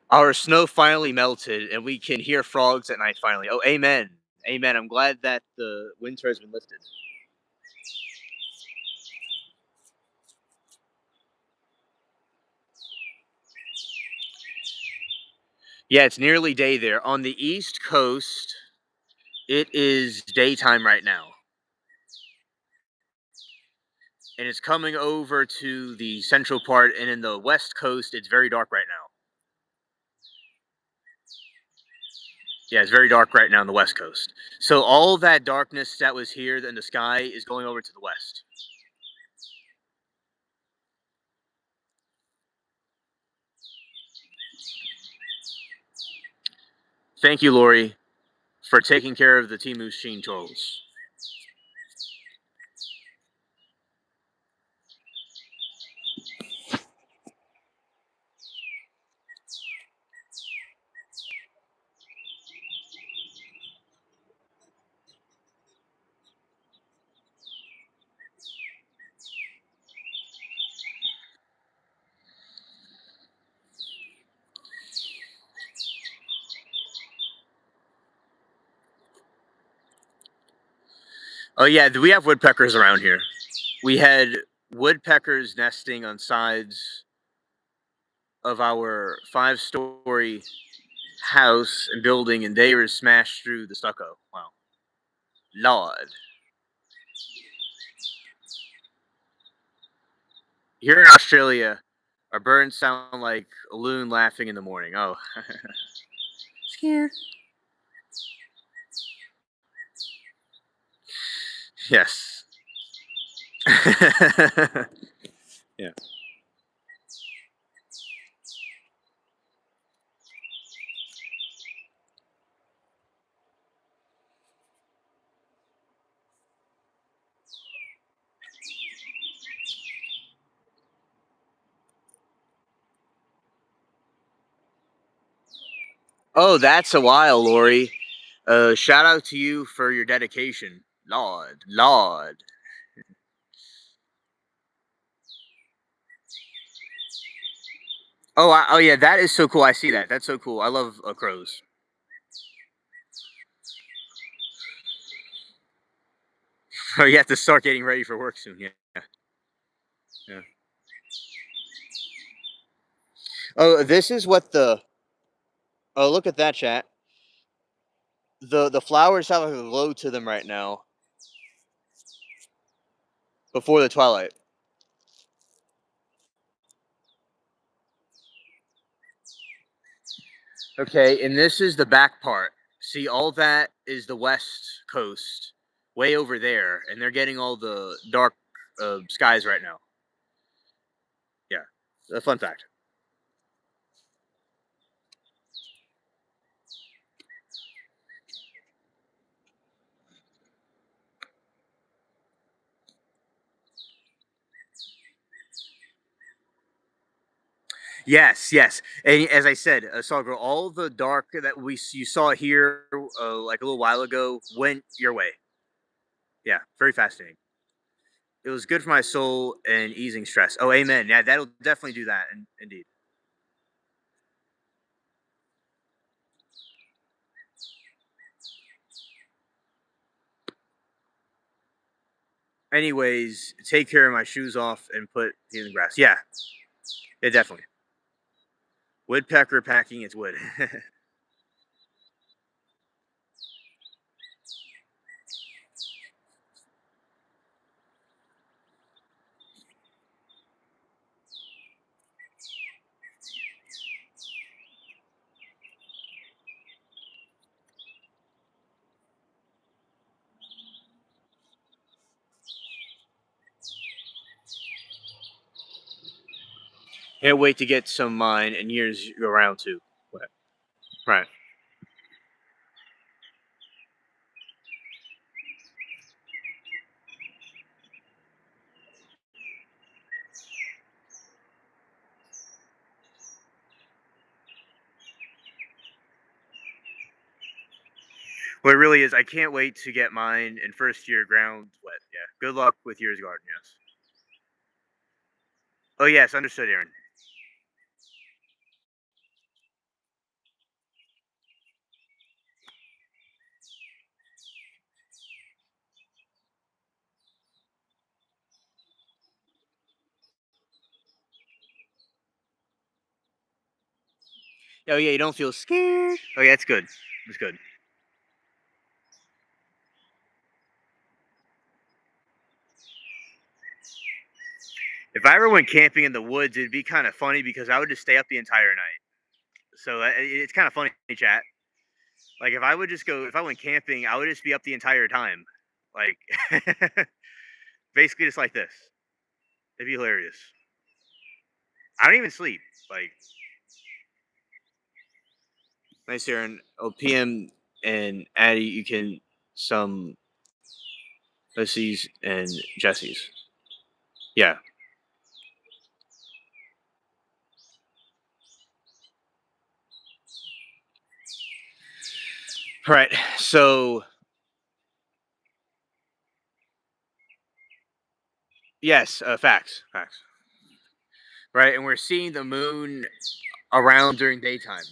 Our snow finally melted, and we can hear frogs at night finally. Oh, amen. Amen. I'm glad that the winter has been lifted. Yeah, it's nearly day there. On the East Coast, it is daytime right now. And it's coming over to the central part, and in the West Coast, it's very dark right now. Yeah, it's very dark right now on the West Coast. So all that darkness that was here in the sky is going over to the west. Thank you, Lori, for taking care of the Timu Sheen trolls. Oh yeah, we have woodpeckers around here. We had woodpeckers nesting on sides of our 5-story house and building, and they were smashed through the stucco. Wow, Lord! Here in Australia, Our birds sound like a loon laughing in the morning. Oh, scared. Yes. Yeah. Oh, that's a while, Lori. Shout out to you for your dedication. Lord, Lord. Oh yeah, that is so cool. I see that. That's so cool. I love crows. Oh, you have to start getting ready for work soon. Yeah, yeah. Oh, this is what the. Oh, look at that, chat. The flowers have like a glow to them right now before the twilight. Okay, and this is the back part. See, all that is the west coast, way over there, and they're getting all the dark skies right now. Yeah, a fun fact. Yes, yes. And as I said, Sagar, all the dark that you saw here like a little while ago went your way. Yeah, very fascinating. It was good for my soul and easing stress. Oh, amen. Yeah, that'll definitely do that. Indeed. Anyways, take care of my shoes off and put in the grass. Yeah, yeah, definitely. Woodpecker packing its wood. Can't wait to get some mine and yours around too. Right. Right. Well, it really is. I can't wait to get mine in first year ground wet. Yeah. Good luck with yours, garden. Yes. Oh yes, understood, Aaron. Oh yeah, you don't feel scared. Oh yeah, that's good. That's good. If I ever went camping in the woods, it'd be kind of funny because I would just stay up the entire night. So it's kind of funny, chat. Like if I went camping, I would just be up the entire time. Like basically just like this. It'd be hilarious. I don't even sleep. Like nice, Aaron. Oh, PM and Addie, you can some Lucy's and Jesse's. Yeah. All right. So yes, facts, facts. Right, and we're seeing the moon around during daytime.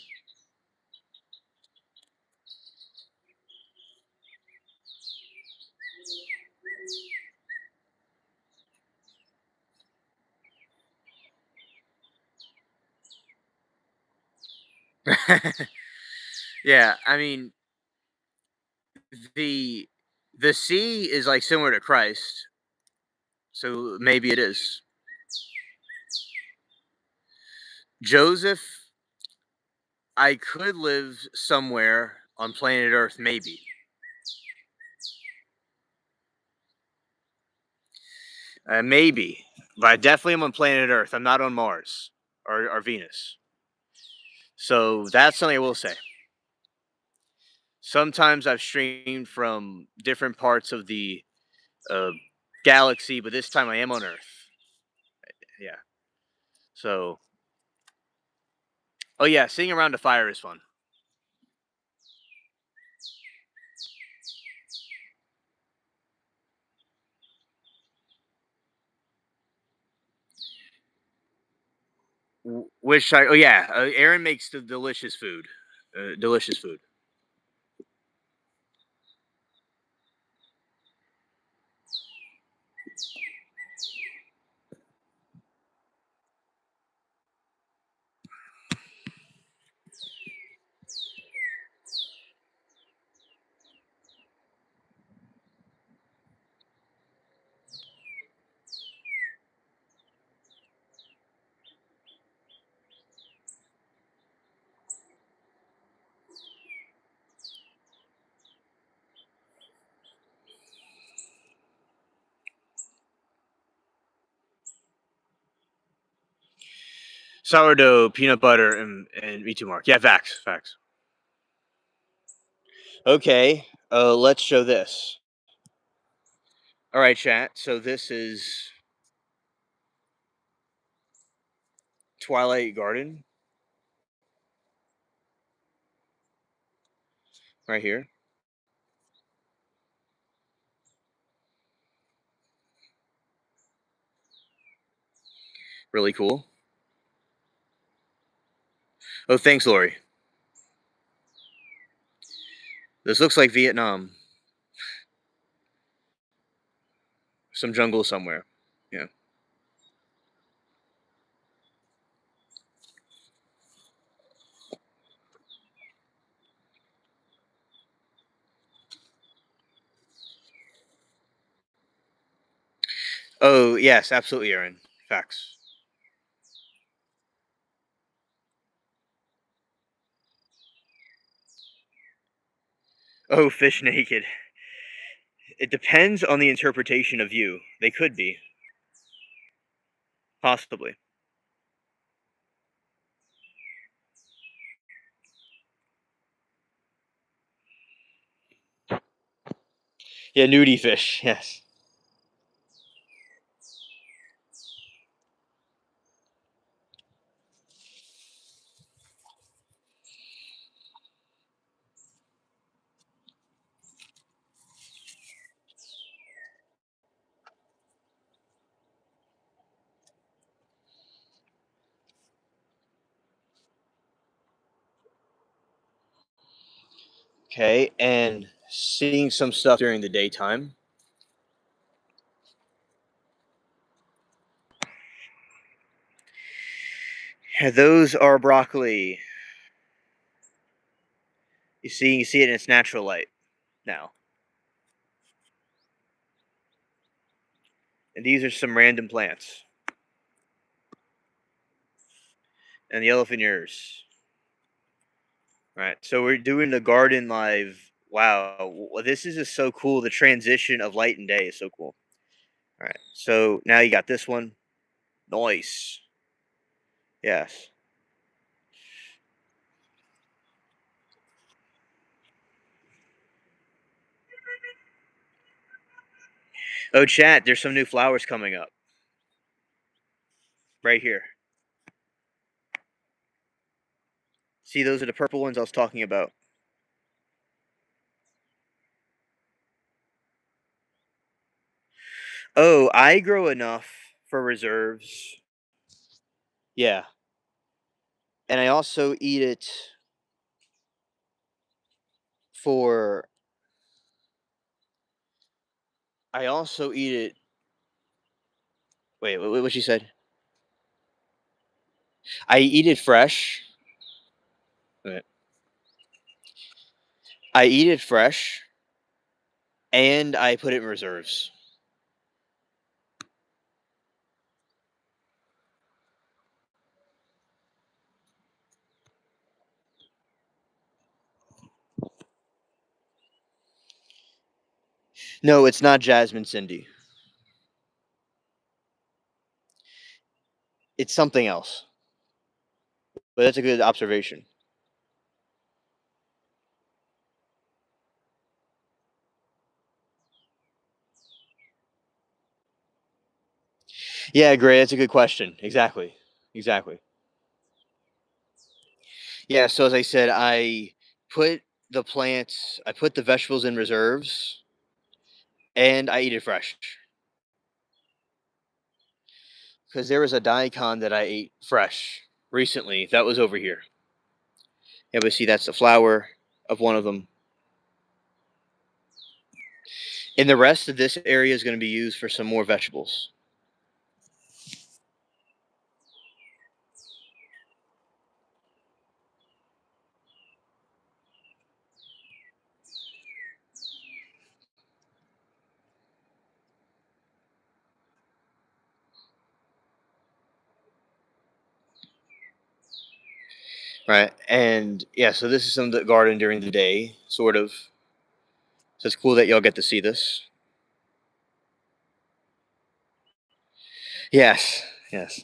Yeah, I mean the the sea is like similar to Christ, so maybe it is. Joseph, I could live somewhere on planet Earth, maybe. Maybe. But I definitely am on planet Earth. I'm not on Mars or Venus. So that's something I will say. Sometimes I've streamed from different parts of the uh, galaxy, but this time I am on Earth. Yeah. So, oh yeah, sitting around a fire is fun. Which I, oh yeah, Aaron makes the delicious food. Delicious food. Sourdough, peanut butter, and me too, Mark. Yeah, facts, facts. Okay, let's show this. All right, chat. So this is Twilight Garden right here. Really cool. Oh, thanks, Lori. This looks like Vietnam. Some jungle somewhere. Yeah. Oh, yes, absolutely, Aaron. Facts. Oh, fish naked. It depends on the interpretation of you. They could be, possibly. Yeah, nudie fish. Yes. Okay, and seeing some stuff during the daytime. Yeah, those are broccoli. You see it in its natural light now. And these are some random plants. And the elephant ears. Right. So we're doing the garden live. Wow. This is just so cool. The transition of light and day is so cool. All right. So now you got this one. Nice. Yes. Oh, chat. There's some new flowers coming up right here. See, those are the purple ones I was talking about. Oh, I grow enough for reserves. Yeah. And I also eat it for. I also eat it. Wait, what she said? I eat it fresh. Okay. I eat it fresh, and I put it in reserves. No, it's not Jasmine Cindy. It's something else. But that's a good observation. Yeah, great. That's a good question. Exactly. Exactly. Yeah, so as I said, put I put the vegetables in reserves and I eat it fresh. Because there was a daikon that I ate fresh recently that was over here. Yeah, but see, that's the flower of one of them. And the rest of this area is going to be used for some more vegetables. Right. And yeah, so this is some of the garden during the day, sort of. So it's cool that y'all get to see this. Yes. Yes.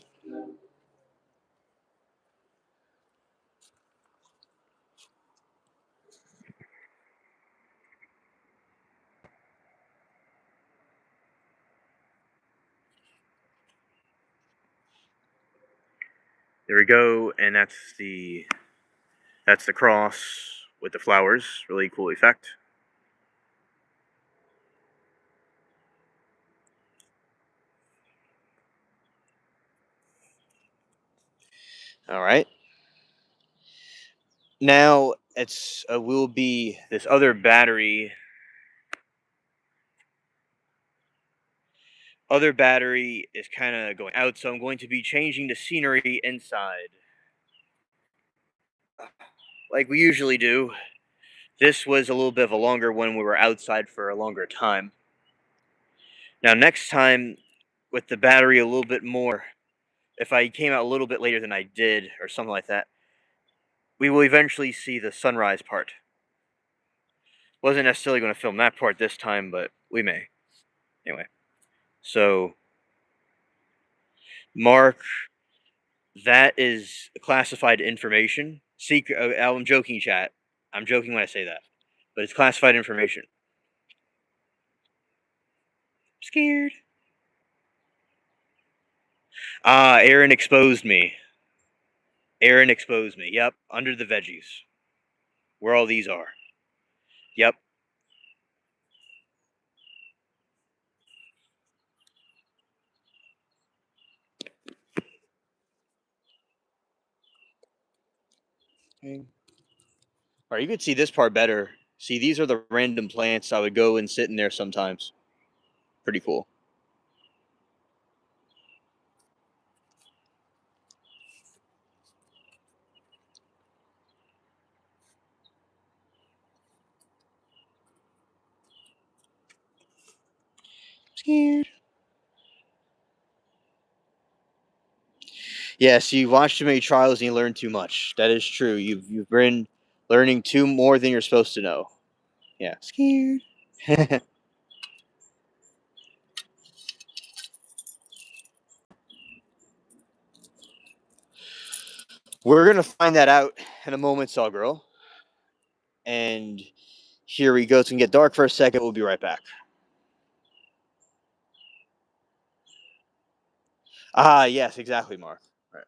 There we go. And that's the cross with the flowers. Really cool effect. All right. Now it's will be this other battery. Other battery is kind of going out, so I'm going to be changing the scenery inside, like we usually do. This was a little bit of a longer one. We were outside for a longer time. Now next time, with the battery a little bit more, if I came out a little bit later than I did, or something like that, we will eventually see the sunrise part. Wasn't necessarily going to film that part this time, but we may. Anyway, so Mark, that is classified information. Secret. I'm joking, chat. I'm joking when I say that, but it's classified information. Scared. Ah, Aaron exposed me. Aaron exposed me. Yep, under the veggies, where all these are. Yep. Okay. All right, you could see this part better. See, these are the random plants I would go and sit in there sometimes. Pretty cool. Scared. Yes, you watch too many trials and you learn too much. That is true. You've been learning too more than you're supposed to know. Yeah. Scared. We're gonna find that out in a moment, Saw Girl. And here we go. It's gonna get dark for a second. We'll be right back. Ah, yes, exactly, Mark. Right.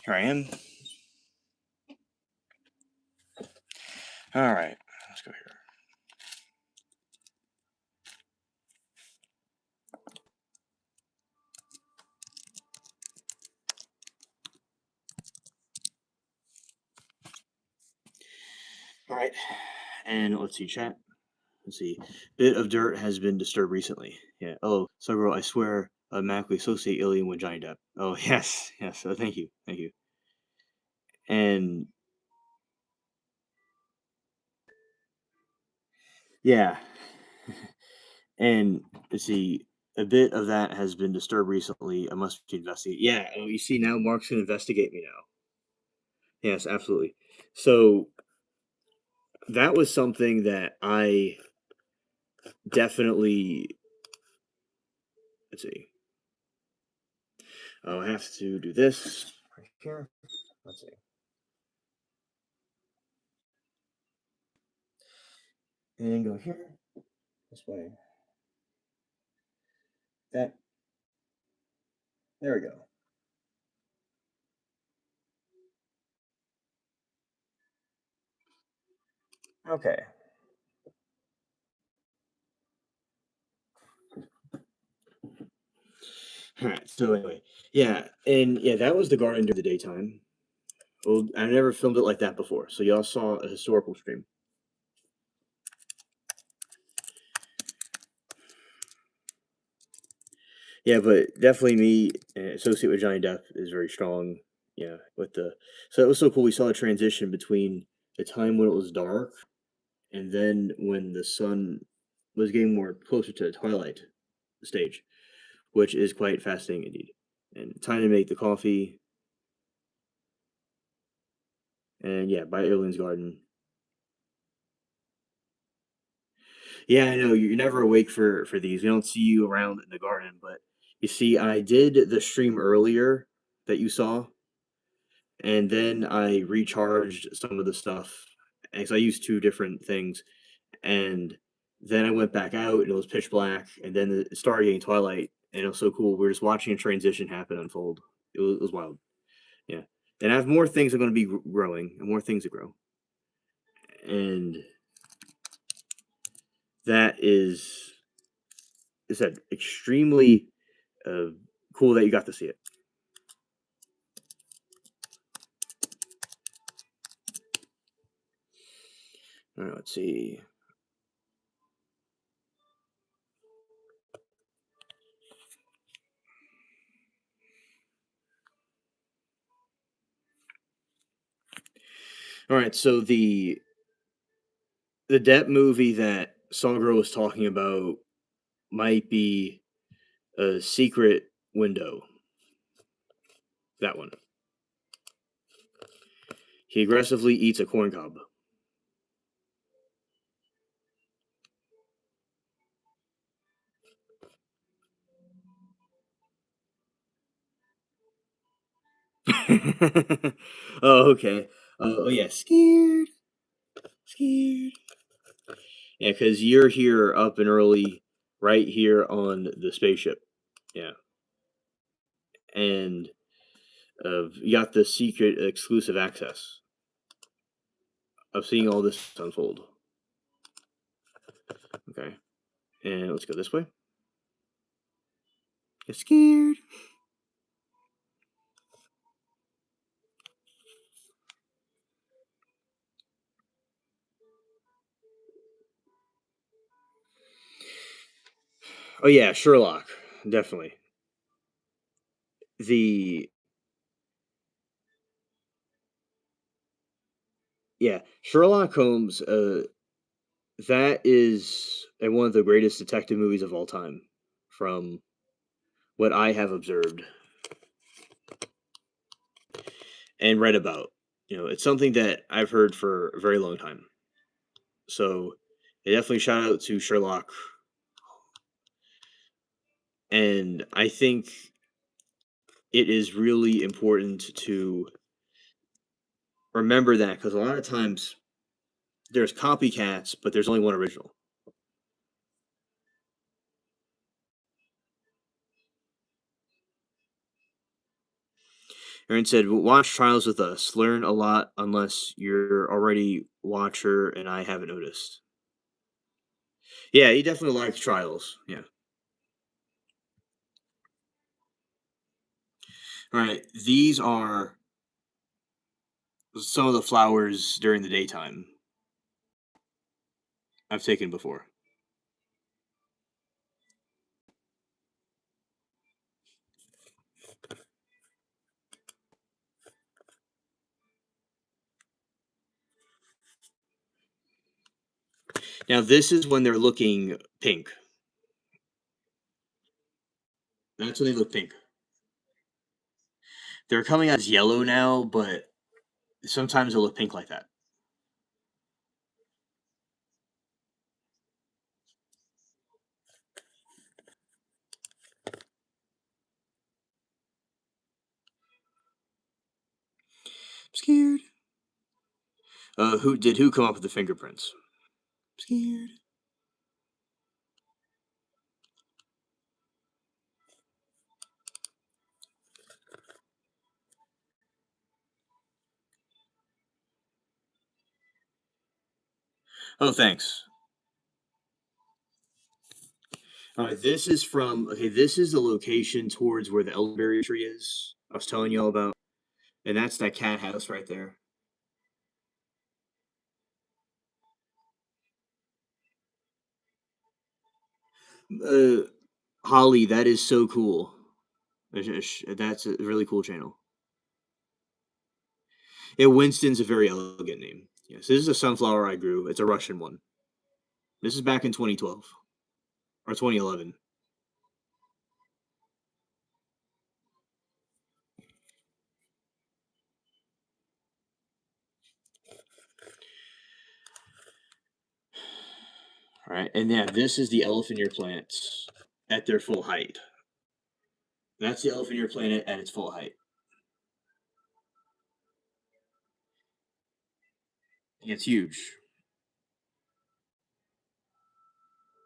Here I am. All right, let's go here. All right, and let's see, chat. Let's see. Bit of dirt has been disturbed recently. Yeah. Oh, so girl, I swear, Mac, we associate alien with Johnny Depp. Oh, yes, yes. Thank you, thank you. And yeah, and let's see. A bit of that has been disturbed recently. I must investigate. Yeah. Oh, you see, now Mark's gonna investigate me now. Yes, absolutely. So that was something that I definitely. Let's see. Oh, I have to do this right here. Let's see. And go here. This way. That. There we go. Okay. Alright, so anyway, yeah, and yeah, that was the Garden during the daytime. Well, I never filmed it like that before, so y'all saw a historical stream. Yeah, but definitely me associate with Johnny Depp is very strong. Yeah, with the so it was so cool. We saw a transition between the time when it was dark and then when the sun was getting more closer to the twilight stage, which is quite fascinating indeed. And time to make the coffee, and yeah, by Alien's Garden. Yeah, I know you're never awake for these. We don't see you around in the garden, but you see, I did the stream earlier that you saw, and then I recharged some of the stuff, and so I used two different things, and then I went back out, and it was pitch black, and then it started getting twilight, and it was so cool. We are just watching a transition happen unfold. It was wild, yeah. And I have more things I'm going to be growing, and more things to grow, and that is that extremely uh, cool that you got to see it. All right, let's see. All right, so the Depp movie that Songirl was talking about might be a secret window. That one. He aggressively eats a corn cob. Oh, okay. Oh, yeah. Scared. Scared. Yeah, because you're here up and early, right here on the spaceship. Yeah. And you got the secret exclusive access of seeing all this unfold. Okay. And let's go this way. Get scared. Oh yeah, Sherlock, definitely. The Yeah, Sherlock Holmes. That is one of the greatest detective movies of all time, from what I have observed and read about. It's something that I've heard for a very long time. So, definitely shout out to Sherlock, and I think it is really important to remember that because a lot of times there's copycats, but there's only one original. Aaron said, Watch trials with us. Learn a lot unless you're already watcher and I haven't noticed." Yeah, he definitely likes trials. Yeah. All right. These are some of the flowers during the daytime I've taken before. Now, this is when they're looking pink. That's when they look pink. They're coming out as yellow now, but sometimes they'll look pink like that. I'm scared. Who come up with the fingerprints? I'm scared. Oh, thanks. All right, this is from. Okay, this is the location towards where the elderberry tree is. I was telling you all about, and that's that cat house right there. Uh, Holly, that is so cool. That's a really cool channel. Yeah, Winston's a very elegant name. Yes, this is a sunflower I grew. It's a Russian one. This is back in 2012 or 2011. All right, and yeah, this is the elephant ear plants at their full height. That's the elephant ear plant at its full height. It's huge,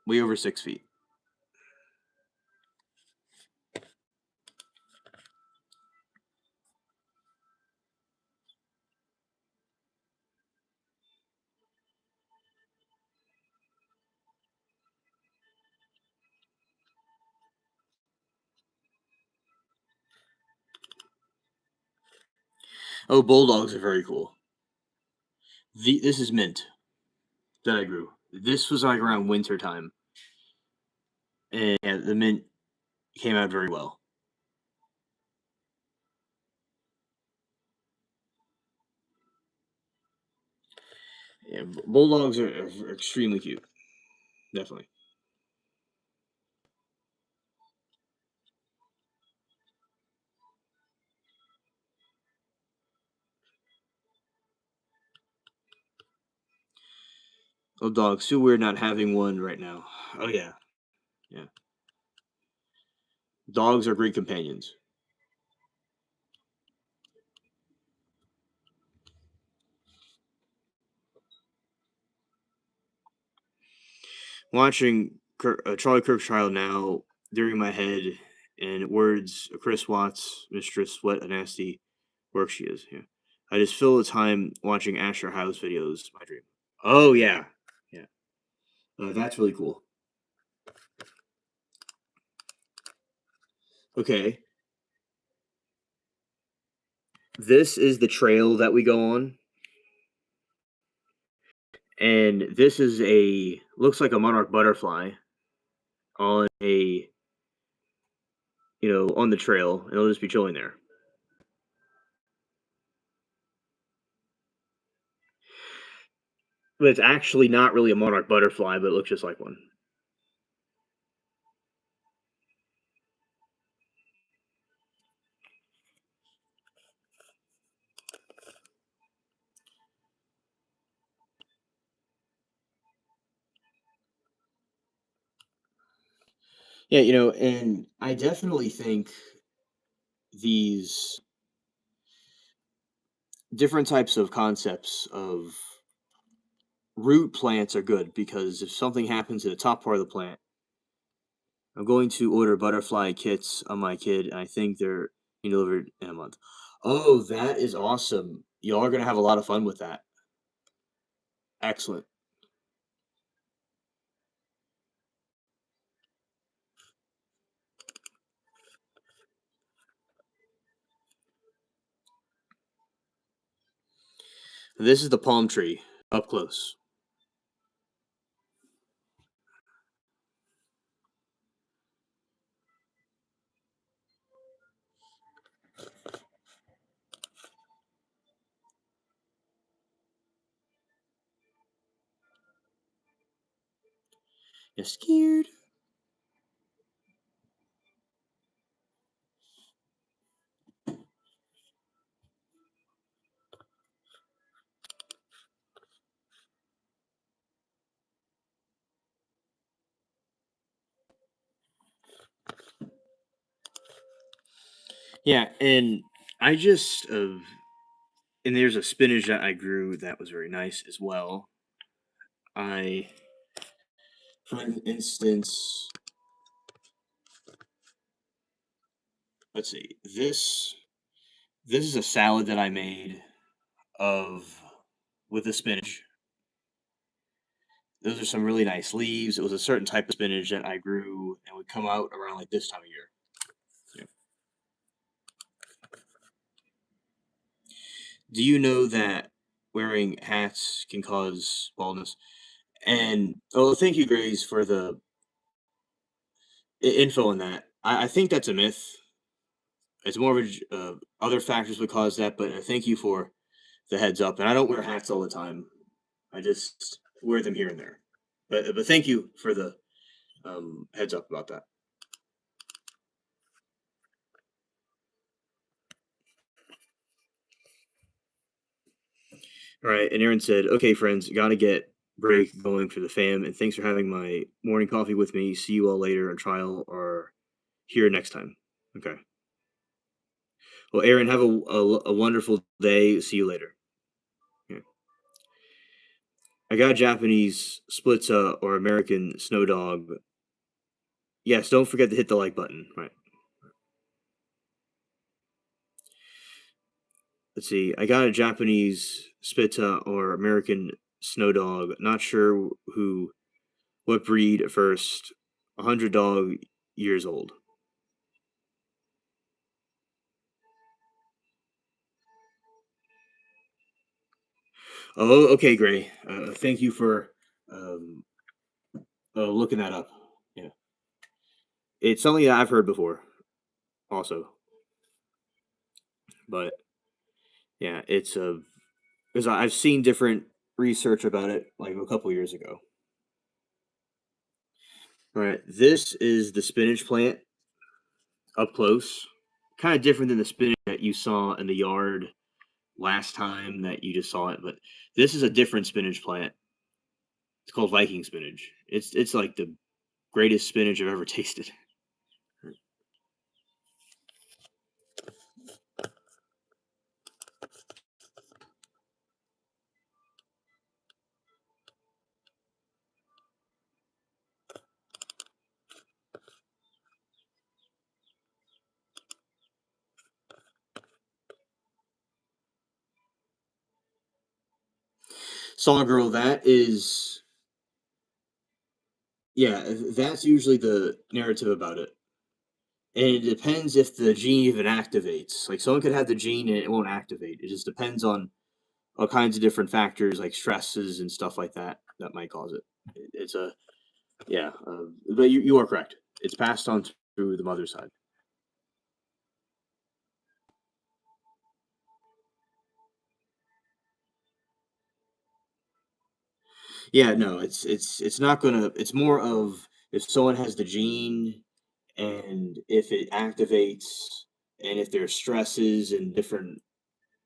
way over 6 feet. Oh, bulldogs are very cool. This is mint that I grew. This was like around winter time, and yeah, the mint came out very well. Yeah, bulldogs are extremely cute. Definitely. Oh, dogs. Too weird not having one right now. Oh yeah, yeah. Dogs are great companions. Watching Charlie Kirk's trial now during my head, and words of Chris Watts, Mistress, what a nasty work she is. Yeah, I just fill the time watching Asher House videos. My dream. Oh yeah, yeah. That's really cool. Okay, this is the trail that we go on, and this is a looks like a monarch butterfly on a on the trail, and it'll just be chilling there. But it's actually not really a monarch butterfly, but it looks just like one. Yeah, and I definitely think these different types of concepts of root plants are good because if something happens to the top part of the plant, I'm going to order butterfly kits on my kid, and I think they're being delivered in a month. Oh, that is awesome. Y'all are gonna have a lot of fun with that. Excellent. This is the palm tree up close. You're scared? Yeah, and I just and there's a spinach that I grew that was very nice as well. I, for instance, let's see, this is a salad that I made of with the spinach. Those are some really nice leaves. It was a certain type of spinach that I grew and would come out around like this time of year. Yeah. Do you know that wearing hats can cause baldness? And oh, thank you, Grace, for the info on that. I think that's a myth. It's more of a other factors would cause that, but thank you for the heads up. And I don't wear hats all the time. I just wear them here and there. But thank you for the heads up about that. All right. And Aaron said, "Okay, friends, gotta get break going for the fam, and thanks for having my morning coffee with me. See you all later on trial or here next time." Okay. Well, Aaron, have a wonderful day. See you later. Yeah. I got a Japanese splitza or American snow dog. Yes, don't forget to hit the like button. Right. Let's see. I got a Japanese Spitza or American Snow Dog. Not sure who, what breed at first. 100 years old. Oh, okay, Gray. Thank you for um, looking that up. Yeah, it's something that I've heard before, also. But yeah, it's because I've seen different research about it like a couple years ago. All right, this is the spinach plant up close. Kind of different than the spinach that you saw in the yard last time that you just saw it, but this is a different spinach plant. It's called Viking spinach. It's like the greatest spinach I've ever tasted. Song Girl, that is yeah, that's usually the narrative about it. And it depends if the gene even activates. Like someone could have the gene and it won't activate. It just depends on all kinds of different factors like stresses and stuff like that that might cause it. It's a yeah, but you are correct. It's passed on through the mother's side. Yeah, no, it's not gonna. It's more of if someone has the gene and if it activates and if there's stresses and different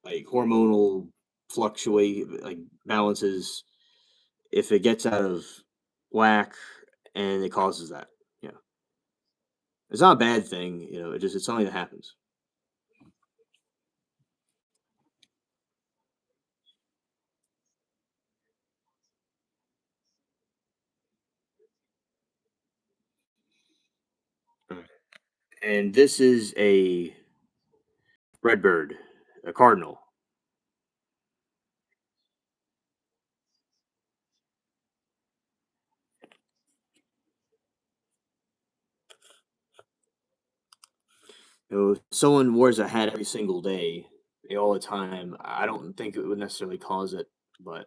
like hormonal fluctuate like balances, if it gets out of whack and it causes that. Yeah, it's not a bad thing. It's something that happens. Right. And this is a red bird. a cardinal. If someone wears a hat every single day, all the time, I don't think it would necessarily cause it, but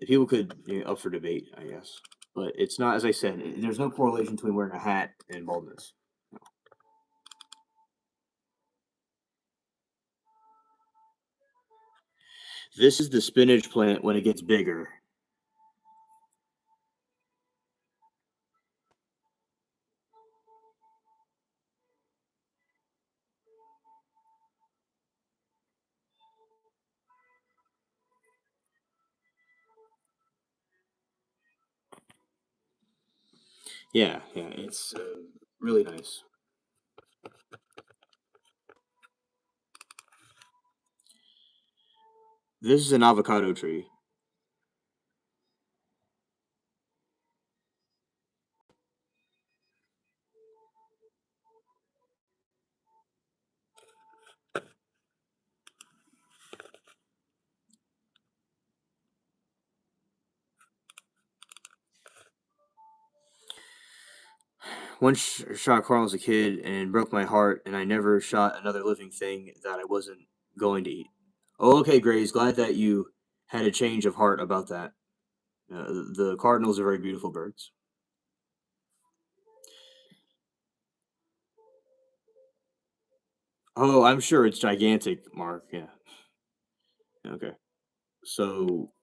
people could up for debate, I guess. But it's not, as I said, there's no correlation between wearing a hat and baldness. No. This is the spinach plant when it gets bigger. Yeah, yeah, it's really nice. This is an avocado tree. Once shot Carl as a kid and broke my heart, and I never shot another living thing that I wasn't going to eat. Oh, okay, Grace. Glad that you had a change of heart about that. The cardinals are very beautiful birds. Oh, I'm sure it's gigantic, Mark. Yeah. Okay. So,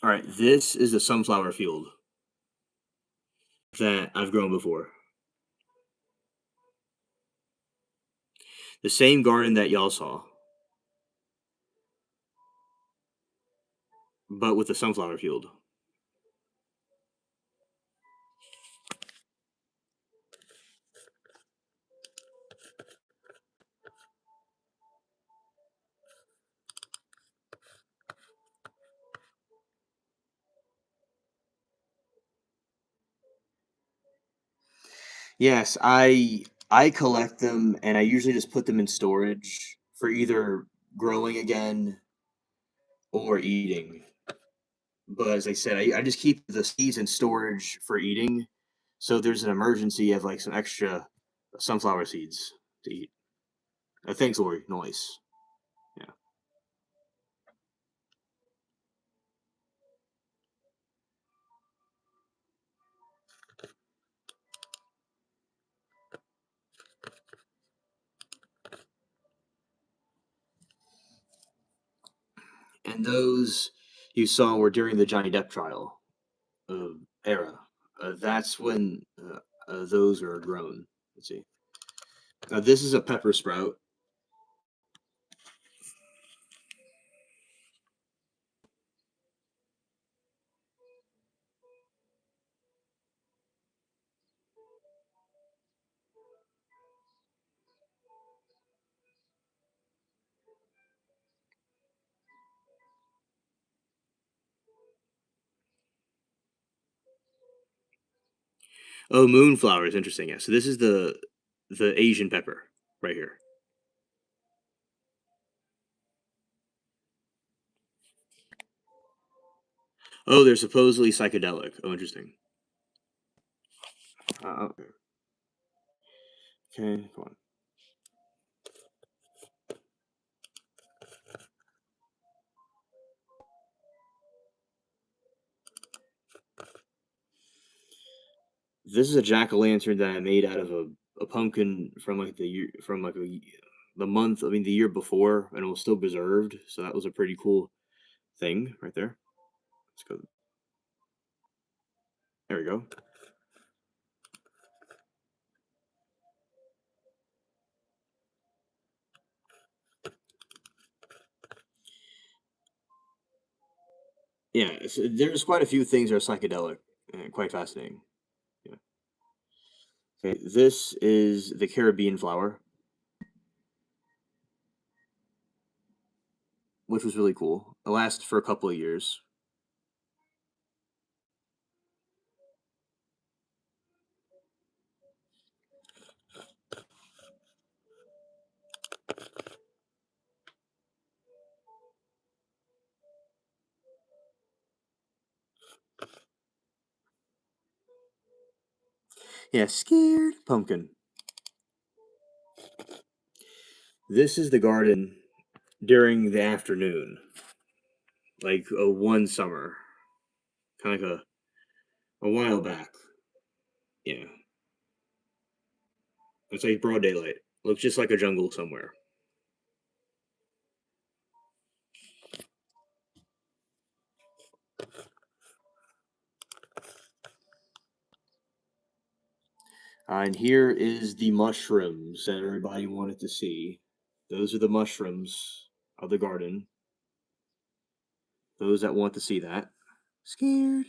all right. This is the sunflower field that I've grown before. The same garden that y'all saw, but with the sunflower field. Yes, I collect them, and I usually just put them in storage for either growing again or eating. But as I said, I just keep the seeds in storage for eating. So if there's an emergency, I have like some extra sunflower seeds to eat. Thanks, Lori. Nice. Yeah. And those you saw were during the Johnny Depp trial era. That's when those are grown. Let's see. This is a pepper sprout. Oh, moonflower is interesting. Yeah. So this is the Asian pepper right here. Oh, they're supposedly psychedelic. Oh, interesting. Okay. Okay. Come on. This is a jack o' lantern that I made out of a pumpkin from like the year from like the month. I mean, the year before, and it was still preserved. So that was a pretty cool thing right there. Let's go. There we go. Yeah, there's quite a few things that are psychedelic and quite fascinating. Yeah. Okay, this is the Caribbean flower, which was really cool. It lasted for a couple of years. Yeah, scared pumpkin. This is the garden during the afternoon, like one summer, kind of like a while back. Yeah, it's like broad daylight. Looks just like a jungle somewhere. And here is the mushrooms that everybody wanted to see. Those are the mushrooms of the garden. Those that want to see that. Scared.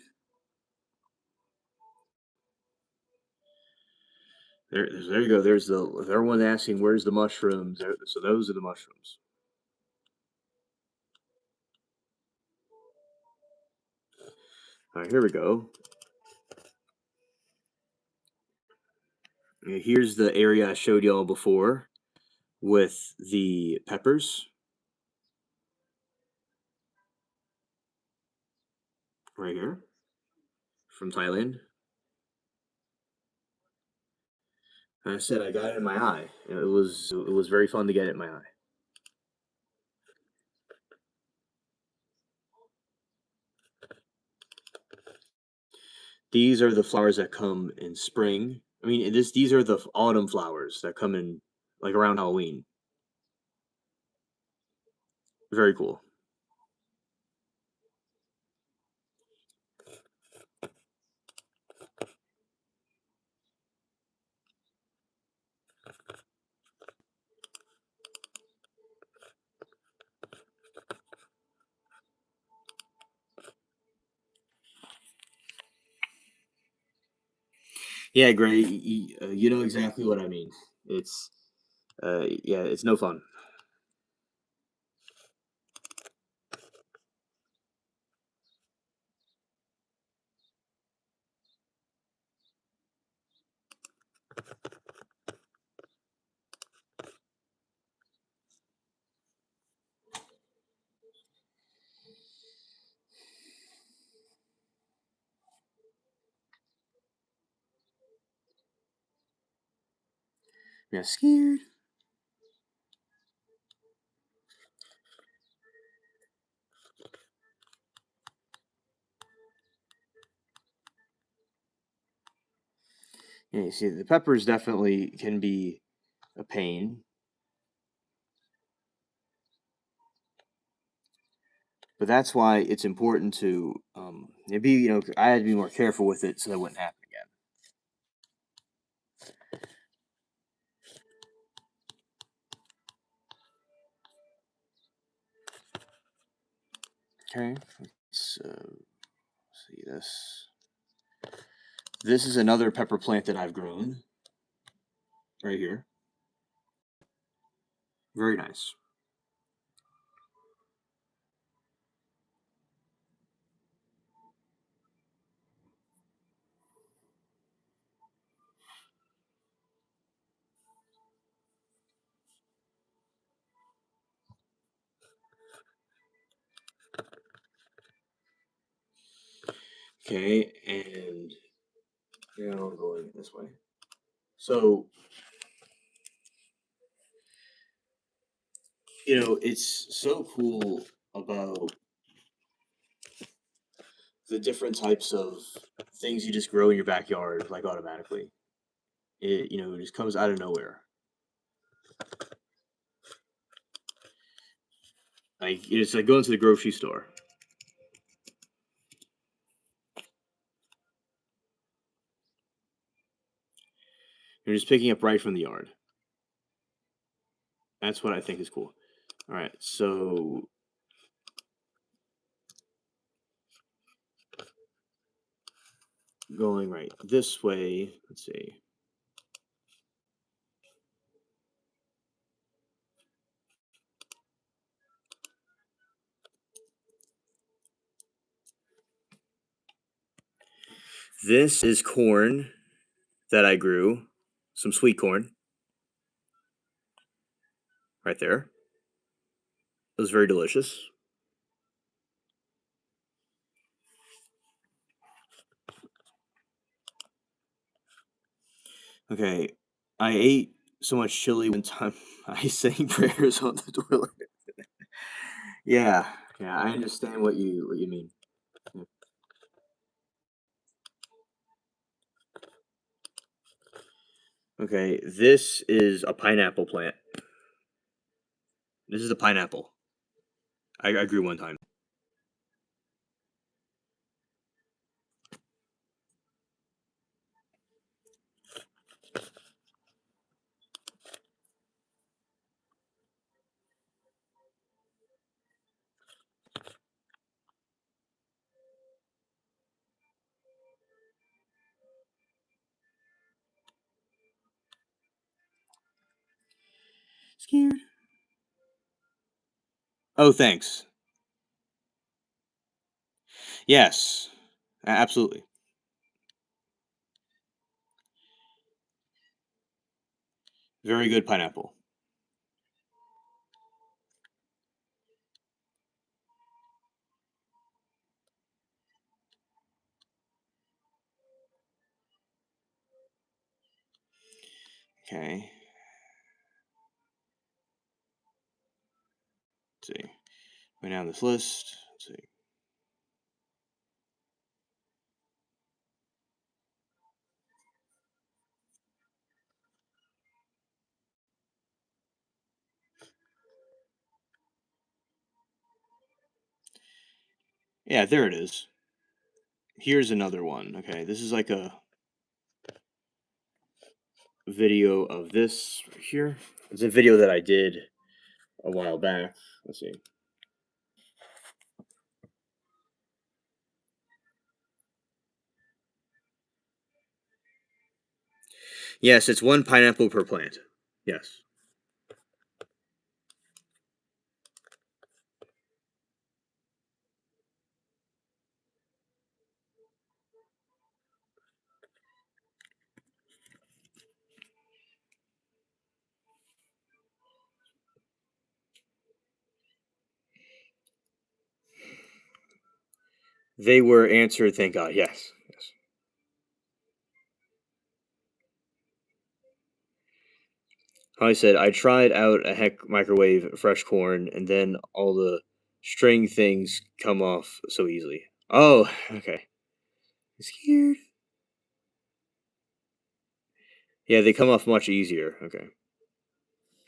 There you go. There's the everyone asking where's the mushrooms. So those are the mushrooms. All right, here we go. Here's the area I showed y'all before with the peppers right here from Thailand. And I said I got it in my eye. It was very fun to get it in my eye. These are the flowers that come in spring. I mean, these are the autumn flowers that come in like around Halloween. Very cool. Yeah, Gray, you know exactly what I mean. It's yeah, it's no fun. Yeah, scared. Yeah, you see, the peppers definitely can be a pain, but that's why it's important to be I had to be more careful with it so that wouldn't happen again. Okay, let's see this. This is another pepper plant that I've grown right here. Very nice. Okay, and we're going this way. So it's so cool about the different types of things you just grow in your backyard, like automatically. It just comes out of nowhere. Like it's like going to the grocery store. You're just picking up right from the yard. That's what I think is cool. All right, so going right this way. Let's see. This is corn that I grew, some sweet corn right there. It was very delicious. Okay, I ate so much chili one time I sang prayers on the toilet. Yeah, yeah, I understand what you mean. Yeah. Okay, this is a pineapple plant. This is a pineapple. I grew one time. Scared. Oh, thanks. Yes, absolutely. Very good pineapple. Okay, let's see. Go down this list. Let's see. Yeah, there it is. Here's another one. Okay, this is like a video of this right here. It's a video that I did a while back. Let's see. Yes, it's one pineapple per plant. Yes. They were answered, thank God. Yes. Yes. I said I tried out a heck microwave fresh corn, and then all the string things come off so easily. Oh, okay. Scared. Yeah, they come off much easier. Okay.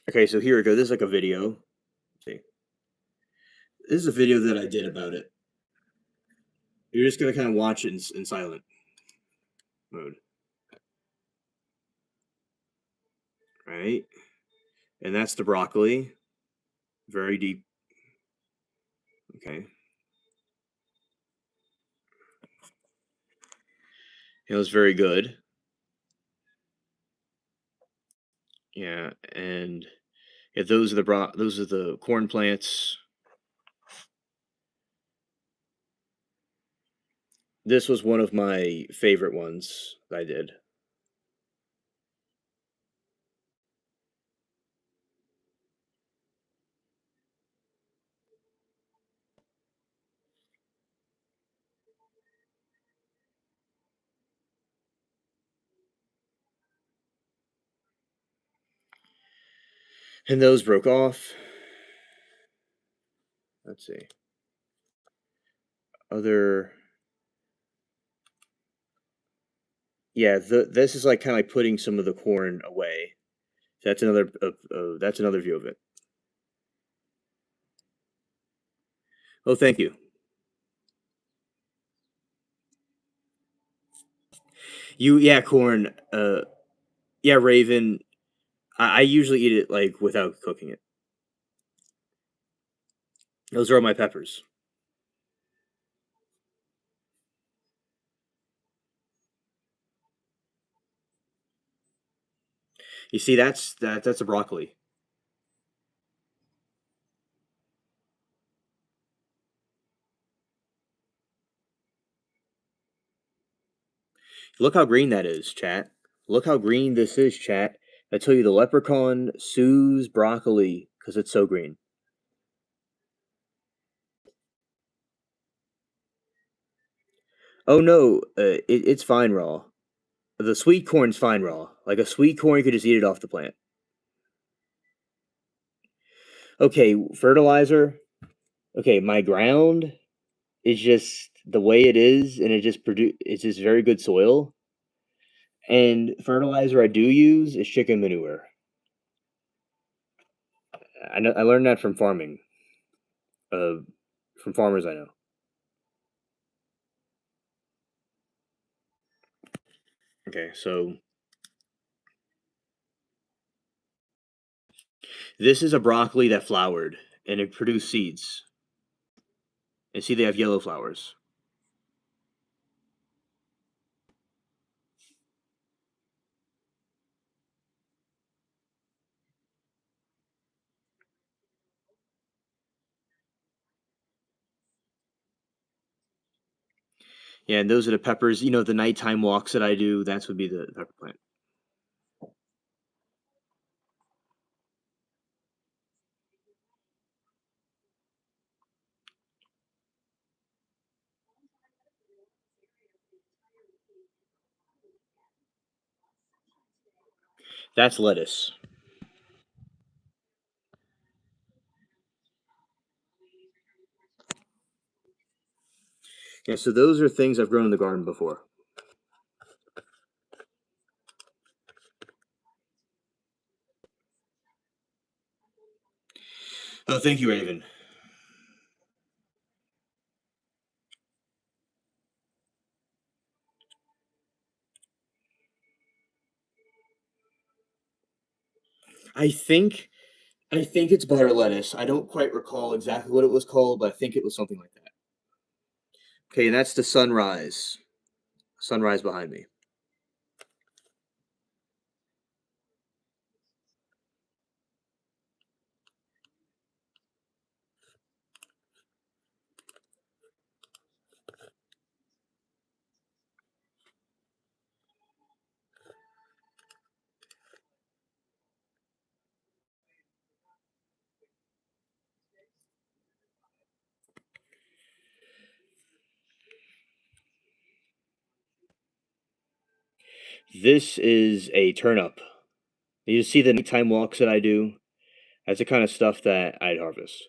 Okay, so here we go. This is like a video. See, this is a video that I did about it. You're just gonna kind of watch it in silent mode, right? And that's the broccoli. Very deep. Okay. It was very good. Yeah, and yeah, those are the corn plants. This was one of my favorite ones that I did. And those broke off. Let's see. Other yeah, this is like kind of like putting some of the corn away. That's another view of it. Oh, thank you. Yeah, corn. Yeah, Raven. I usually eat it like without cooking it. Those are all my peppers. You see, that's a broccoli. Look how green that is, chat. Look how green this is, chat. I tell you, the leprechaun sues broccoli because it's so green. Oh no, it's fine raw. The sweet corn's fine raw. Like a sweet corn, you could just eat it off the plant. Okay, fertilizer. Okay, my ground is just the way it is, and it's just very good soil. And fertilizer I do use is chicken manure. I learned that from farming, uh, from farmers I know. Okay, so this is a broccoli that flowered and it produced seeds. And see, they have yellow flowers. Yeah, and those are the peppers. You know, the nighttime walks that I do. That's would be the pepper plant. That's lettuce. Yeah, so those are things I've grown in the garden before. Oh, thank you, Raven. I think I think it's butter lettuce. I don't quite recall exactly what it was called, but I think it was something like that. Okay, and that's the sunrise. Sunrise behind me. This is a turnip. You see the nighttime walks that I do? That's the kind of stuff that I'd harvest.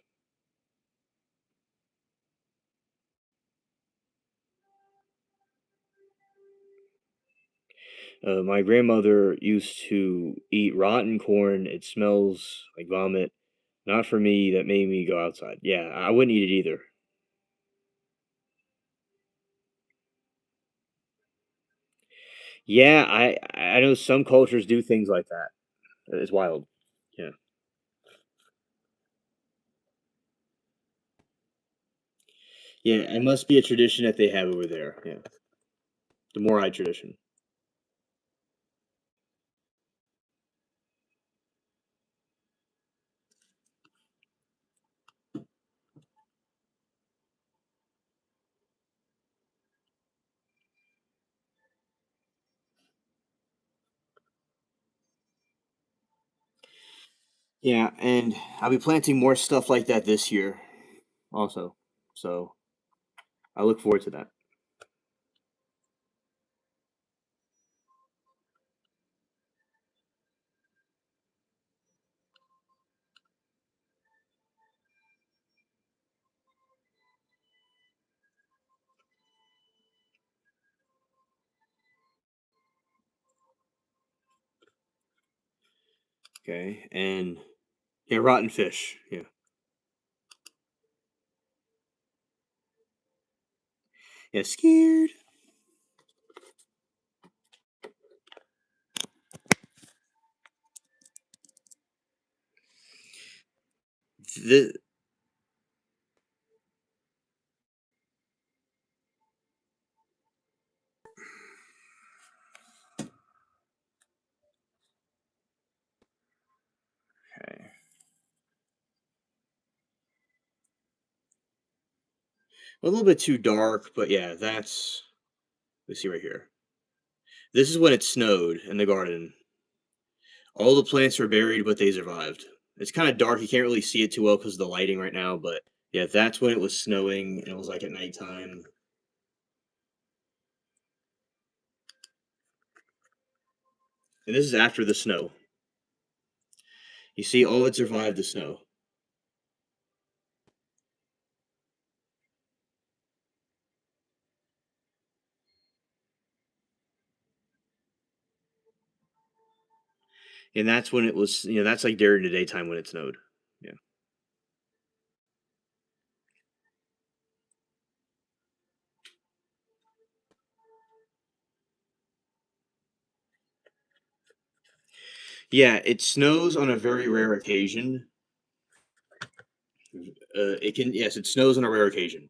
My grandmother used to eat rotten corn. It smells like vomit. Not for me. That made me go outside. Yeah, I wouldn't eat it either. Yeah, I know some cultures do things like that. It's wild. Yeah. Yeah, it must be a tradition that they have over there. Yeah. The Morai tradition. Yeah, and I'll be planting more stuff like that this year also. So I look forward to that. Okay. And yeah, rotten fish. Yeah. Yeah, scared. The, okay. A little bit too dark, but yeah, that's let's see right here. This is when it snowed in the garden. All the plants were buried, but they survived. It's kind of dark. You can't really see it too well because of the lighting right now, but yeah, that's when it was snowing and it was like at nighttime. And this is after the snow. You see, all it survived the snow. And that's when it was, that's like during the daytime when it snowed. Yeah. Yeah, it snows on a very rare occasion. Yes, it snows on a rare occasion.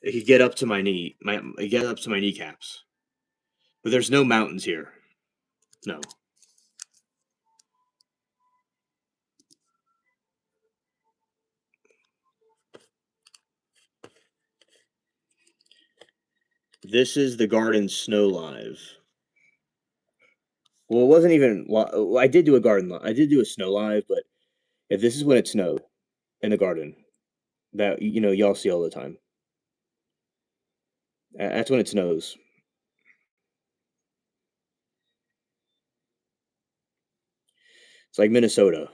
It could get up to my knee, it get up to my kneecaps. But there's no mountains here. No. This is the Garden Snow Live. Well, it wasn't even. Well, I did do a garden. I did do a snow live, but if this is when it snowed in the garden, that y'all see all the time. That's when it snows. It's like Minnesota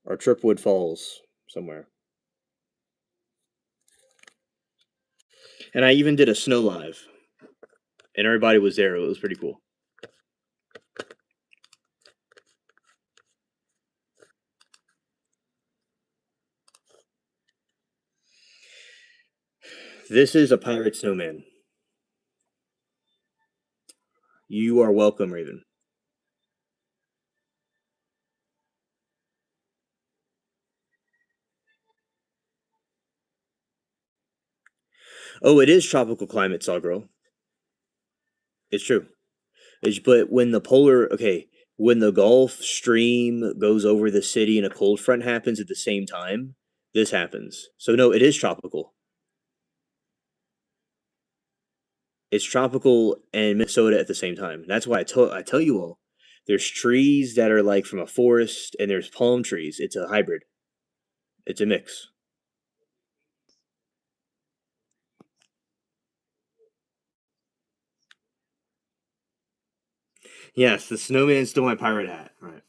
or Tripwood Falls somewhere. And I even did a snow live, and everybody was there. It was pretty cool. This is a pirate snowman. You are welcome, Raven. Oh, it is tropical climate, Sawgirl. It's true. But when when the Gulf Stream goes over the city and a cold front happens at the same time, this happens. So no, it is tropical. It's tropical and Minnesota at the same time. That's why I tell you all, there's trees that are like from a forest, and there's palm trees. It's a hybrid. It's a mix. Yes, the snowman stole my pirate hat. Right.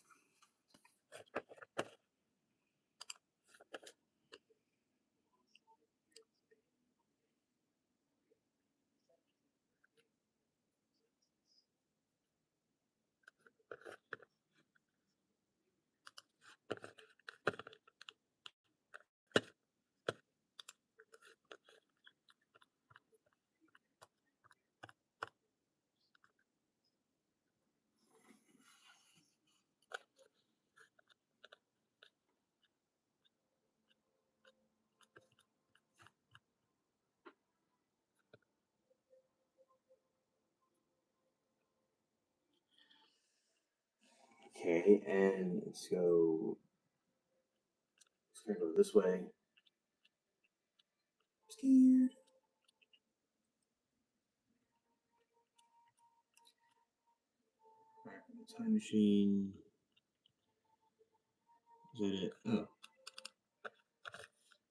Okay, and let's go this way. Scared. Time machine. Is that it? Oh.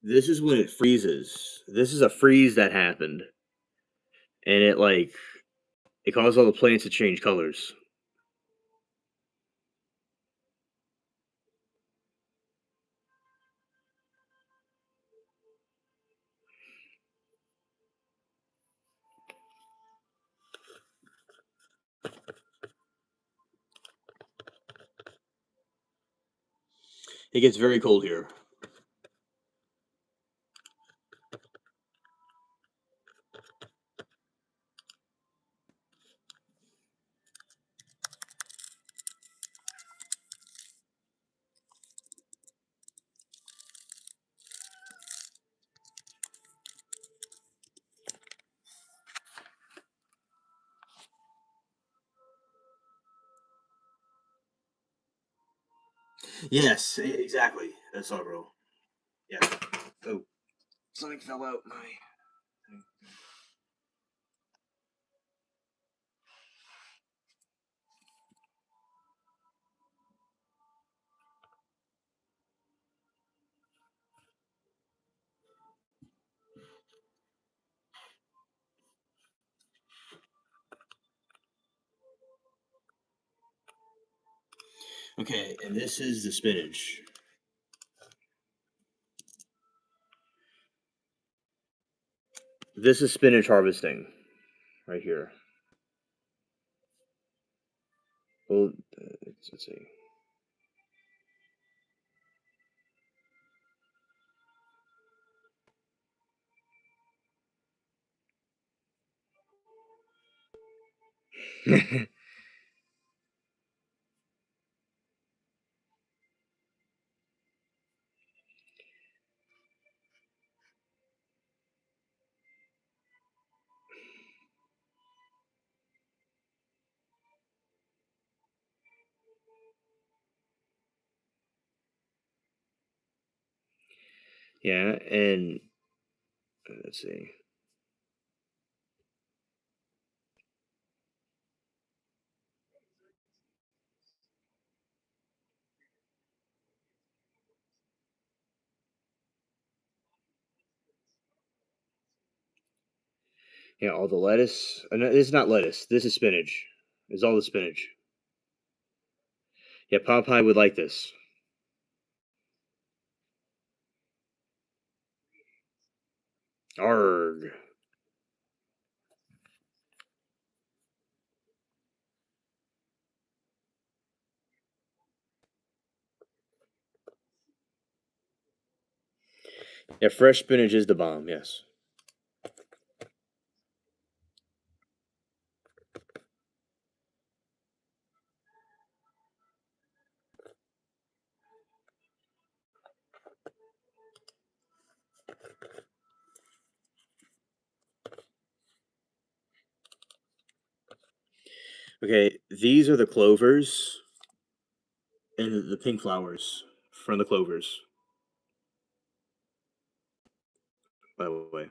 This is when it freezes. This is a freeze that happened, and it caused all the plants to change colors. It gets very cold here. Yes, exactly. That's all, bro. Yeah. Oh, something fell out. My. Okay, and this is the spinach. This is spinach harvesting right here. Well, let's see. Yeah, and let's see. Yeah, all the lettuce. No, this is not lettuce. This is spinach. It's all the spinach. Yeah, Popeye would like this. Arg. Yeah, fresh spinach is the bomb. Yes. Okay, these are the clovers and the pink flowers from the clovers. By the way.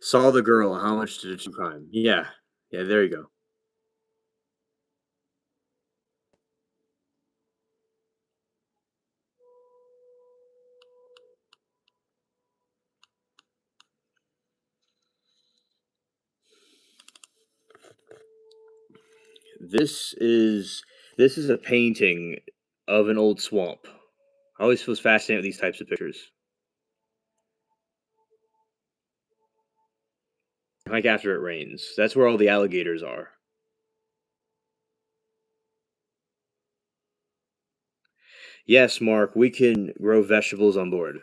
Saw the girl. How much did she crime? Yeah. Yeah, there you go. This is this is a painting of an old swamp. I always was fascinated with these types of pictures. Like after it rains. That's where all the alligators are. Yes, Mark, we can grow vegetables on board.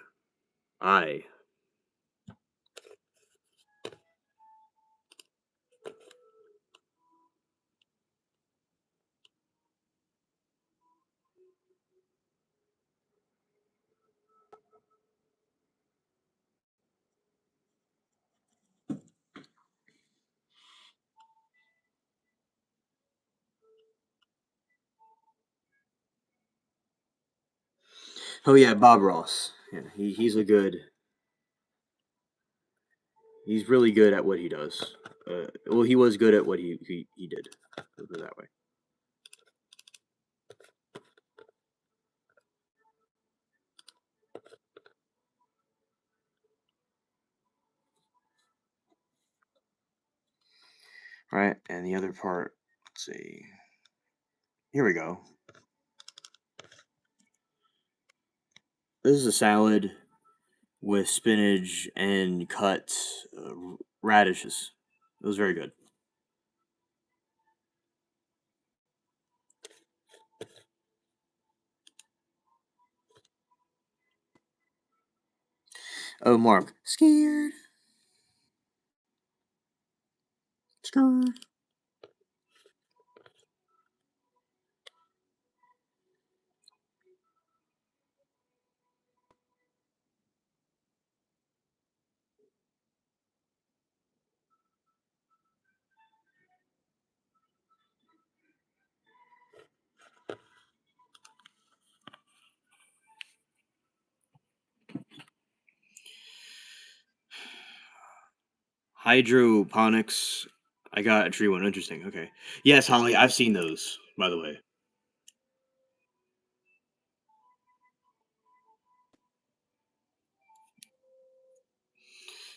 Aye. Oh yeah, Bob Ross. Yeah, he's a good. He's really good at what he does. Well, he was good at what he did. Put it that way. Right, and the other part. Let's see. Here we go. This is a salad with spinach and cut radishes. It was very good. Oh, Mark. Scared. Scared. Hydroponics. I got a tree one. Interesting. Okay. Yes, Holly, I've seen those, by the way.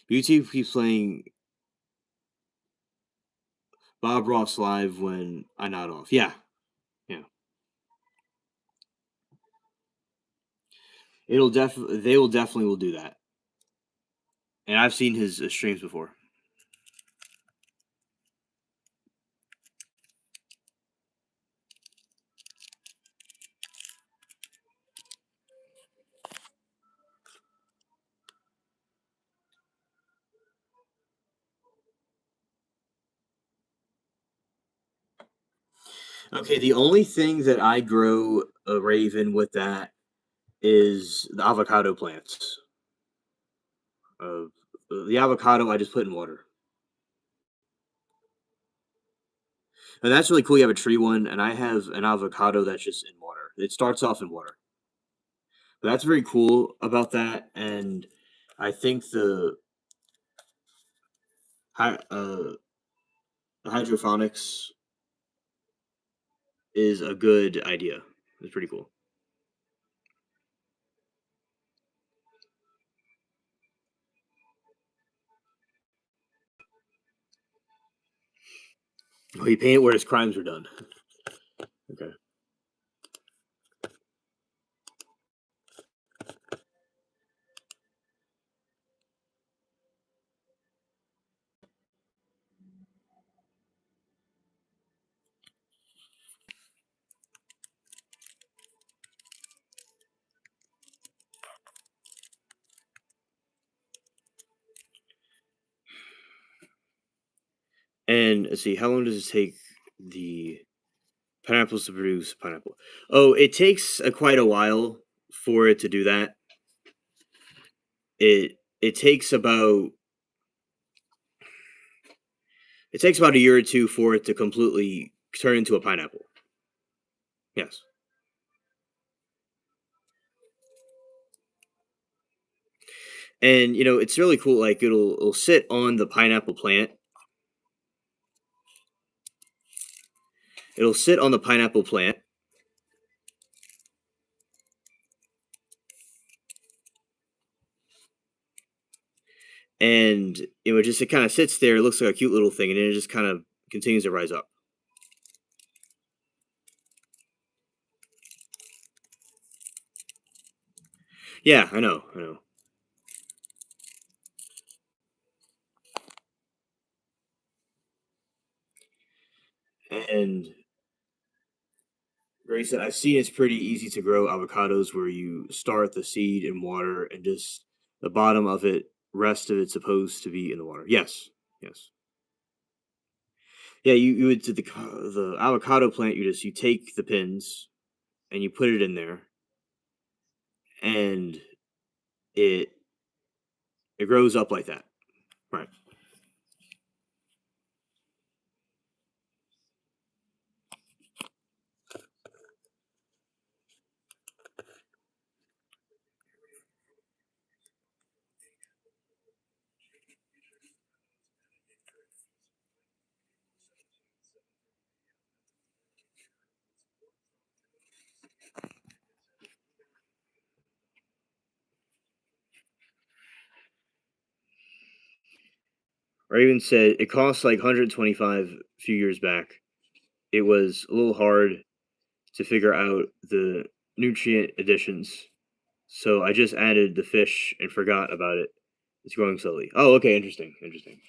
YouTube keeps playing Bob Ross live when I nod off. Yeah, yeah. They will definitely will do that. And I've seen his streams before. Okay, the only thing that I grow a raven with that is the avocado plants. Uh, the avocado I just put in water. And that's really cool. You have a tree one, and I have an avocado that's just in water. It starts off in water. But that's very cool about that. And I think the hydroponics is a good idea. It's pretty cool. Oh, he painted where his crimes were done. Okay. And let's see, how long does it take the pineapples to produce pineapple? Oh, it takes quite a while for it to do that. It takes about a year or two for it to completely turn into a pineapple. Yes. And it's really cool. Like it'll sit on the pineapple plant. It'll sit on the pineapple plant, and it kind of sits there. It looks like a cute little thing, and then it just kind of continues to rise up. Yeah, I know, I know. And Grace said, I've seen it's pretty easy to grow avocados where you start the seed in water and just the bottom of it, rest of it's supposed to be in the water. Yes, yes. Yeah, you would the avocado plant. You take the pins and you put it in there, and it it grows up like that. Right. Raven said it cost like 125 a few years back. It was a little hard to figure out the nutrient additions, so I just added the fish and forgot about it. It's growing slowly. Oh, okay, interesting, interesting.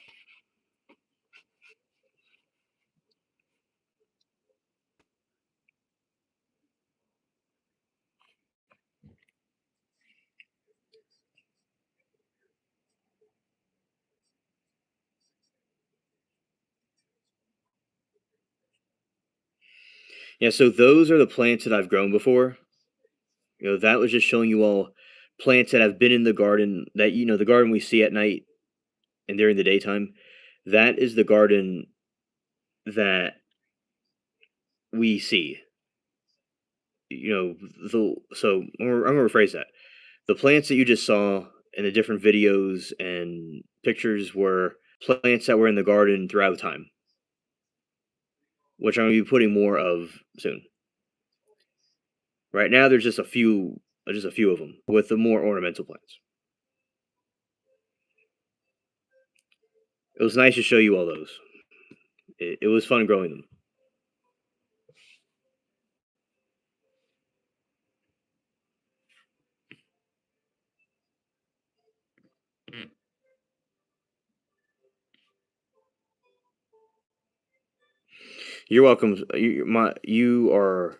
Yeah, so those are the plants that I've grown before. That was just showing you all plants that have been in the garden that the garden we see at night and during the daytime. That is the garden that we see. I'm gonna rephrase that. The plants that you just saw in the different videos and pictures were plants that were in the garden throughout time, which I'm gonna be putting more of soon. Right now, there's just a few, of them with the more ornamental plants. It was nice to show you all those. It was fun growing them. You're welcome. You are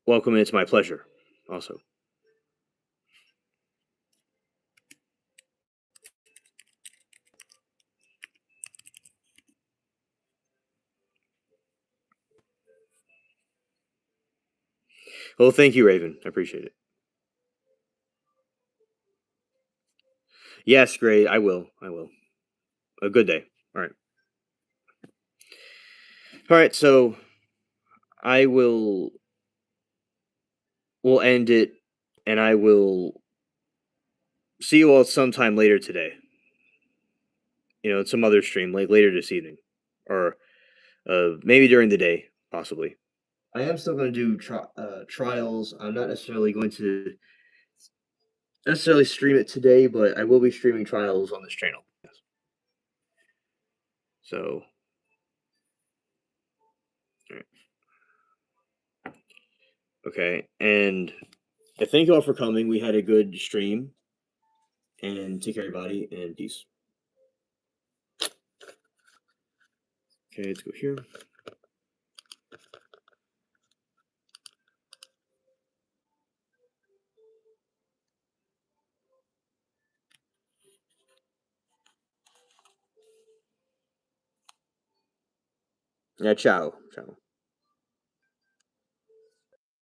welcome, and it's my pleasure. Also, well, thank you, Raven. I appreciate it. Yes, great. I will. I will. A good day. All right. All right. So I will end it, and I will see you all sometime later today. Some other stream, like later this evening, or maybe during the day, possibly. I am still going to do trials. I'm not necessarily going to necessarily stream it today, but I will be streaming trials on this channel. Yes. So, alright. Okay, and I thank you all for coming. We had a good stream, and take care, everybody, and peace. Okay, let's go here. Yeah, ciao, ciao.